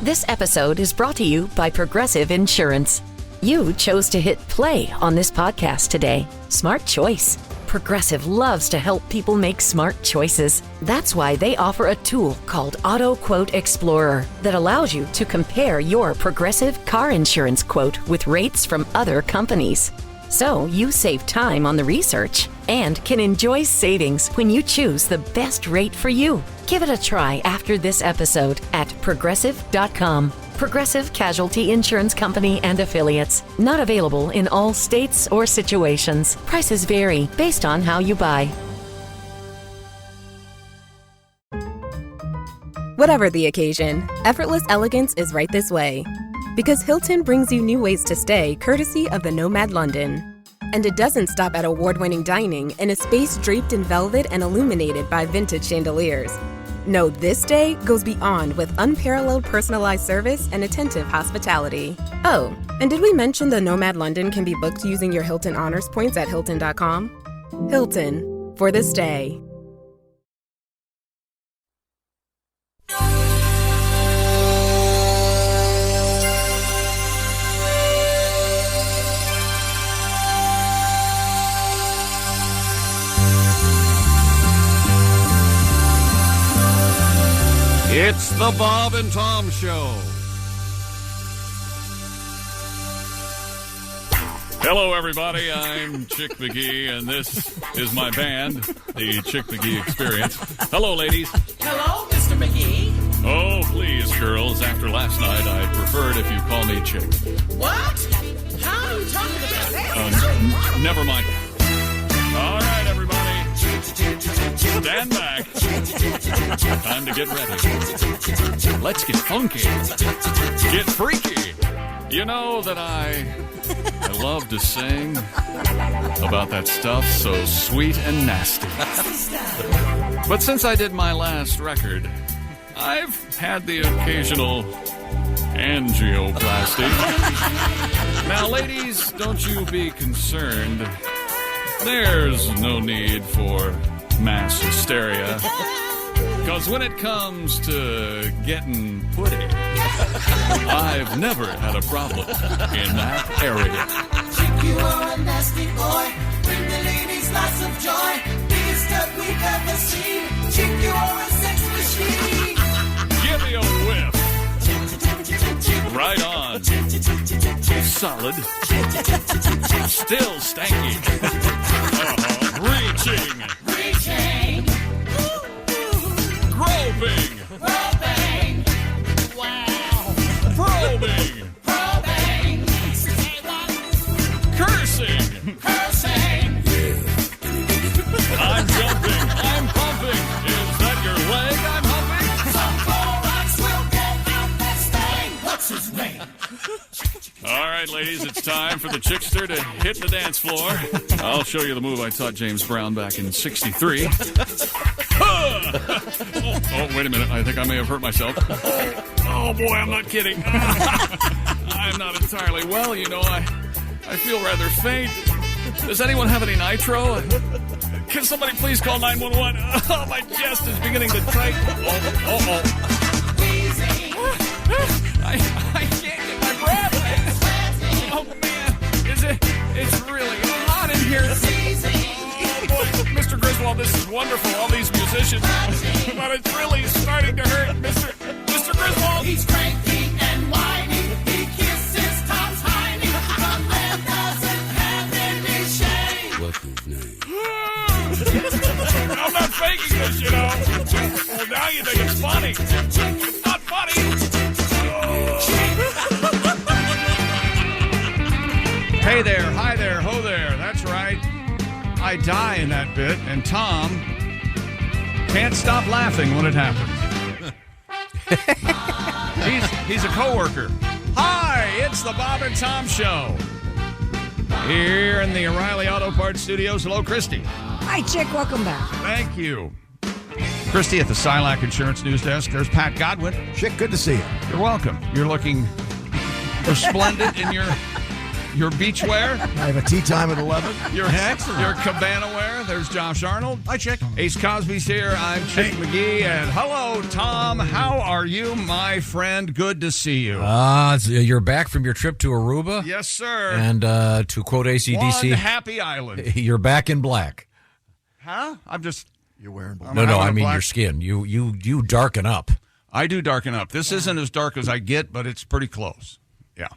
This episode is brought to you by Progressive Insurance. You chose to hit play on this podcast today. Smart choice. Progressive loves to help people make smart choices. That's why they offer a tool called Auto Quote Explorer that allows you to compare your Progressive car insurance quote with rates from other companies. So you save time on the research and can enjoy savings when you choose the best rate for you. Give it a try after this episode at Progressive.com. Progressive Casualty Insurance Company and Affiliates. Not available in all states or situations. Prices vary based on how you buy. Whatever the occasion, effortless elegance is right this way. Because Hilton brings you new ways to stay courtesy of the Nomad London. And it doesn't stop at award-winning dining in a space draped in velvet and illuminated by vintage chandeliers. No, this day goes beyond with unparalleled personalized service and attentive hospitality. Oh, and did we mention the Nomad London can be booked using your Hilton Honors points at Hilton.com? Hilton, for the stay. It's the Bob and Tom Show. Hello, everybody. I'm Chick McGee, and this is my band, the Chick McGee Experience. Hello, ladies. Hello, Mr. McGee. Oh, please, girls. After last night, I'd prefer it if you call me Chick. What? How are you talking about that? Never mind. All right, everybody. Stand back. Time to get ready. Let's get funky. Get freaky. You know that I love to sing about that stuff so sweet and nasty. But since I did my last record, I've had the occasional angioplasty. Now, ladies, don't you be concerned. There's no need for mass hysteria. Because when it comes to getting putty, I've never had a problem in that area. Chick, you are a nasty boy. Bring the ladies lots of joy. Biggest stuff we've ever seen. Chick, you are a sex machine. Give me a whiff. Right on. Solid. Still stanky. Reaching. Groping. Wow. Probing. Cursing. I'm jumping. I'm pumping. Is that your leg I'm humping? Some Clorox will get out this thing. What's his name? All right, ladies, it's time for the Chickster to hit the dance floor. I'll show you the move I taught James Brown back in '63. Oh, wait a minute. I think I may have hurt myself. Oh, boy, I'm not kidding. I'm not entirely well, you know. I feel rather faint. Does anyone have any nitro? Can somebody please call 911? Oh, my chest is beginning to tighten. Oh. I can't get my breath. Oh, man. It's really hot in here. Oh, boy. Mr. Griswold, this is wonderful. All these musicians. But it's really starting to hurt. Mr. Griswold. He's cranky and whiny. He kisses Tom's hiney. The man doesn't have any shame. What's his name? I'm not faking this, you know. Well, now you think it's funny. It's not funny. Hey there, hi there, ho there. That's right. I die in that bit, and Tom can't stop laughing when it happens. He's a coworker. Hi, it's the Bob and Tom Show. Here in the O'Reilly Auto Parts Studios. Hello, Christy. Hi, Chick. Welcome back. Thank you. Christy at the Silac Insurance News Desk. There's Pat Godwin. Chick, good to see you. You're welcome. You're looking resplendent in your beach wear. I have a tea time at 11. Your cabana wear. There's Josh Arnold. Hi, Chick. Ace Cosby's here. I'm Chick McGee. And hello, Tom. How are you, my friend? Good to see you. You're back from your trip to Aruba? Yes, sir. And to quote AC/DC, One happy island. you're back in black. Huh? You're wearing black. No, I mean your skin. You darken up. I do darken up. This isn't as dark as I get, but it's pretty close. Yeah.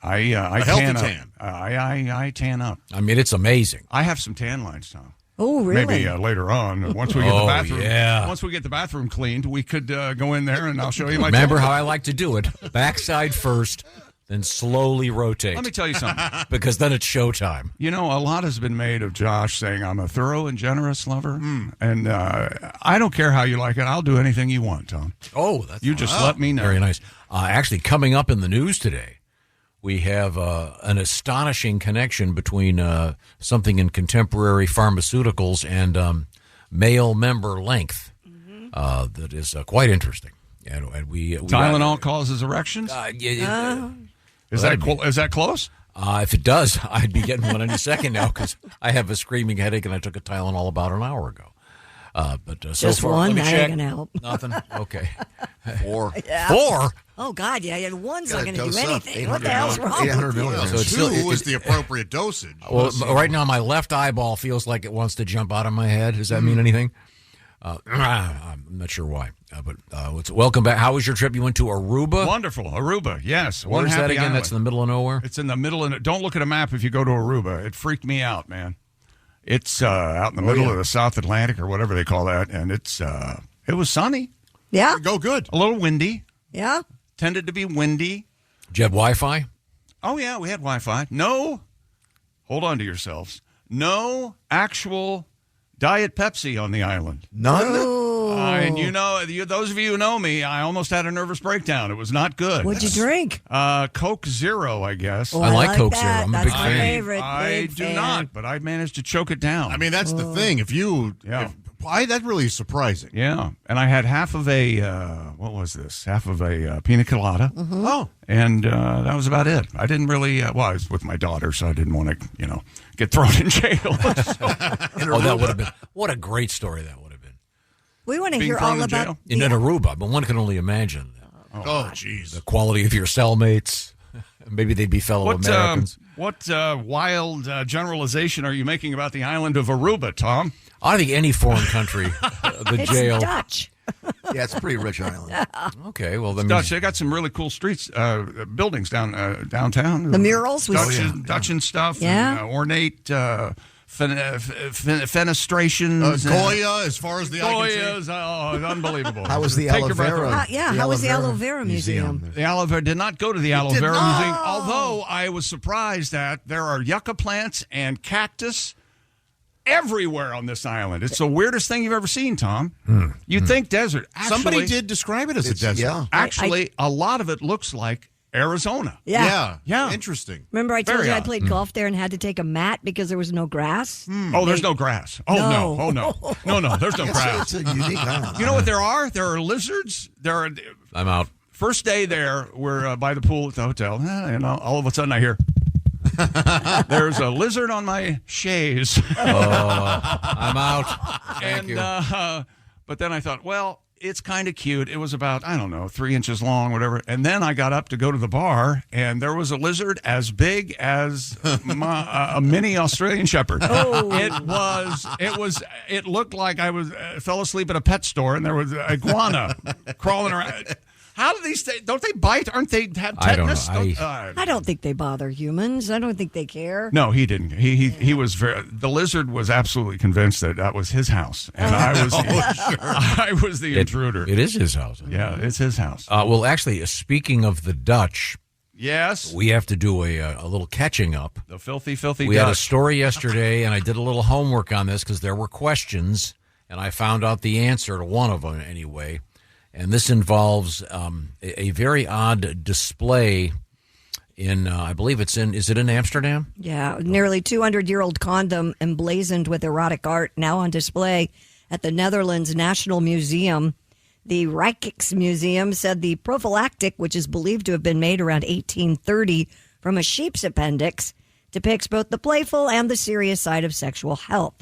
I healthy tan tan. up. I tan up. I mean, it's amazing. I have some tan lines, Tom. Oh, really? Maybe later on, once we get the bathroom. Yeah. Once we get the bathroom cleaned, we could go in there and I'll show you my. Remember tan how I lines. like to do it? Backside first, then slowly rotate. Let me tell you something. Because then it's showtime. You know, a lot has been made of Josh saying I'm a thorough and generous lover, and I don't care how you like it. I'll do anything you want, Tom. Oh, that's You just let me know. very nice. Actually, coming up in the news today, we have an astonishing connection between something in contemporary pharmaceuticals and male member length that is quite interesting. And we Tylenol causes erections. Is that close? If it does, I'd be getting one any second now because I have a screaming headache and I took a Tylenol about an hour ago. But so Just far, one? let me That check. ain't gonna help. Nothing. Okay. 4. 4. Oh, God, yeah. One's not Gotta going to do dose up. anything. What the hell's wrong? 800 milligrams. So it's Two still- is the appropriate dosage. Well, right now my left eyeball feels like it wants to jump out of my head. Does that mean anything? I'm not sure why. But welcome back. How was your trip? You went to Aruba? Wonderful, Aruba. Yes. Where is that happy again? island. That's in the middle of nowhere? It's in the middle, and don't look at a map if you go to Aruba. It freaked me out, man. It's out in the middle of the South Atlantic or whatever they call that, and it was sunny, Yeah? Go good. a little windy, Yeah? tended to be windy. Did you have Wi-Fi? Oh yeah, we had Wi-Fi. No, hold on to yourselves. No actual Diet Pepsi on the island. None? And those of you who know me, I almost had a nervous breakdown. It was not good. What'd you drink? Coke Zero, I guess. Oh, I like Coke that. Zero. I'm a That's big my fan. favorite. I Big do fan. not, but I managed to choke it down. I mean, that's the thing. If you... Yeah. That's really surprising. Yeah, and I had half of a what was this? Half of a pina colada. Oh. And that was about it. I didn't really. I was with my daughter, so I didn't want to, get thrown in jail. That would have been. What a great story that would have been. We want to Being hear thrown all in about... jail? In Aruba, but one can only imagine Oh, jeez. the quality of your cellmates. Maybe they'd be fellow Americans. What wild generalization are you making about the island of Aruba, Tom? I think any foreign country, the It's jail. Dutch. Yeah, it's a pretty rich island. Okay, well, that Dutch. means They got some really cool streets, buildings downtown. The murals? Dutch and stuff. Yeah. And, ornate fenestrations. Goya, as far as the eye can see. Goya's, unbelievable. How was the Take aloe your breath vera? away. How was the Aloe Vera Museum? The aloe vera did not go to the aloe did vera not. museum, although I was surprised that there are yucca plants and cactus everywhere on this island. It's the weirdest thing you've ever seen, Tom. You'd think desert. Actually, Somebody did describe it as a desert. Yeah. Actually, a lot of it looks like Arizona. Yeah. Yeah. Interesting. Remember I told Very you I odd. played golf there and had to take a mat because there was no grass? Oh, there's no grass. Oh, no. Oh, no. No, there's no grass. It's a unique island. You know what there are? There are lizards. There are... I'm out. First day there, we're by the pool at the hotel, and all of a sudden I hear, there's a lizard on my chaise. I'm out. Thank you. But then I thought, well, it's kind of cute. It was about, 3 inches long, whatever. And then I got up to go to the bar, and there was a lizard as big as a mini Australian Shepherd. Oh. It looked like I fell asleep at a pet store, and there was an iguana crawling around. How do these things, don't they bite? Aren't they have I don't know. tetanus? I don't think they bother humans. I don't think they care. No, he didn't. He was the lizard was absolutely convinced that was his house, and I was the intruder. It is his house. Yeah, it's his house. Well, actually, speaking of the Dutch, Yes, we have to do a little catching up. the filthy We had a Dutch. story yesterday, and I did a little homework on this because there were questions, and I found out the answer to one of them anyway. And this involves a very odd display in, I believe is it in Amsterdam? Yeah, nearly 200-year-old condom emblazoned with erotic art now on display at the Netherlands National Museum. The Rijksmuseum said the prophylactic, which is believed to have been made around 1830 from a sheep's appendix, depicts both the playful and the serious side of sexual health.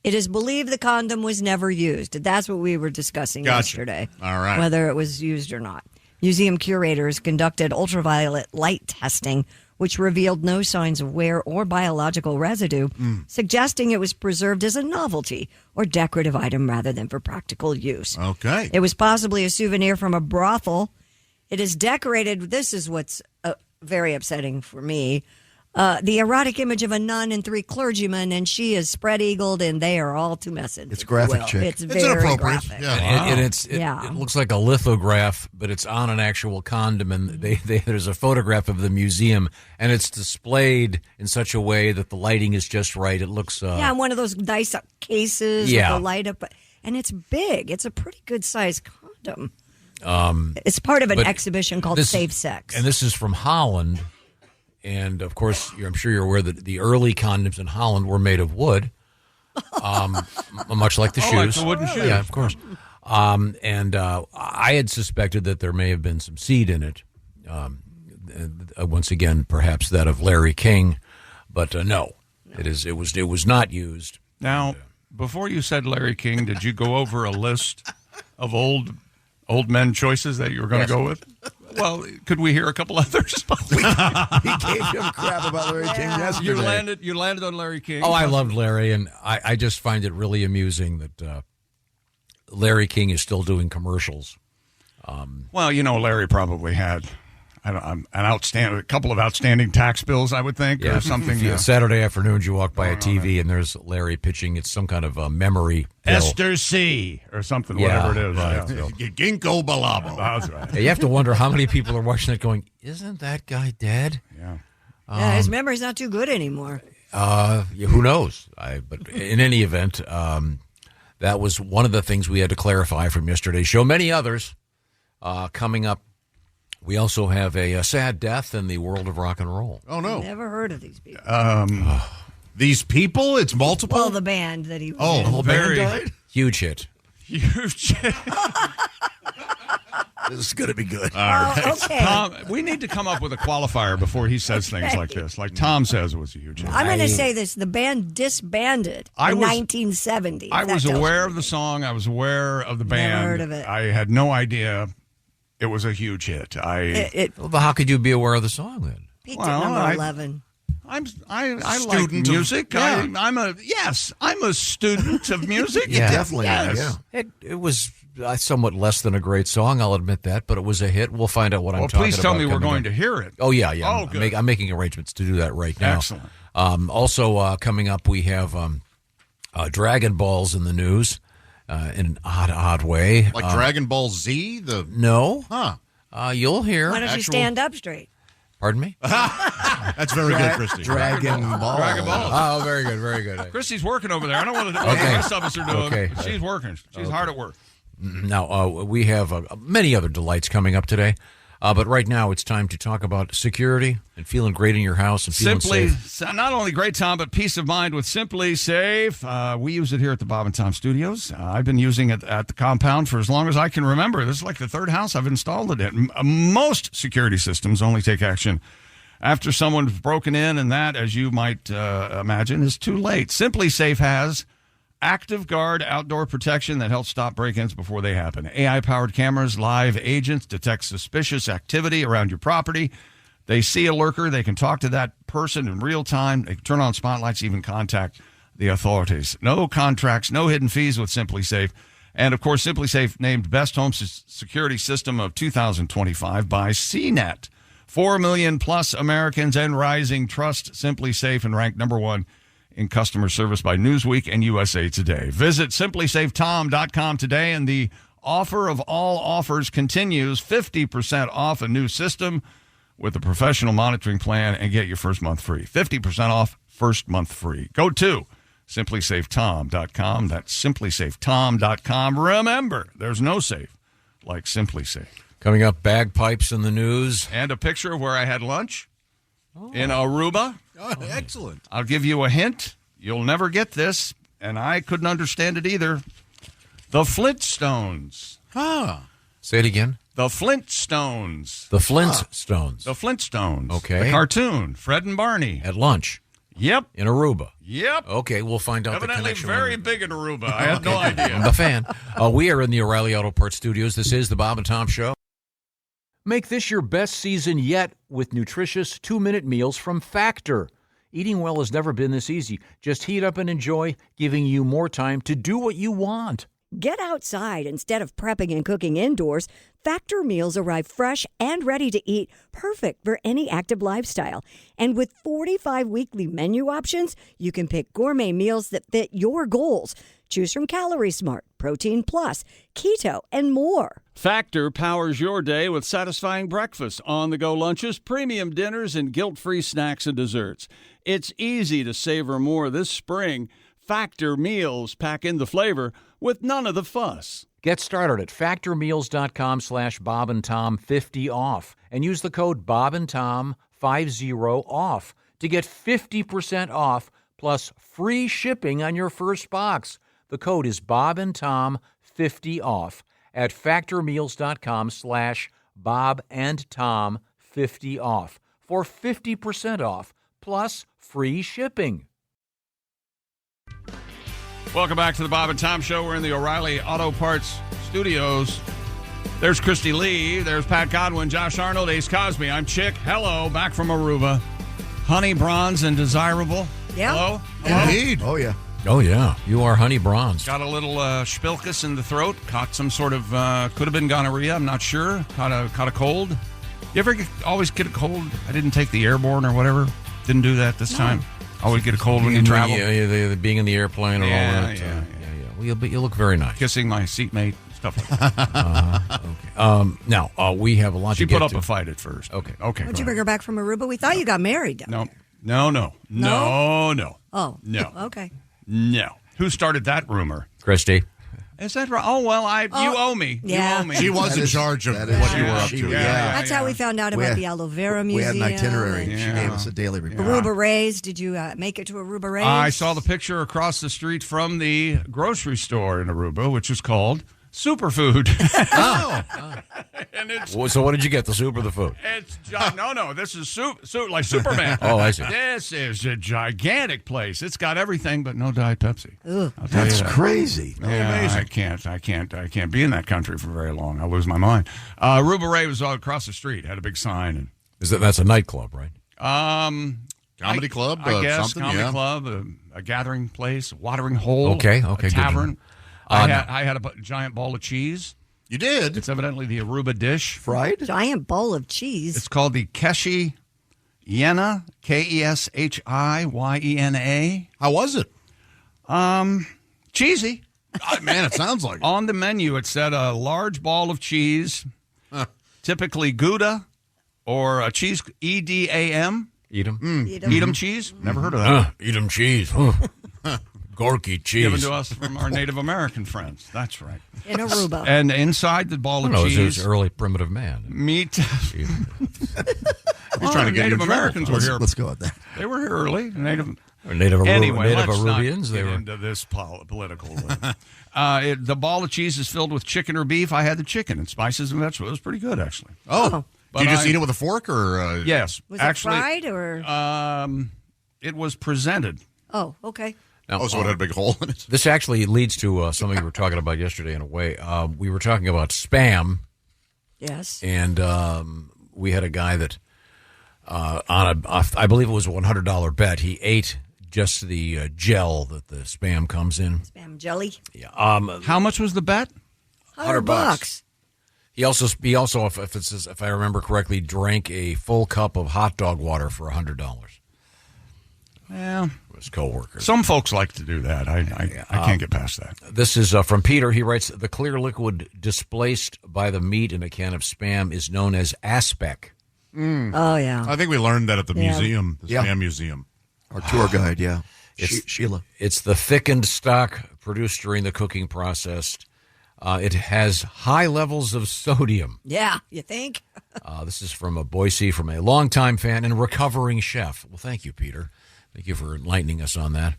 It is believed the condom was never used. That's what we were discussing yesterday. All right. Whether it was used or not. Museum curators conducted ultraviolet light testing, which revealed no signs of wear or biological residue, suggesting it was preserved as a novelty or decorative item rather than for practical use. Okay. It was possibly a souvenir from a brothel. It is decorated. This is what's very upsetting for me. The erotic image of a nun and 3 clergymen, and she is spread-eagled, and they are all tumescent. It's graphic, chick. It's It's very inappropriate. graphic. Yeah. It looks like a lithograph, but it's on an actual condom, and there's a photograph of the museum, and it's displayed in such a way that the lighting is just right. It looks... Yeah, one of those nice cases with the light up. And it's big. It's a pretty good-sized condom. It's part of an exhibition called Safe Sex. And this is from Holland. And, of course, I'm sure you're aware that the early condoms in Holland were made of wood, much like the shoes. Like the wooden shoes. Yeah, of course. And I had suspected that there may have been some seed in it. Once again, perhaps that of Larry King. But no, it was not used. Now, before you said Larry King, did you go over a list of old men choices that you were going to go with? Well, could we hear a couple others? We gave him crap about Larry King yesterday. You landed on Larry King. Oh, I loved Larry, and I just find it really amusing that Larry King is still doing commercials. Well, Larry probably had a couple of outstanding tax bills, I would think, or something. Saturday afternoons, you walk by a TV and there's Larry pitching. It's some kind of a memory bill. Esther C. or something, whatever it is. Right. Yeah. Ginkgo biloba. That's right. You have to wonder how many people are watching it going, isn't that guy dead? Yeah. His memory's not too good anymore. Who knows? But in any event, that was one of the things we had to clarify from yesterday's show. Many others coming up. We also have a sad death in the world of rock and roll. Oh, no. Never heard of these people. These people? It's multiple? Well, the band that he was the in. whole band died? Huge hit. Huge. This is going to be good. All right. Okay. Tom, we need to come up with a qualifier before he says things like this. Like Tom says it was a huge hit. I'm going to say this. The band disbanded in 1970. I was aware of the song. I was aware of the band. Never heard of it. I had no idea it was a huge hit. Well, how could you be aware of the song then? Peaked at number 11. I like music. Yeah. I'm a student of music. You definitely are, Yes. yeah. It was somewhat less than a great song, I'll admit that, but it was a hit. We'll find out what I'm talking about. Well, please tell me we're coming going up. to hear it. Oh, yeah. Oh, good. I'm making arrangements to do that right now. Excellent. Also, coming up, we have Dragon Balls in the news in an odd way. Like Dragon Ball Z? No. Huh. You'll hear. Why don't you stand up straight? Pardon me? That's very good, Christy. Dragon Ball. Oh, very good, very good. Christy's working over there. I don't want to know what the rest of us are doing. Okay. She's working. She's hard at work. Now, we have many other delights coming up today. But right now, it's time to talk about security and feeling great in your house and feeling safe. Not only great, Tom, but peace of mind with Simply Safe. We use it here at the Bob and Tom Studios. I've been using it at the compound for as long as I can remember. This is like the third house I've installed it in. Most security systems only take action after someone's broken in, and that, as you might imagine, is too late. Simply Safe has Active Guard outdoor protection that helps stop break-ins before they happen. AI-powered cameras, live agents detect suspicious activity around your property. They see a lurker. They can talk to that person in real time. They can turn on spotlights, even contact the authorities. No contracts, no hidden fees with Simply Safe. And, of course, Simply Safe named Best Home Security System of 2025 by CNET. 4 million plus Americans and rising trust Simply Safe and ranked number one in customer service by Newsweek and USA Today. Visit simplysafetom.com today, and the offer of all offers continues. 50% off a new system with a professional monitoring plan and get your first month free. 50% off, first month free. Go to simplysafetom.com. That's simplysafetom.com. Remember, there's no safe like Simply Safe. Coming up, bagpipes in the news. And a picture of where I had lunch in Aruba. Oh, excellent. I'll give you a hint. You'll never get this, and I couldn't understand it either. The Flintstones. Huh. Say it again. The Flintstones. The Flintstones. The Flintstones. Okay. The cartoon. Fred and Barney. At lunch. Yep. In Aruba. Yep. Okay, we'll find out Evidently the connection. very big in Aruba. I had no idea. I'm a fan. We are in the O'Reilly Auto Parts Studios. This is the Bob and Tom Show. Make this your best season yet with nutritious 2-minute meals from Factor. Eating well has never been this easy. Just heat up and enjoy, giving you more time to do what you want. Get outside instead of prepping and cooking indoors. Factor meals arrive fresh and ready to eat, perfect for any active lifestyle. And with 45 weekly menu options, you can pick gourmet meals that fit your goals. Choose from Calorie Smart, Protein Plus, Keto, and more. Factor powers your day with satisfying breakfast, on-the-go lunches, premium dinners, and guilt-free snacks and desserts. It's easy to savor more this spring. Factor meals pack in the flavor with none of the fuss. Get started at factormeals.com/BobandTom50 off and use the code BobandTom50 off to get 50% off plus free shipping on your first box. The code is BobandTom50 off at factormeals.com/BobandTom50 off for 50% off plus free shipping. Welcome back to the Bob and Tom Show. We're in the O'Reilly Auto Parts Studios. There's Christy Lee. There's Pat Godwin, Josh Arnold, Ace Cosby. I'm Chick. Hello, back from Aruba. Honey, bronze, and desirable. Yeah. Hello? Indeed. Oh, yeah. Oh, yeah. You are honey bronze. Got a little spilkus in the throat. Caught some sort of, could have been gonorrhea. I'm not sure. Caught a cold. You ever always get a cold? I didn't take the airborne or whatever. Didn't do that this time. Always get a cold when you travel. Yeah, being in the airplane or all that. Yeah. Well, you look very nice. Kissing my seatmate, stuff like that. Okay. Now, we have a lot She to get put up to. a fight at first. Okay. Why'd you bring her back from Aruba? We thought you got married down there. No. Oh. No. Okay. No. Who started that rumor? Christy. Is that right? Oh, well, you owe me. Yeah. You owe me. She was in charge of what you were up to. That's how we found out about the aloe vera We museum. had an itinerary. and She gave us a daily report. Aruba Rays. Did you make it to Aruba Rays? I saw the picture across the street from the grocery store in Aruba, which is called Superfood. And it's So what did you get, the soup or the food? no. This is soup like Superman. Oh, I see. This is a gigantic place. It's got everything, but no Diet Pepsi. Ugh. I'll tell you That's that. crazy. Yeah, Amazing. I can't be in that country for very long. I'll lose my mind. Aruba Ray was across the street. Had a big sign and. That's a nightclub, right? Comedy club, I guess something, comedy yeah. club, a gathering place, a watering hole. Okay, a good to tavern. know. I had a giant ball of cheese. You did? It's evidently the Aruba dish. Fried? Giant bowl of cheese. It's called the Keshi Yena, Keshiyyena. How was it? Cheesy. Man, it sounds like it. On the menu, it said a large ball of cheese, typically Gouda or a cheese, EDAM. Eat 'em. Edam cheese? Never heard of that. Eat 'em cheese. Gorky cheese. Given to us from our Native American friends. That's right. in Aruba. And inside the ball of No, it cheese, was early primitive man. meat. He's trying to get Native you in trouble. Americans were here. Let's go with that. They were here early. Native Native let's Arubians. not They get were. into this political. The ball of cheese is filled with chicken or beef. I had the chicken and spices and vegetables. It was pretty good, actually. Oh. But Did you just I- eat it with a fork or? Yes, Was actually, it fried or? it was presented. Oh, okay. Now, so it had a big hole in it. This actually leads to something we were talking about yesterday in a way. We were talking about spam, Yes. and we had a guy that I believe it was a $100 bet. He ate just the gel that the spam comes in. Spam jelly. Yeah. How much was the bet? $100. He also, if I remember correctly, drank a full cup of hot dog water for $100. Yeah, His coworkers. some folks like to do that. I can't get past that. This is from Peter. He writes, the clear liquid displaced by the meat in a can of spam is known as aspec. Oh, yeah. I think we learned that at the Yeah. museum, the Spam Museum. Our tour guide, yeah. Sheila. It's the thickened stock produced during the cooking process. It has high levels of sodium. Yeah, you think? This is from a Boise, from a longtime fan and recovering chef. Well, thank you, Peter. Thank you for enlightening us on that.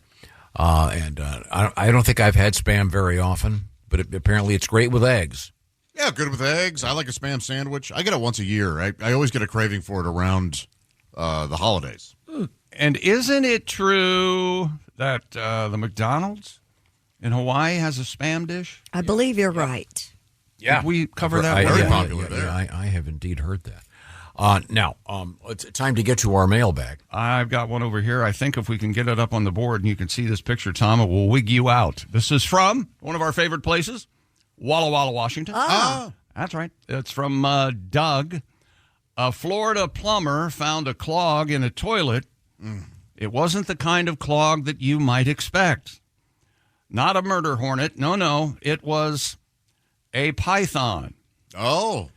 I don't think I've had spam very often, but apparently it's great with eggs. Yeah, good with eggs. I like a Spam sandwich. I get it once a year. I always get a craving for it around the holidays. And isn't it true that the McDonald's in Hawaii has a Spam dish? I believe you're right. Yeah. Did we cover that? Very popular there. I have indeed heard that. Now, it's time to get to our mailbag. I've got one over here. I think if we can get it up on the board and you can see this picture, Tom, it will wig you out. This is from one of our favorite places, Walla Walla, Washington. Oh. That's right. It's from Doug. A Florida plumber found a clog in a toilet. It wasn't the kind of clog that you might expect. Not a murder hornet. No. It was a python. Oh.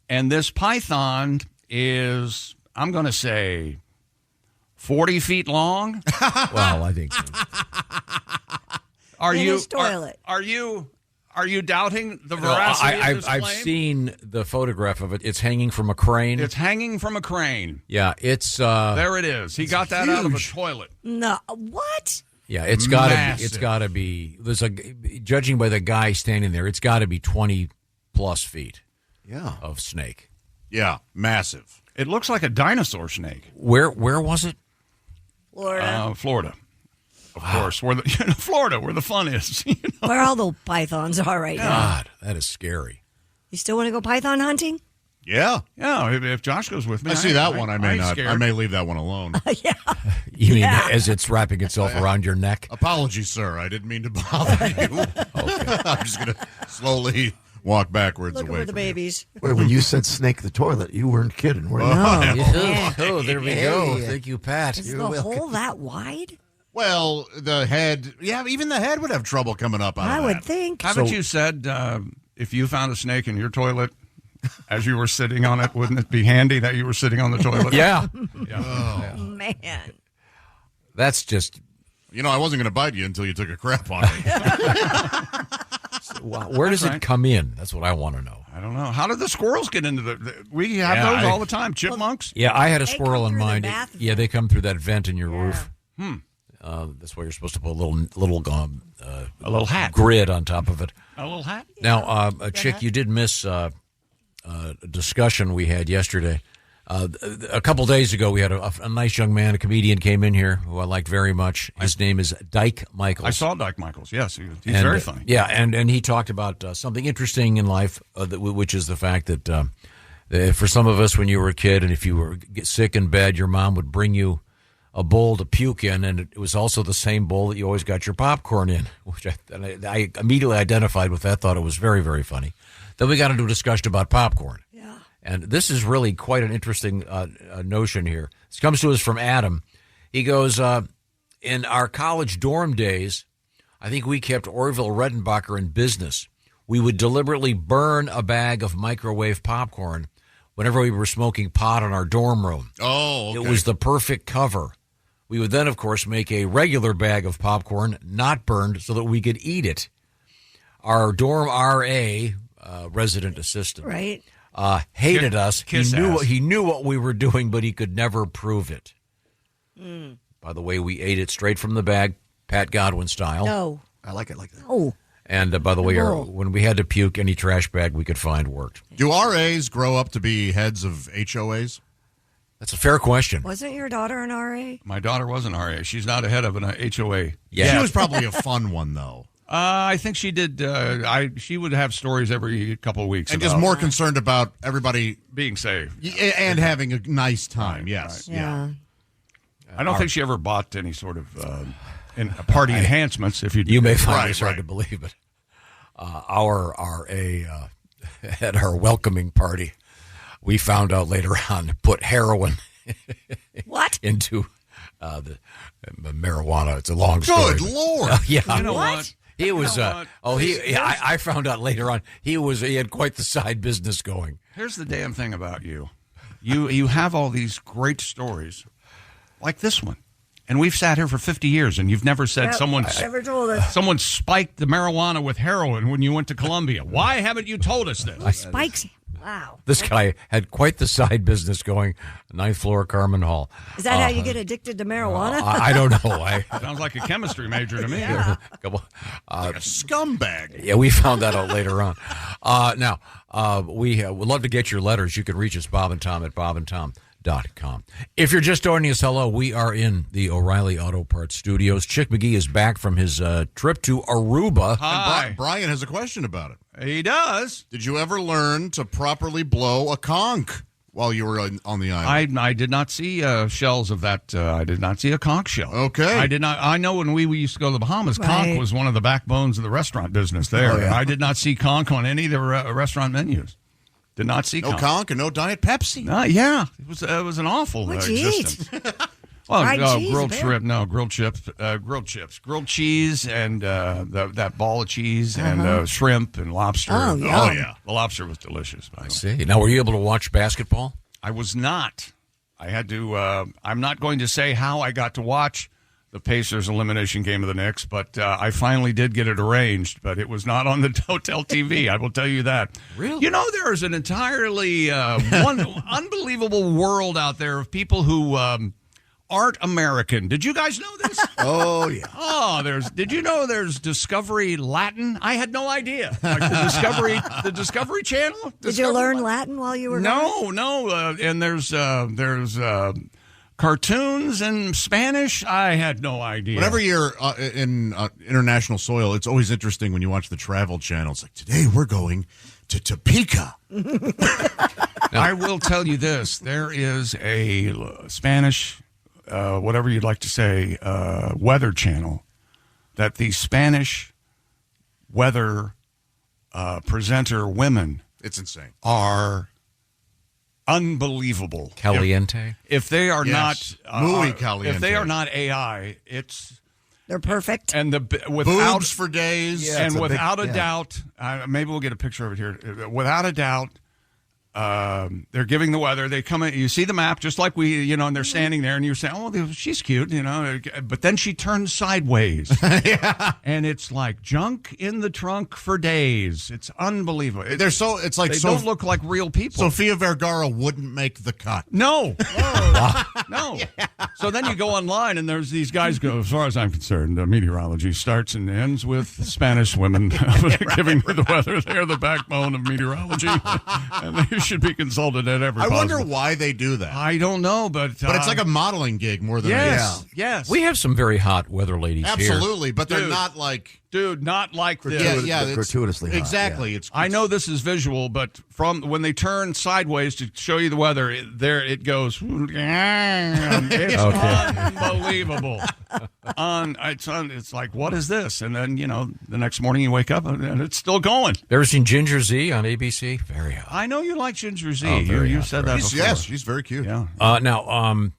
And this python is, I'm going to say, 40 feet long. Well, I think so. Are In you his toilet. Are you doubting the veracity of this claim? I've seen the photograph of it. It's hanging from a crane. It's hanging from a crane. Yeah, it's there it is. He got that out of a toilet. No, what? Yeah, it's got to be. Massive. It's got to be. There's a judging by the guy standing there, it's got to be 20 plus feet. Yeah. Of snake. Yeah, massive. It looks like a dinosaur snake. Where was it? Florida. Florida. Of course, where the Florida, where the fun is. You know? Where all the pythons are right now. God, that is scary. You still want to go python hunting? Yeah. Yeah, if Josh goes with me. I see that one. I may not. scared. I may leave that one alone. Yeah. You mean Yeah. as it's wrapping itself around your neck? Apologies, sir. I didn't mean to bother you. I'm just going to slowly walk backwards Looking away for the from babies. Wait, when you said snake the toilet, you weren't kidding, were you? Oh, there we go. Hey. Thank you, Pat. Is the hole that wide? you. Well, the head. Yeah, even the head would have trouble coming up out of I that. would think. Haven't you said if you found a snake in your toilet as you were sitting on it, wouldn't it be handy that you were sitting on the toilet? Yeah. Man. That's just. You know, I wasn't going to bite you until you took a crap on me. Where does right. it come in? That's what I want to know. I don't know. How did the squirrels get into we have those all the time. Chipmunks? Yeah, I had a They squirrel come in through the mind. bath Yeah, they come through that vent in your Yeah. roof. That's why you're supposed to put a little A little hat. grid on top of it. A little hat? Now, Chick, you did miss a discussion we had yesterday. A couple days ago, we had a nice young man, a comedian, came in here who I liked very much. His name is Dyke Michaels. I saw Dyke Michaels. Yes, he's And, very funny. Yeah, and he talked about something interesting in life, which is the fact that for some of us, when you were a kid, and if you were sick in bed, your mom would bring you a bowl to puke in, and it was also the same bowl that you always got your popcorn in, which I immediately identified with that, thought it was very, very funny. Then we got into a discussion about popcorn. Yeah. And this is really quite an interesting notion here. This comes to us from Adam. He goes, in our college dorm days, I think we kept Orville Redenbacher in business. We would deliberately burn a bag of microwave popcorn whenever we were smoking pot in our dorm room. Oh, okay. It was the perfect cover. We would then, of course, make a regular bag of popcorn, not burned, so that we could eat it. Our dorm RA, resident assistant, Right. hated us. Kiss ass. He knew what we were doing, but he could never prove it. By the way, we ate it straight from the bag, Pat Godwin style. No. I like it like that. Oh. And by the way, No. when we had to puke, any trash bag we could find worked. Do RAs grow up to be heads of HOAs? That's a fair question. Wasn't your daughter an RA? My daughter was an RA. She's not ahead of an HOA. Yeah. She was probably a fun one, though. I think she did. She would have stories every couple of weeks. And about just more concerned about everybody being safe. and having a nice time. Yes. Yeah. I don't think she ever bought any sort of party enhancements. If You may find Right, this hard right. to believe, but our RA at our welcoming party, we found out later on, put heroin What? into the marijuana. It's a long story. Good Lord. Yeah. You know what? He was. You know what? I found out later on. He had quite the side business going. Here's the damn thing about you. You have all these great stories, like this one, and we've sat here for 50 years, and you've never said Yep, someone never told us. spiked the marijuana with heroin when you went to Columbia. Why haven't you told us this? Spikes. Wow. This guy had quite the side business going. 9th floor, Carmen Hall. Is that how you get addicted to marijuana? I don't know. Sounds like a chemistry major to me. Couple- Like a scumbag. Yeah, we found that out later on. Now, we would love to get your letters. You can reach us, Bob and Tom, at If you're just joining us, hello. We are in the O'Reilly Auto Parts studios. Chick McGee is back from his trip to Aruba. Hi. Brian has a question about it. He does. Did you ever learn to properly blow a conch while you were on the island? I did not see shells of that. I did not see a conch shell. Okay. I did not. I know when we used to go to the Bahamas, conch was one of the backbones of the restaurant business there. Oh, yeah. I did not see conch on any of the restaurant menus. Did not see no conch and no Diet Pepsi. Yeah, it was an awful existence. Well, grilled shrimp, grilled chips, grilled cheese, and that ball of cheese, and shrimp and lobster. Oh, yeah, the lobster was delicious. I see. Now, were you able to watch basketball? I was not. I had to. I'm not going to say how I got to watch the Pacers elimination game of the Knicks, but I finally did get it arranged. But it was not on the hotel TV. I will tell you that. Really? You know, there is an entirely unbelievable world out there of people who. Aren't American. Did you guys know this? Oh, yeah. Oh, did you know there's Discovery Latin? I had no idea. Like the Discovery Channel? Did you learn Latin while you were gone? No. And there's cartoons in Spanish. I had no idea. Whenever you're in international soil, it's always interesting when you watch the Travel Channel. It's like, today we're going to Topeka. I will tell you this. There is a Spanish... whatever you'd like to say, weather channel, that the Spanish weather presenter women it's insane are unbelievable. Caliente? If they are Yes. not Muy caliente. if they are not AI, They're perfect. and without boobs for days. Yeah. and it's a without big- a doubt, maybe we'll get a picture of it here. Without a doubt, they're giving the weather. They come in, you see the map, just like we, and they're standing there, and you're saying, "Oh, she's cute," But then she turns sideways, and it's like junk in the trunk for days. It's unbelievable. It's like They don't look like real people. Sofia Vergara wouldn't make the cut. No. No. So then you go online, and there's these guys go, as far as I'm concerned, meteorology starts and ends with Spanish women giving me the weather. They're the backbone of meteorology, and they should be consulted at every I wonder possible- why they do that. I don't know, but it's like a modeling gig more than yes. We have some very hot weather ladies here. Absolutely, but they're Dude. not like not like this. it's gratuitously hot, exactly. yeah. It's I know this is visual, but from when they turn sideways to show you the weather, it goes. It's unbelievable. It's like, what is this? And then the next morning you wake up and it's still going. Ever seen Ginger Z on ABC? Very hot. I know you like Ginger Z. Oh, very you hot, said very that hot. before. Yes, she's very cute. Yeah. Now,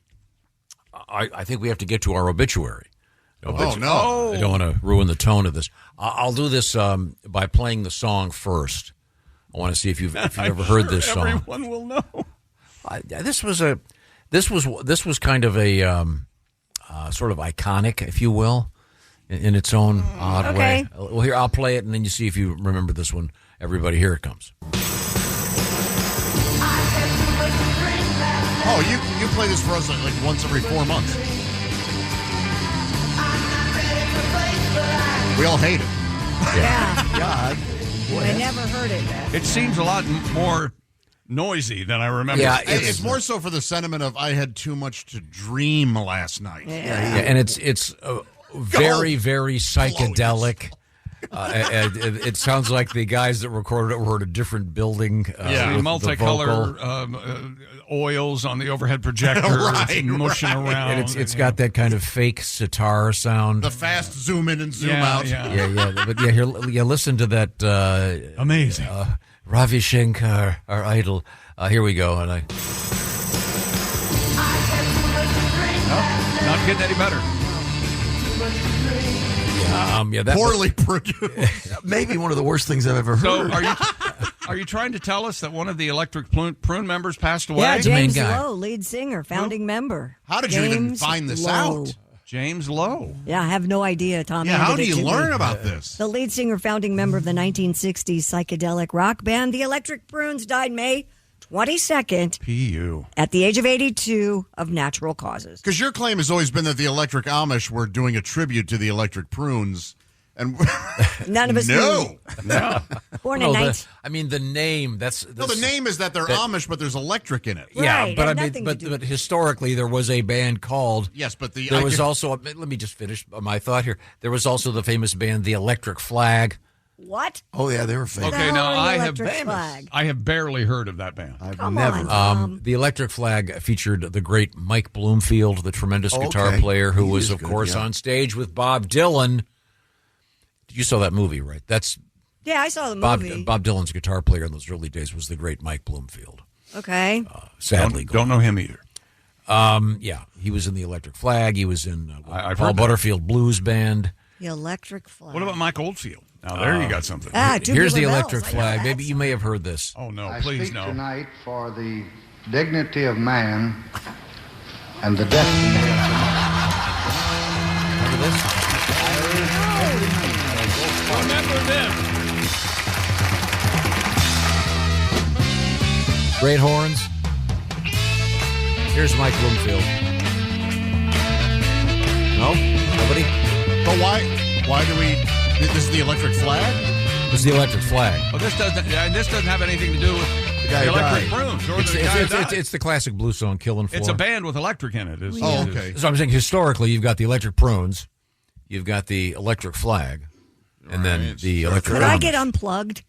I think we have to get to our obituary. Oh, no. I don't want to ruin the tone of this. I'll do this by playing the song first. I want to see if you've ever heard this song. Everyone will know. This was kind of a sort of iconic, if you will, in its own odd way. Well, here I'll play it, and then you see if you remember this one. Everybody, here it comes. Oh, you play this for us like once every 4 months. We all hate it. Yeah. God. I never heard it. It seems a lot more noisy than I remember. Yeah, It's more so for the sentiment of I had too much to dream last night. Yeah, and it's very, very psychedelic. It sounds like the guys that recorded it were at a different building. The with the multicolor vocal. oils on the overhead projector, Right, mushing around. And it's got that kind of fake sitar sound. The fast zoom in and zoom out. Here, listen to that. Amazing. Ravi Shankar, our idol. Here we go. And not getting any better. that Poorly produced. Maybe one of the worst things I've ever heard. So are you trying to tell us that one of the Electric Prune members passed away? Yeah, the main James guy. Lowe, lead singer, founding member. How did you even James find this Lowe. out? James Lowe. Yeah, I have no idea, Tom. Yeah, how handed do it you to learn me. about this? The lead singer, founding member of the 1960s psychedelic rock band, the Electric Prunes, died May 22nd P.U. at the age of 82 of natural causes. Because your claim has always been that the Electric Amish were doing a tribute to the Electric Prunes And None of us knew. No. Born in 19... I mean, the name. No, the name is that they're Amish, but there's electric in it. Yeah, Right, but had I nothing mean, to do but historically there was a band called. Yes, but there was also. Let me just finish my thought here. There was also the famous band, the Electric Flag. What? Oh, yeah, they were famous. Okay, now I have Flag? I have barely heard of that band. I've Come never. on. The Electric Flag featured the great Mike Bloomfield, the tremendous guitar Okay. player, who He was, is of good, course, yeah. on stage with Bob Dylan. You saw that movie, right? That's Yeah, I saw the movie. Bob Dylan's guitar player in those early days was the great Mike Bloomfield. Okay. Sadly, Don't know him either. yeah, he was in the Electric Flag. He was in I've Paul heard that. Butterfield Blues Band. The Electric Flag. What about Mike Oldfield? Now there you got something. Here's the Tubular Electric Bells. I know Flag. that. Maybe you may have heard this. Oh no, I please speak no. tonight for the dignity of man and the destiny of Remember this? Remember them. Great horns. Here's Mike Bloomfield. No? Nobody? But why do we... This is the electric flag? This is the Electric Flag. Well, this doesn't have anything to do with guy the who Electric died. Prunes or It's, the guy who it's, died. it's, it's the classic blues song, Killin' Floor. It's a band with electric in it. Oh, okay. So I'm saying historically, you've got the Electric Prunes, you've got the Electric Flag, and then Right. the Electric Could I Amish. get unplugged?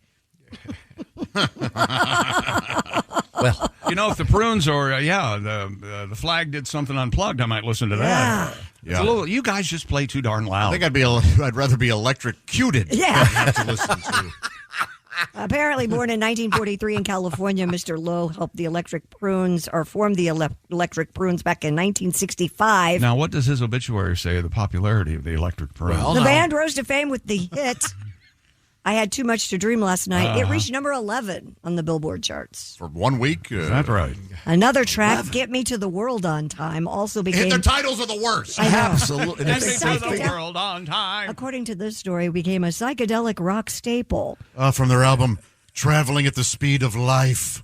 Well, You know, if the Prunes or the Flag did something unplugged, I might listen to that. Yeah. It's a little, you guys just play too darn loud. I think I'd rather be electrocuted Yeah. than have to listen to. Apparently, born in 1943 in California, Mr. Lowe helped the Electric Prunes, or formed the Electric Prunes back in 1965. Now, what does his obituary say of the popularity of the Electric Prunes? Well, The no. band rose to fame with the hit I Had Too Much to Dream last night. It reached number 11 on the Billboard charts. For 1 week. Is that right? Another track, Get Me to the World on Time, also became... Their titles are the worst. I know. Absolutely. Get me It's to the psychedelic- world on time. According to this story, became a psychedelic rock staple. From their album, Traveling at the Speed of Life.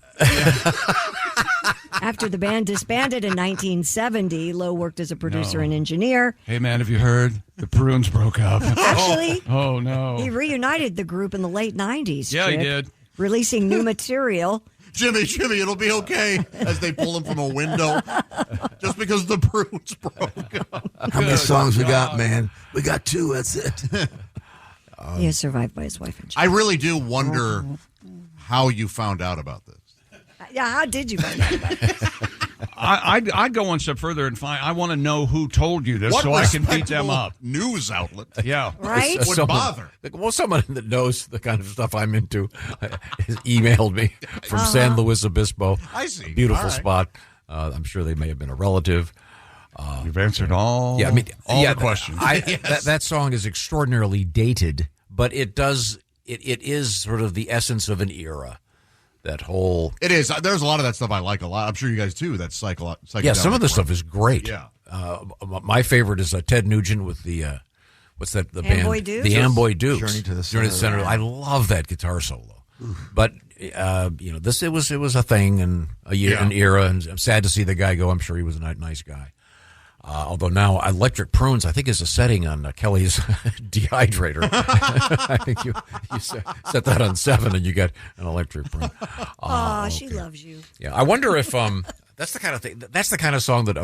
After the band disbanded in 1970, Lowe worked as a producer and engineer. Hey, man, have you heard? The Prunes broke up. Actually, Oh, no. he reunited the group in the late 90s. Yeah, he Chick, did. Releasing new material. Jimmy, it'll be okay. As they pull him from a window. Just because the prunes broke up. How many songs we got, man? We got 2. That's it. He is survived by his wife and I child. really do wonder how you found out about this. Yeah, how did you find out about it? I'd go one step further and find. I want to know who told you this, What so I can beat them respectable up. News outlet. Yeah, Right? Would bother. Well, someone that knows the kind of stuff I'm into has emailed me from San Luis Obispo. I see. A beautiful All right. spot. I'm sure they may have been a relative. you've answered all. Yeah, I mean, all yeah, the questions. That song is extraordinarily dated, but it is sort of the essence of an era. That whole It is. There's a lot of that stuff I like a lot. I'm sure you guys too. That's psychedelic. yeah, some of the stuff is great. Yeah. My favorite is Ted Nugent with the what's that? The band, Amboy Dukes? the Amboy Dukes. Journey to the Center. I love that guitar solo. But this it was a thing and an era, and I'm sad to see the guy go. I'm sure he was a nice guy. Although now Electric Prunes, I think, is a setting on Kelly's dehydrator. I think you set that on 7 and you get an Electric Prune. Aw, she loves you. Yeah, I wonder if that's the kind of thing. That's the kind of song that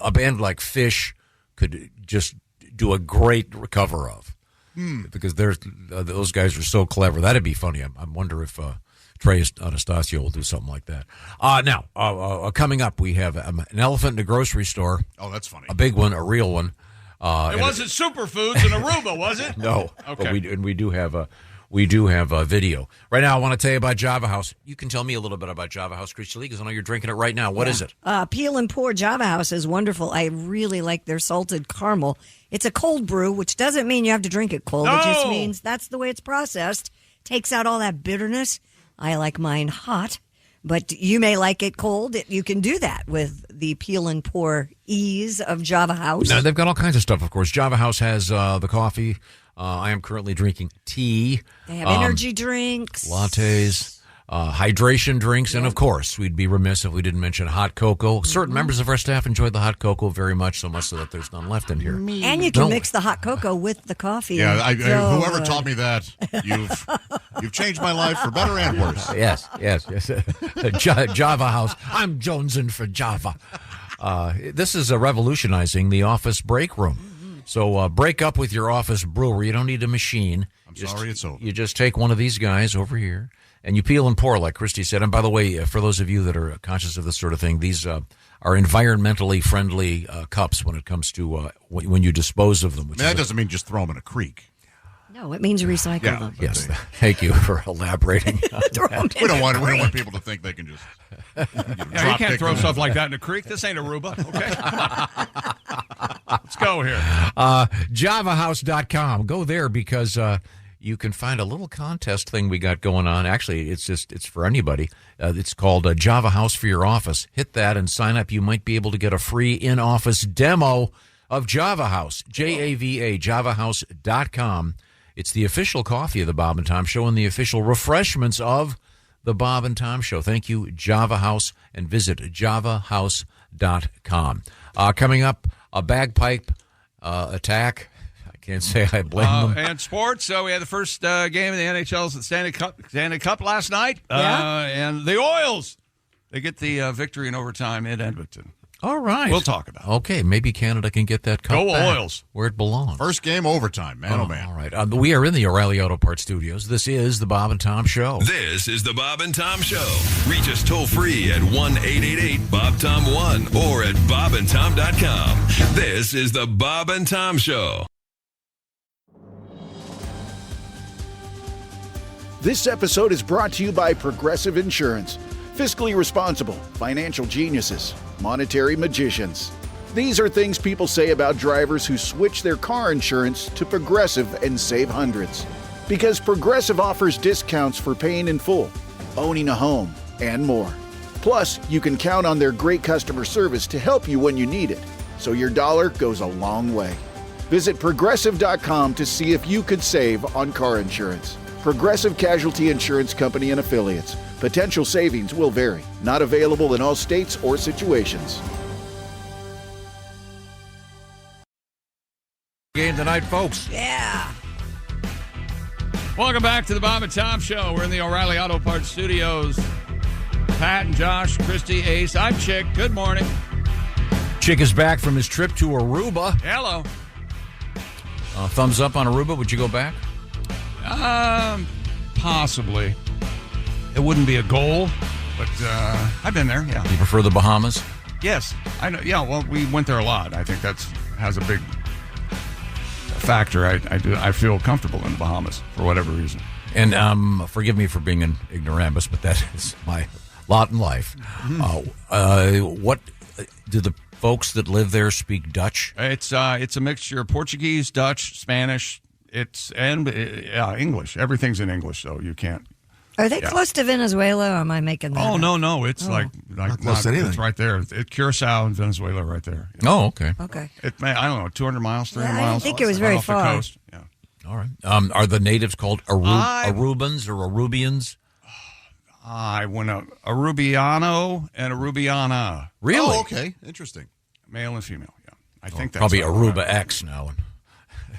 a band like Fish could just do a great cover of. Because those guys are so clever. That'd be funny. I wonder if Trey Anastasio will do something like that. Now, coming up, we have an elephant in a grocery store. Oh, that's funny. A big one, a real one. It wasn't Superfoods in Aruba, was it? No. Okay. But we do have a video. Right now, I want to tell you about Java House. You can tell me a little bit about Java House, Christy Lee, because I know you're drinking it right now. What is it? Peel and Pour Java House is wonderful. I really like their salted caramel. It's a cold brew, which doesn't mean you have to drink it cold. No! It just means that's the way it's processed. Takes out all that bitterness. I like mine hot, but you may like it cold. You can do that with the Peel and Pour ease of Java House. Now, they've got all kinds of stuff, of course. Java House has the coffee. I am currently drinking tea. They have energy drinks. Lattes. hydration drinks, and of course, we'd be remiss if we didn't mention hot cocoa. Certain members of our staff enjoy the hot cocoa very much, so much so that there's none left in here. And you can mix the hot cocoa with the coffee. Yeah, whoever taught me that, you've changed my life for better and worse. Yes. Java House. I'm jonesing for Java. This is revolutionizing the office break room. So break up with your office brewer. You don't need a machine. Sorry, it's over. You just take one of these guys over here, and you peel and pour, like Christy said. And by the way, for those of you that are conscious of this sort of thing, these are environmentally friendly cups when it comes to when you dispose of them. That doesn't mean just throw them in a creek. No, it means recycle them. Yes, thank you for elaborating. We don't want people to think they can just. You can't throw stuff like that in a creek. This ain't Aruba, okay? Let's go here. JavaHouse.com. Go there because you can find a little contest thing we got going on. Actually, it's for anybody. It's called Java House for your office. Hit that and sign up. You might be able to get a free in-office demo of Java House. JAVA, JavaHouse.com. It's the official coffee of the Bob and Tom Show and the official refreshments of the Bob and Tom Show. Thank you, Java House, and visit javahouse.com. Coming up, a bagpipe attack. I can't say I blame them. And sports. So we had the first game of the NHL's Stanley Cup last night. And the Oils, they get the victory in overtime in Edmonton. All right. We'll talk about it. Okay, maybe Canada can get that cup back Oils. where it belongs. First game overtime, man, oh man. All right. We are in the O'Reilly Auto Parts studios. This is the Bob and Tom Show. This is the Bob and Tom Show. Reach us toll free at 1-888-BOB-TOM-1 or at bobandtom.com. This is the Bob and Tom Show. This episode is brought to you by Progressive Insurance. Fiscally responsible, financial geniuses, monetary magicians. These are things people say about drivers who switch their car insurance to Progressive and save hundreds. Because Progressive offers discounts for paying in full, owning a home, and more. Plus, you can count on their great customer service to help you when you need it, so your dollar goes a long way. Visit Progressive.com to see if you could save on car insurance. Progressive Casualty Insurance Company and Affiliates. Potential savings will vary. Not available in all states or situations. Game tonight, folks. Yeah. Welcome back to the Bob and Tom Show. We're in the O'Reilly Auto Parts studios. Pat and Josh, Christy, Ace. I'm Chick. Good morning. Chick is back from his trip to Aruba. Hello. Thumbs up on Aruba. Would you go back? Possibly. It wouldn't be a goal, but I've been there, yeah. You prefer the Bahamas? Yes. I know. Yeah, well, we went there a lot. I think that has a big factor. I feel comfortable in the Bahamas for whatever reason. And forgive me for being an ignoramus, but that is my lot in life. What do the folks that live there speak Dutch? It's a mixture of Portuguese, Dutch, Spanish. English. Everything's in English, so you can't. Are they close to Venezuela, or am I making that up? No. It's like not close to anything. It's right there. Curacao and Venezuela right there. Oh, okay. Okay. I don't know, 200 miles, 300 miles. I didn't think it was very far. Off the coast. Yeah. All right. Are the natives called Arubans or Arubians? I went out Arubiano and Arubiana. Really? Oh, okay. Interesting. Male and female, yeah. I think that's probably Aruba X now.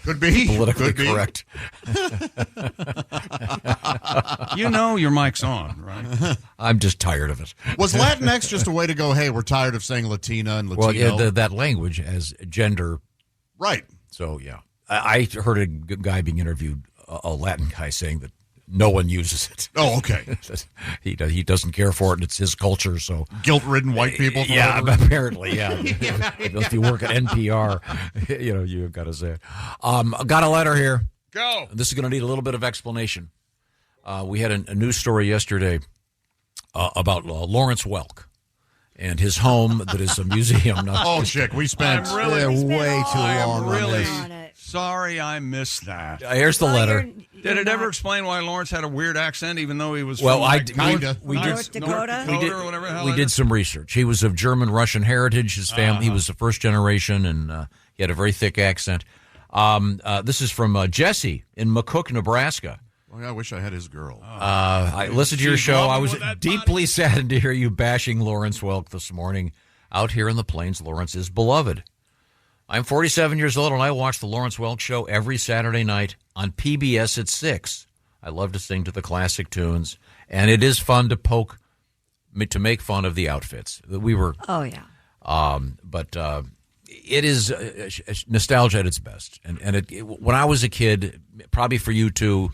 Could be. Politically correct. You know your mic's on, right? I'm just tired of it. Was Latinx just a way to go, hey, we're tired of saying Latina and Latino? Well, yeah, that language as gender. Right. So, yeah. I heard a guy being interviewed, a Latin guy, saying that no one uses it. Oh, okay. He doesn't care for it, and it's his culture. So guilt-ridden white people. Yeah, apparently, yeah. If you work at NPR, you've got to say it. Got a letter here. Go. This is going to need a little bit of explanation. We had a news story yesterday about Lawrence Welk and his home that is a museum. Chick, we spent way too long on this. Sorry I missed that. Here's the letter. Did it ever explain why Lawrence had a weird accent, even though he was from North Dakota or whatever the hell we did some research. He was of German-Russian heritage. His family, he was the first generation, and he had a very thick accent. This is from Jesse in McCook, Nebraska. Well, I wish I had his girl. I listened to your show. I was deeply saddened to hear you bashing Lawrence Welk this morning. Out here in the Plains, Lawrence is beloved. I'm 47 years old, and I watch the Lawrence Welk Show every Saturday night on PBS at 6. I love to sing to the classic tunes, and it is fun to make fun of the outfits. We were... Oh, yeah. But it is nostalgia at its best. And when I was a kid, probably for you too,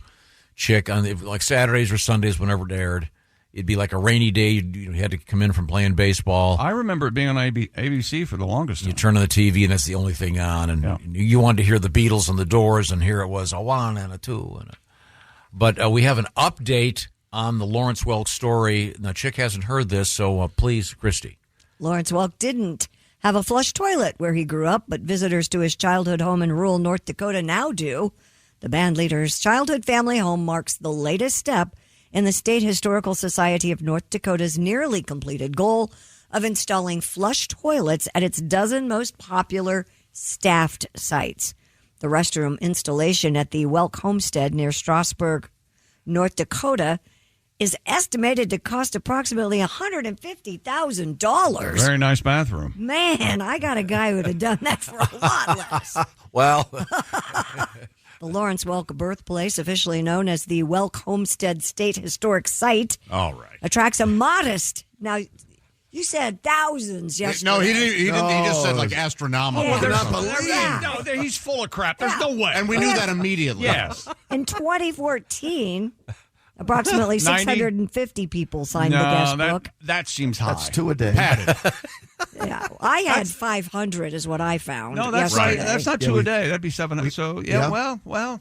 Chick, on like Saturdays or Sundays, whenever it aired, it'd be like a rainy day. You had to come in from playing baseball. I remember it being on ABC for the longest time. You turn on the TV, and that's the only thing on. And you wanted to hear the Beatles and the Doors, and here it was a 1 and a 2. But we have an update on the Lawrence Welk story. Now, Chick hasn't heard this, so please, Christy. Lawrence Welk didn't have a flush toilet where he grew up, but visitors to his childhood home in rural North Dakota now do. The band leader's childhood family home marks the latest step in the State Historical Society of North Dakota's nearly completed goal of installing flush toilets at its dozen most popular staffed sites. The restroom installation at the Welk Homestead near Strasburg, North Dakota, is estimated to cost approximately $150,000. Very nice bathroom. Man, I got a guy who would have done that for a lot less. Well, the Lawrence Welk birthplace, officially known as the Welk Homestead State Historic Site, all right, attracts a modest. Now, you said thousands yesterday. No, he didn't. He just said like astronomical. No, he's full of crap. There's no way. And we knew that immediately. Yes. In 2014, approximately 650 people signed the guest book. That seems high. That's 2 a day. Padded. Yeah, I had 500 is what I found. No, that's yesterday. right. That's not 2 a day. That'd be 700. So, well.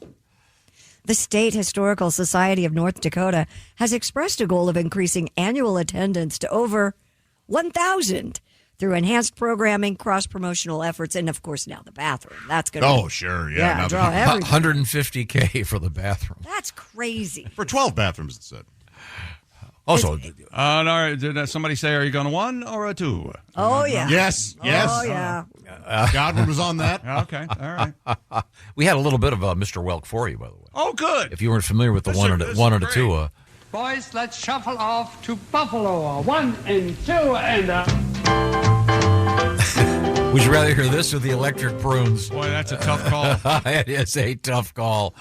The State Historical Society of North Dakota has expressed a goal of increasing annual attendance to over 1,000 through enhanced programming, cross-promotional efforts, and, of course, now the bathroom. That's going to... Oh, sure. Yeah. draw everything. $150K for the bathroom. That's crazy. For 12 bathrooms, it said. Also, did somebody say, are you going to 1 or a 2? Oh, yeah. Yes. Oh, yeah. Godwin was on that. Okay. All right. we had a little bit of Mr. Welk for you, by the way. Oh, good. If you weren't familiar with the 1 and a 2. Boys, let's shuffle off to Buffalo. 1 and 2 and Would you rather hear this or the Electric Prunes? Boy, that's a tough call. It is a tough call.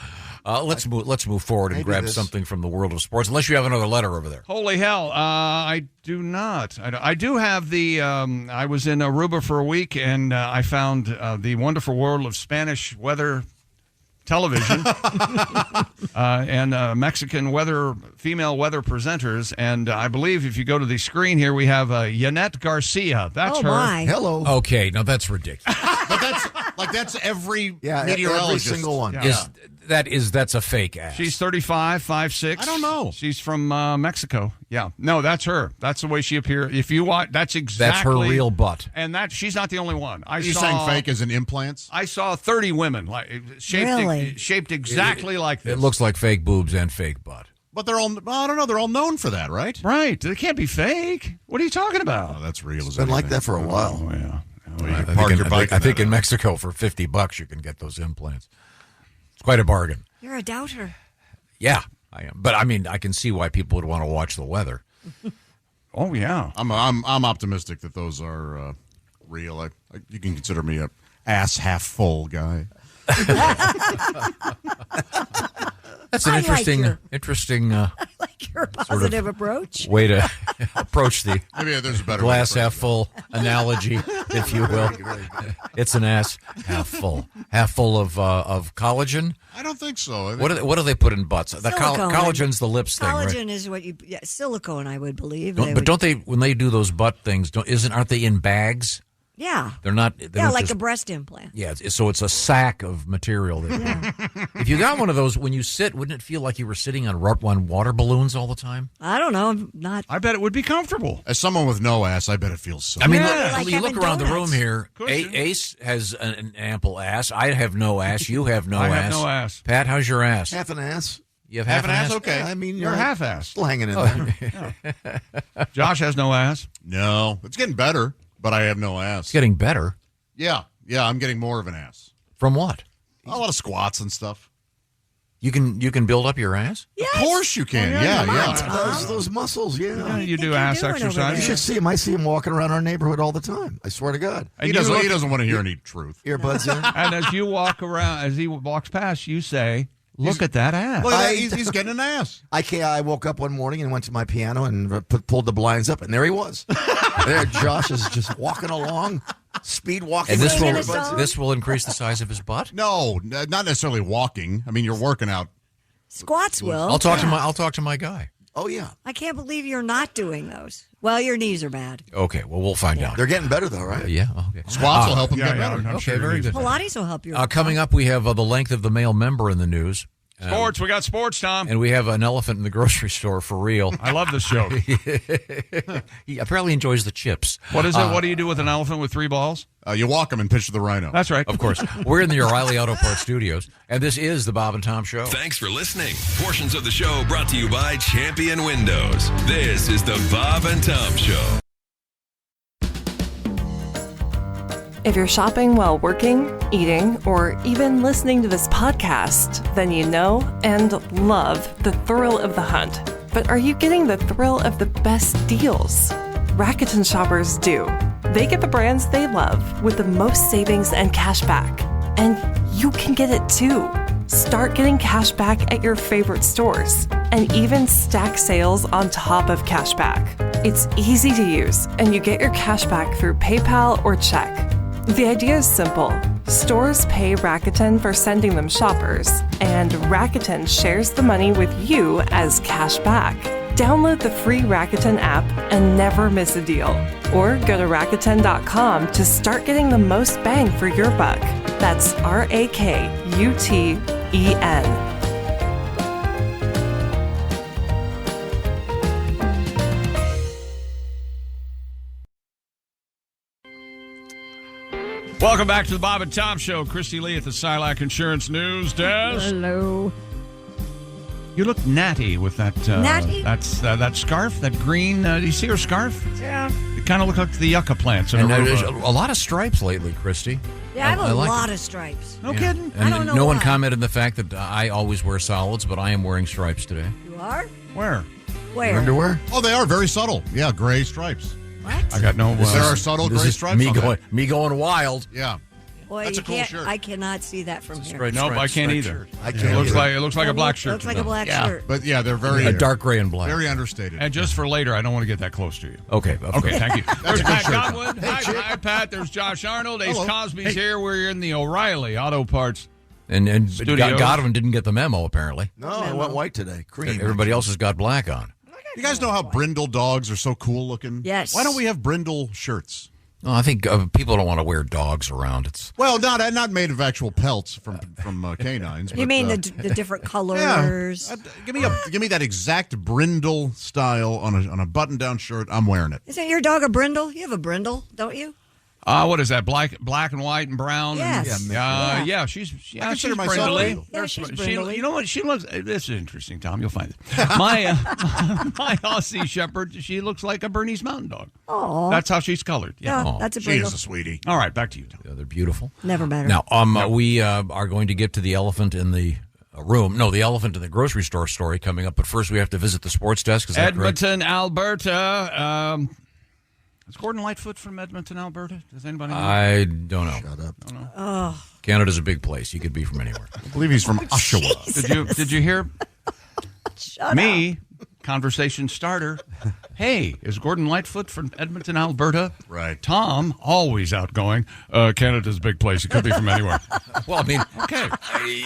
Let's move forward and grab something from the world of sports. Unless you have another letter over there. Holy hell! I do not. I do have the. I was in Aruba for a week, and I found the wonderful world of Spanish weather television and Mexican female weather presenters. And I believe if you go to the screen here, we have Yanette Garcia. That's her. My. Hello. Okay, now that's ridiculous. But that's every every meteorologist. single one. Yeah. That's a fake ass. She's 35, 5'6". I don't know. She's from Mexico. Yeah. No, that's her. That's the way she appears. If you watch, that's her real butt. And she's not the only one. Are you saying fake as in implants? I saw 30 women shaped exactly like this. It looks like fake boobs and fake butt. But they're all, I don't know, they're all known for that, right? Right. They can't be fake. What are you talking about? Oh, that's real. It's been like that for a while. Oh, yeah. I think in Mexico for $50 you can get those implants. It's quite a bargain. You're a doubter. Yeah, I am. But I mean, I can see why people would want to watch the weather. Oh yeah, I'm optimistic that those are real. You can consider me a ass half full guy. That's an interesting. I like your positive approach. Way to approach the Maybe there's a better glass half full analogy, if you will. It's an ass half full of collagen. I don't think so. What do they put in butts? The collagen's the lips thing, right? Collagen is what silicone, I would believe. Don't they when they do those butt things? Aren't they in bags? Yeah. They're not. Like a breast implant. Yeah, so it's a sack of material. If you got one of those, when you sit, wouldn't it feel like you were sitting on water balloons all the time? I don't know. I'm not. I bet it would be comfortable. As someone with no ass, I bet it feels so. I mean, like you look around the room here. Ace has an ample ass. I have no ass. You have no ass. I have no ass. Pat, how's your ass? Half an ass. You have half an ass? Okay. Yeah, I mean, you're half-ass. Still hanging in there. Yeah. Josh has no ass. No. It's getting better, but I have no ass. It's getting better. Yeah, I'm getting more of an ass. From what? A lot of squats and stuff. You can build up your ass? Yes. Of course you can. Yeah. Those muscles, yeah. You do ass exercise. You should see him. I see him walking around our neighborhood all the time. I swear to God. He doesn't want to hear any truth. Earbuds in. And as you walk around, as he walks past, you say, look at that ass. Look at that. He's getting an ass. I woke up one morning and went to my piano and pulled the blinds up, and there he was. There, Josh is just walking along, speed walking. And this will increase the size of his butt? No, not necessarily walking. I mean, you're working out. Squats will. I'll talk to my guy. Oh, yeah. I can't believe you're not doing those. Well, your knees are bad. Okay, well, we'll find out. They're getting better, though, right? Yeah, okay. Squats will help them get better. I'm Okay, sure very good. Pilates will help you. Coming up, we have the length of the male member in the news. Sports. We got sports, Tom. And we have an elephant in the grocery store for real. I love this show. He apparently enjoys the chips. What is it? What do you do with an elephant with 3 balls? You walk him and pitch to the rhino. That's right. Of course. We're in the O'Reilly Auto Parts studios, and this is the Bob and Tom Show. Thanks for listening. Portions of the show brought to you by Champion Windows. This is the Bob and Tom Show. If you're shopping while working, eating, or even listening to this podcast, then you know and love the thrill of the hunt. But are you getting the thrill of the best deals? Rakuten shoppers do. They get the brands they love with the most savings and cash back. And you can get it too. Start getting cash back at your favorite stores and even stack sales on top of cash back. It's easy to use, and you get your cash back through PayPal or check. The idea is simple. Stores pay Rakuten for sending them shoppers, and Rakuten shares the money with you as cash back. Download the free Rakuten app and never miss a deal. Or go to Rakuten.com to start getting the most bang for your buck. That's Rakuten. Welcome back to the Bob and Tom Show. Christy Lee at the Silac Insurance News Desk. Hello. You look natty with that. Natty? That scarf, that green. Do you see her scarf? Yeah. It kind of looks like the yucca plants. In And Aruba. there's a lot of stripes lately, Christy. Yeah, I have a like lot it. of stripes. No kidding. And I don't know no one why. commented on the fact that I always wear solids, but I am wearing stripes today. You are? Where? Where? Underwear? Oh, they are very subtle. Yeah, gray stripes. What? I got no. There are subtle This gray is stripes. me on going that. me going wild. Yeah. Boy, That's you a cool can't. shirt. I cannot see that from here. Striped, Nope, I striped, can't striped either. shirt. I can't. It looks like a black shirt. Looks to like me. a black Yeah. shirt. But yeah, they're very Dark gray and black. very understated. And just for later, I don't want to get that close to you. Okay. Okay, thank you. There's a good Pat shirt. Godwin. Hi, Pat. There's Josh Arnold. Ace Hello. Cosby's here. We're in the O'Reilly Auto Parts. And Studios. Godwin didn't get the memo, apparently. No, I went white today. Cream. Everybody else has got black on. You guys know how brindle dogs are so cool looking? Yes. Why don't we have brindle shirts? No, I think people don't want to wear dogs around. It's Well, not made of actual pelts from canines. You but, mean the different yeah. colors? Give me that exact brindle style on a button down shirt. I'm wearing it. Isn't your dog a brindle? You have a brindle, don't you? What is that? Black and white and brown. Yes. And, Yeah. she's I consider she's myself brindly. brindle. Yeah, she's She, brindly. you know what? She looks. This is interesting, Tom. You'll find it. My my Aussie Shepherd. She looks like a Bernese Mountain Dog. Oh, That's how she's colored. Yeah. yeah, that's a She brindle. is a sweetie. All right, back to you, Tom. they're beautiful. Never matter. Now, we are going to get to the elephant in the room. No, the elephant in the grocery store story coming up. But first, we have to visit the sports desk. Is that correct? Edmonton, Alberta. Is Gordon Lightfoot from Edmonton, Alberta? Does anybody know? I don't know. Shut up. Oh, Canada's a big place. He could be from anywhere. I believe he's from Oshawa. Did you hear shut me? Conversation starter. Hey, is Gordon Lightfoot from Edmonton, Alberta? Right. Tom, always outgoing. Canada's a big place. It could be from anywhere. Well, I mean, Okay.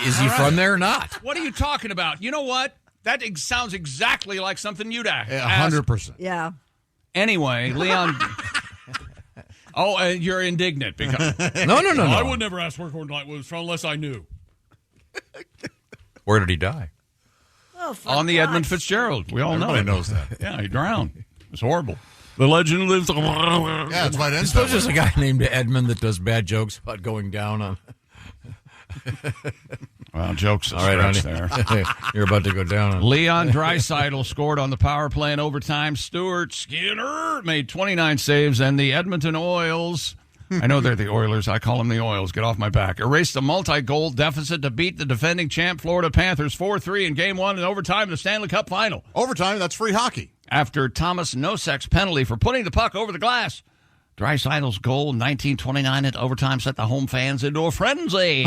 is he from there or not? What are you talking about? You know what? That sounds exactly like something you'd ask. 100%. yeah. Anyway, Leon. Oh, you're indignant because No. I would never ask where Gordon Lightfoot was from unless I knew. Where did he die? Oh, for On the God's Edmund Fitzgerald. We all know Everybody it. knows that. Yeah, he drowned. It's horrible. The legend lives. Yeah, that's why it I ends suppose that there's way. a guy named Edmund that does bad jokes about going down on. Well, jokes. All right, honey. there. You're about to go down on. Leon Draisaitl scored on the power play in overtime. Stuart Skinner made 29 saves, and the Edmonton Oilers I know they're the Oilers. I call them the Oils. Get off my back. Erased a multi-goal deficit to beat the defending champ Florida Panthers 4-3 in Game 1 in overtime of the Stanley Cup Final. Overtime, that's free hockey. After Thomas Nosek's penalty for putting the puck over the glass. Dreisaitl's goal in 1929 at overtime set the home fans into a frenzy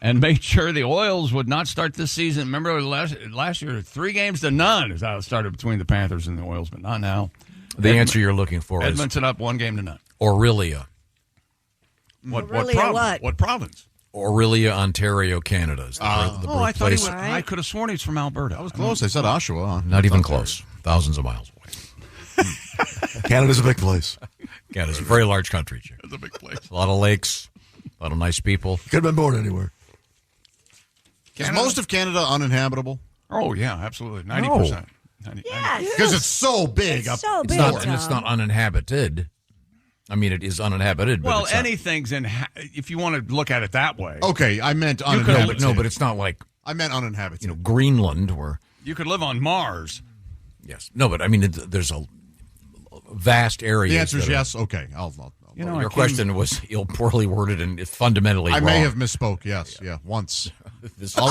and made sure the Oils would not start this season. Remember last year, 3-0 is how it started between the Panthers and the Oils, but not now. The answer you're looking for is Edmonton up 1-0. Aurelia. What Aurelia province? what? What province? Aurelia, Ontario, Canada. Is the I thought he birthplace. was. I could have sworn he's from Alberta. I was close. I said Oshawa. Not even close. Thousands of miles away. Canada's a big place. Canada's a very large country, Chick. It's a big place. A lot of lakes, a lot of nice people. Could have been born anywhere. Is most of Canada uninhabitable? Oh, yeah, absolutely. 90%. Yes. Because it's so big. It's so It's big, not, and it's Tom. not uninhabited. I mean, it is uninhabited. But Well, it's not- anything's if you want to look at it that way. Okay, I meant no, uninhabited. but it's not like I meant uninhabited. Greenland, where You could live on Mars. yes, no, but I mean, there's a vast area. The answer is yes. Okay, I'll Your question was poorly worded and fundamentally I wrong. may have misspoke. Yes, once.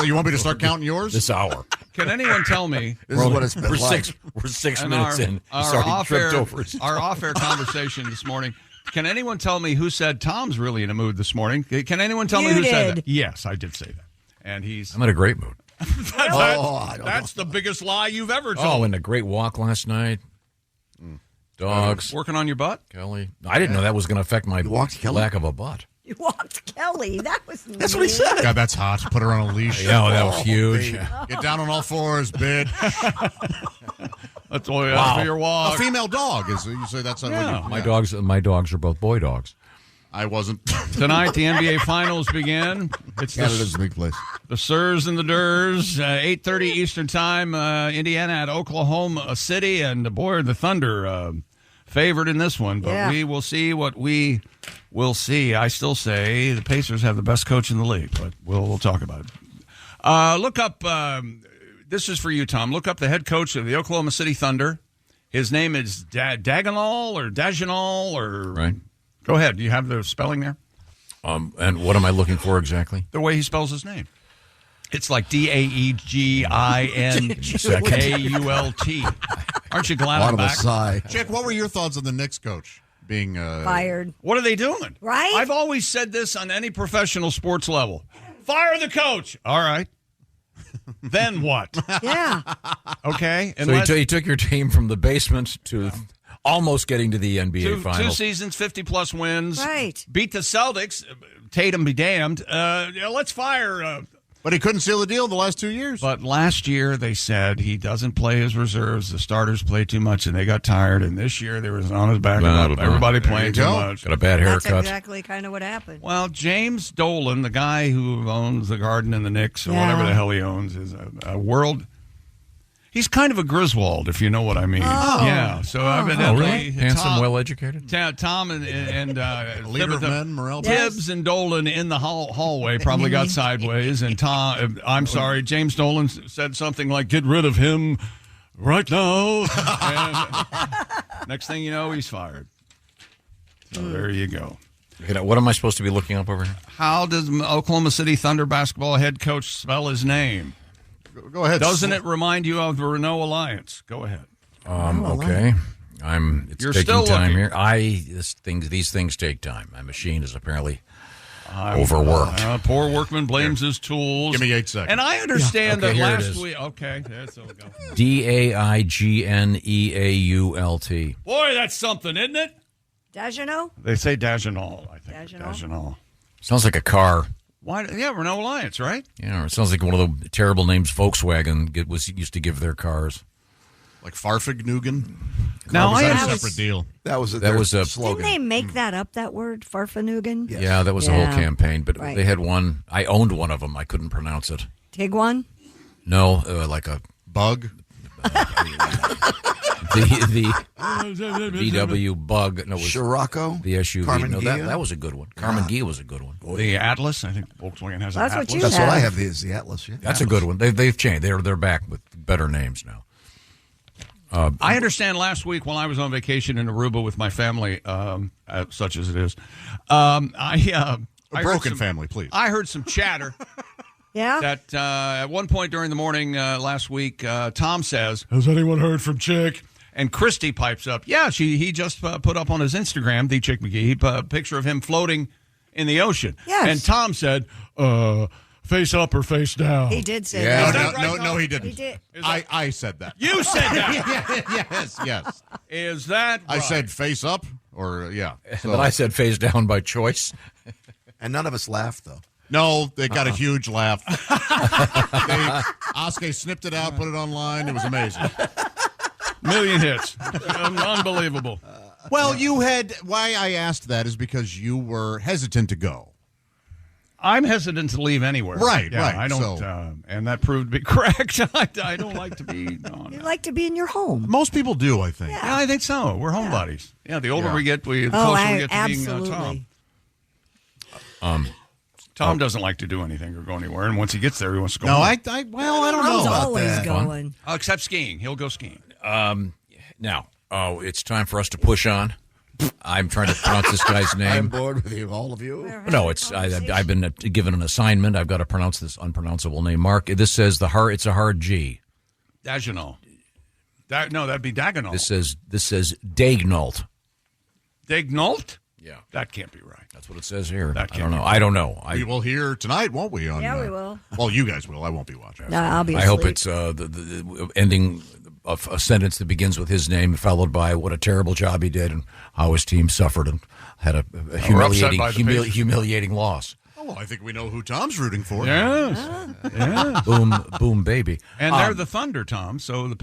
You want me to start counting yours? This hour. Can anyone tell me? This is what it's been We're like. We're 6 And minutes in. He's already tripped over his our off-air conversation this morning. Can anyone tell me who said Tom's really in a mood this morning? Can anyone tell me You who said did. that? Yes, I did say that. And he's I'm in a great mood. that's the biggest lie you've ever told. Oh, and a great walk last night. Dogs. Working on your butt? Kelly. I didn't know that was going to affect my lack of a butt. You walked Kelly. That was That's what he said. God, that's hot. Put her on a leash. Yeah, that was huge. Get down on all fours, bitch. That's all you ask for your walk. A female dog is. You say that's not what you. My dogs are both boy dogs. I wasn't. Tonight, the NBA Finals begin. It's Canada's a big place. the Sirs and the Durs, 8:30 Eastern Time. Indiana at Oklahoma City, and boy, the Thunder favored in this one. But we will see what we will see. I still say the Pacers have the best coach in the league, but we'll talk about it. Look up. This is for you, Tom. Look up the head coach of the Oklahoma City Thunder. His name is Daganal or Right. Go ahead. Do you have the spelling there? And what am I looking for exactly? The way he spells his name. It's like Daegininkault. Aren't you glad A lot I'm of a back? sigh. Jack, what were your thoughts on the Knicks coach being fired? What are they doing? Right? I've always said this on any professional sports level. Fire the coach. All right. Then what? Yeah. Okay. So he took your team from the basement to almost getting to the NBA two Finals. seasons, 50-plus wins. Right. Beat the Celtics. Tatum be damned. Let's fire. But he couldn't seal the deal the last 2 years. But last year they said he doesn't play his reserves. The starters play too much, and they got tired. And this year they was on his back. Everybody playing too much. Got a bad haircut. That's exactly kind of what happened. Well, James Dolan, the guy who owns the Garden and the Knicks, or whatever the hell he owns, is a world. He's kind of a Griswold, if you know what I mean. Oh. Yeah. So evidently, really? Handsome, well-educated? Tom and Leader of men, Morel. Tibbs and Dolan in the hallway probably got sideways, and Tom. I'm sorry, James Dolan said something like, "Get rid of him right now." And next thing you know, he's fired. So there you go. What am I supposed to be looking up over here? How does Oklahoma City Thunder basketball head coach spell his name? Go ahead. Doesn't it remind you of the Renault Alliance? Go ahead. Okay. It's You're taking still time looking. here. These things take time. My machine is apparently overworked. Poor workman blames his tools. Give me 8 seconds. And I understand Okay, that here it last is. week. Okay, there we go. Daigneault. Boy, that's something, isn't it? Dagino? They say Dagenol, I think. Dagenol? Dagenol. Sounds like a car. Why? Yeah, Renault Alliance, right? Yeah, or it sounds like one of the terrible names Volkswagen used to give their cars. Like Farfignugan? Now, Or was I that have- a separate deal? That was a Didn't slogan. they make that up, that word, Farfanugan? Yeah, that was the whole campaign. But Right. they had one. I owned one of them. I couldn't pronounce it. Tiguan? No, like a Bug? the VW Bug. No, it was Scirocco? the SUV. Carmen No, Ghia? that was a good one. Carmen Ghia was a good one. The Atlas. I think Volkswagen has That's an what Atlas. you That's what I have. have, is the Atlas. Yeah. That's a good one. They've changed. They're back with better names now. I understand last week while I was on vacation in Aruba with my family, such as it is, A broken family, please. I heard some chatter. Yeah? That at one point during the morning last week, Tom says, "Has anyone heard from Chick?" And Christy pipes up, yeah, he just put up on his Instagram, the Chick McGee, a picture of him floating in the ocean. Yes. And Tom said, face up or face down. He did say that. No, he didn't. He did. I said that. You said that. Yes. Is that right? I said face up or, yeah. And then I said face down by choice. And none of us laughed, though. No, they got a huge laugh. Oskar snipped it out, put it online. It was amazing. Million hits. Unbelievable. Well, why I asked that is because you were hesitant to go. I'm hesitant to leave anywhere. Right. I don't, and that proved to be correct. I don't like to be. You like to be in your home. Most people do, I think. Yeah, I think so. We're homebodies. Yeah, the older we get, the closer we get to being Tom. Tom doesn't like to do anything or go anywhere, and once he gets there, he wants to go. No, home. I don't know He's about always that. going. Except skiing. He'll go skiing. Now, it's time for us to push on. I'm trying to pronounce this guy's name. I'm bored with you, all of you. No, I've been given an assignment. I've got to pronounce this unpronounceable name. Mark, this says it's a hard G. Dagenal. That'd be Dagenal. This says Daignault. Daignault? Yeah. That can't be right. That's what it says here. That I don't know. I don't know. We will hear tonight, won't we? We will. Well, you guys will. I won't be watching. No, I'll be I asleep. hope it's the ending of a sentence that begins with his name, followed by what a terrible job he did and how his team suffered and had a humiliating loss. Oh, well, I think we know who Tom's rooting for. Yes. Yeah. Boom, baby. And they're the Thunder, Tom. So the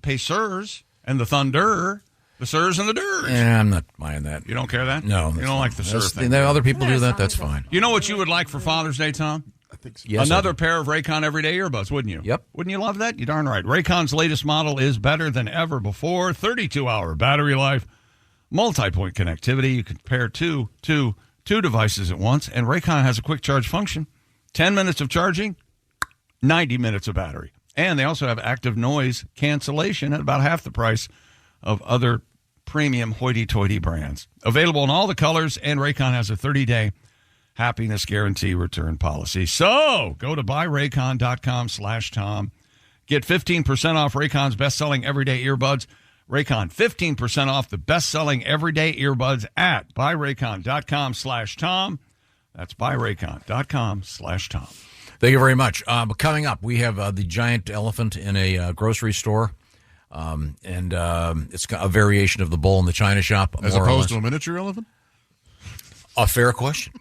Pacers and the Thunder, the Sirs and the Durs. Yeah, I'm not buying that. You don't care that? No. You don't like the Sir thing? Other people do that. That's fine. You know what you would like for Father's Day, Tom? I think so. Yes, Another pair of Raycon Everyday Earbuds, wouldn't you? Yep. Wouldn't you love that? You darn right. Raycon's latest model is better than ever before. 32-hour battery life, multi-point connectivity. You can pair two devices at once, and Raycon has a quick charge function. 10 minutes of charging, 90 minutes of battery. And they also have active noise cancellation at about half the price of other premium hoity-toity brands. Available in all the colors, and Raycon has a 30-day happiness guarantee return policy. So go to buyraycon.com/Tom. Get 15% off Raycon's best-selling everyday earbuds. Raycon, 15% off the best-selling everyday earbuds at buyraycon.com/Tom. That's buyraycon.com/Tom. Thank you very much. Coming up, we have the giant elephant in a grocery store. And it's a variation of the bull in the china shop. As opposed to a miniature elephant? A fair question.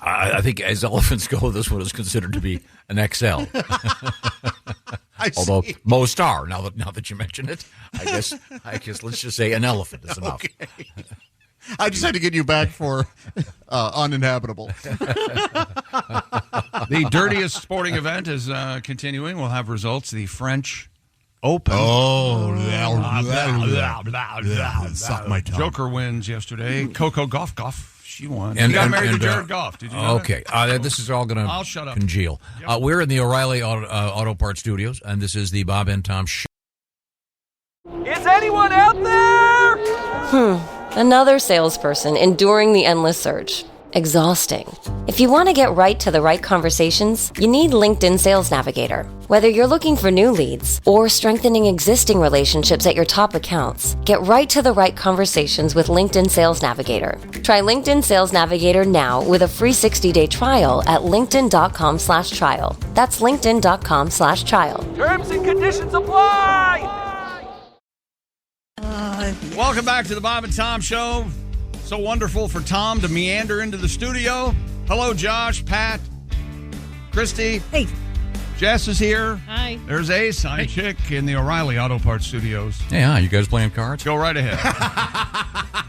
I think as elephants go, this one is considered to be an XL. Although most are, now that you mention it, I guess let's just say an elephant is enough. Okay. I just had to get you back for uninhabitable. The dirtiest sporting event is continuing. We'll have results. The French Open. Suck my tongue. Joker wins yesterday. Coco Gauff. She won. She got married to Jared Goff. Did you know okay. This is all going I'll shut to up. congeal. Yep. We're in the O'Reilly Auto Parts Studios, and this is the Bob and Tom Show. Is anyone out there? Another salesperson enduring the endless search. Exhausting. If you want to get right to the right conversations, you need LinkedIn Sales Navigator. Whether you're looking for new leads or strengthening existing relationships at your top accounts, get right to the right conversations with LinkedIn Sales Navigator. Try LinkedIn Sales Navigator now with a free 60-day trial at linkedin.com/trial. That's linkedin.com/trial. Terms and conditions apply! Welcome back to the Bob and Tom Show. So wonderful for Tom to meander into the studio. Hello, Josh, Pat, Christy. Hey. Jess is here. Hi. There's Ace. I'm Chick in the O'Reilly Auto Parts Studios. Hey, hi, you guys playing cards? Go right ahead.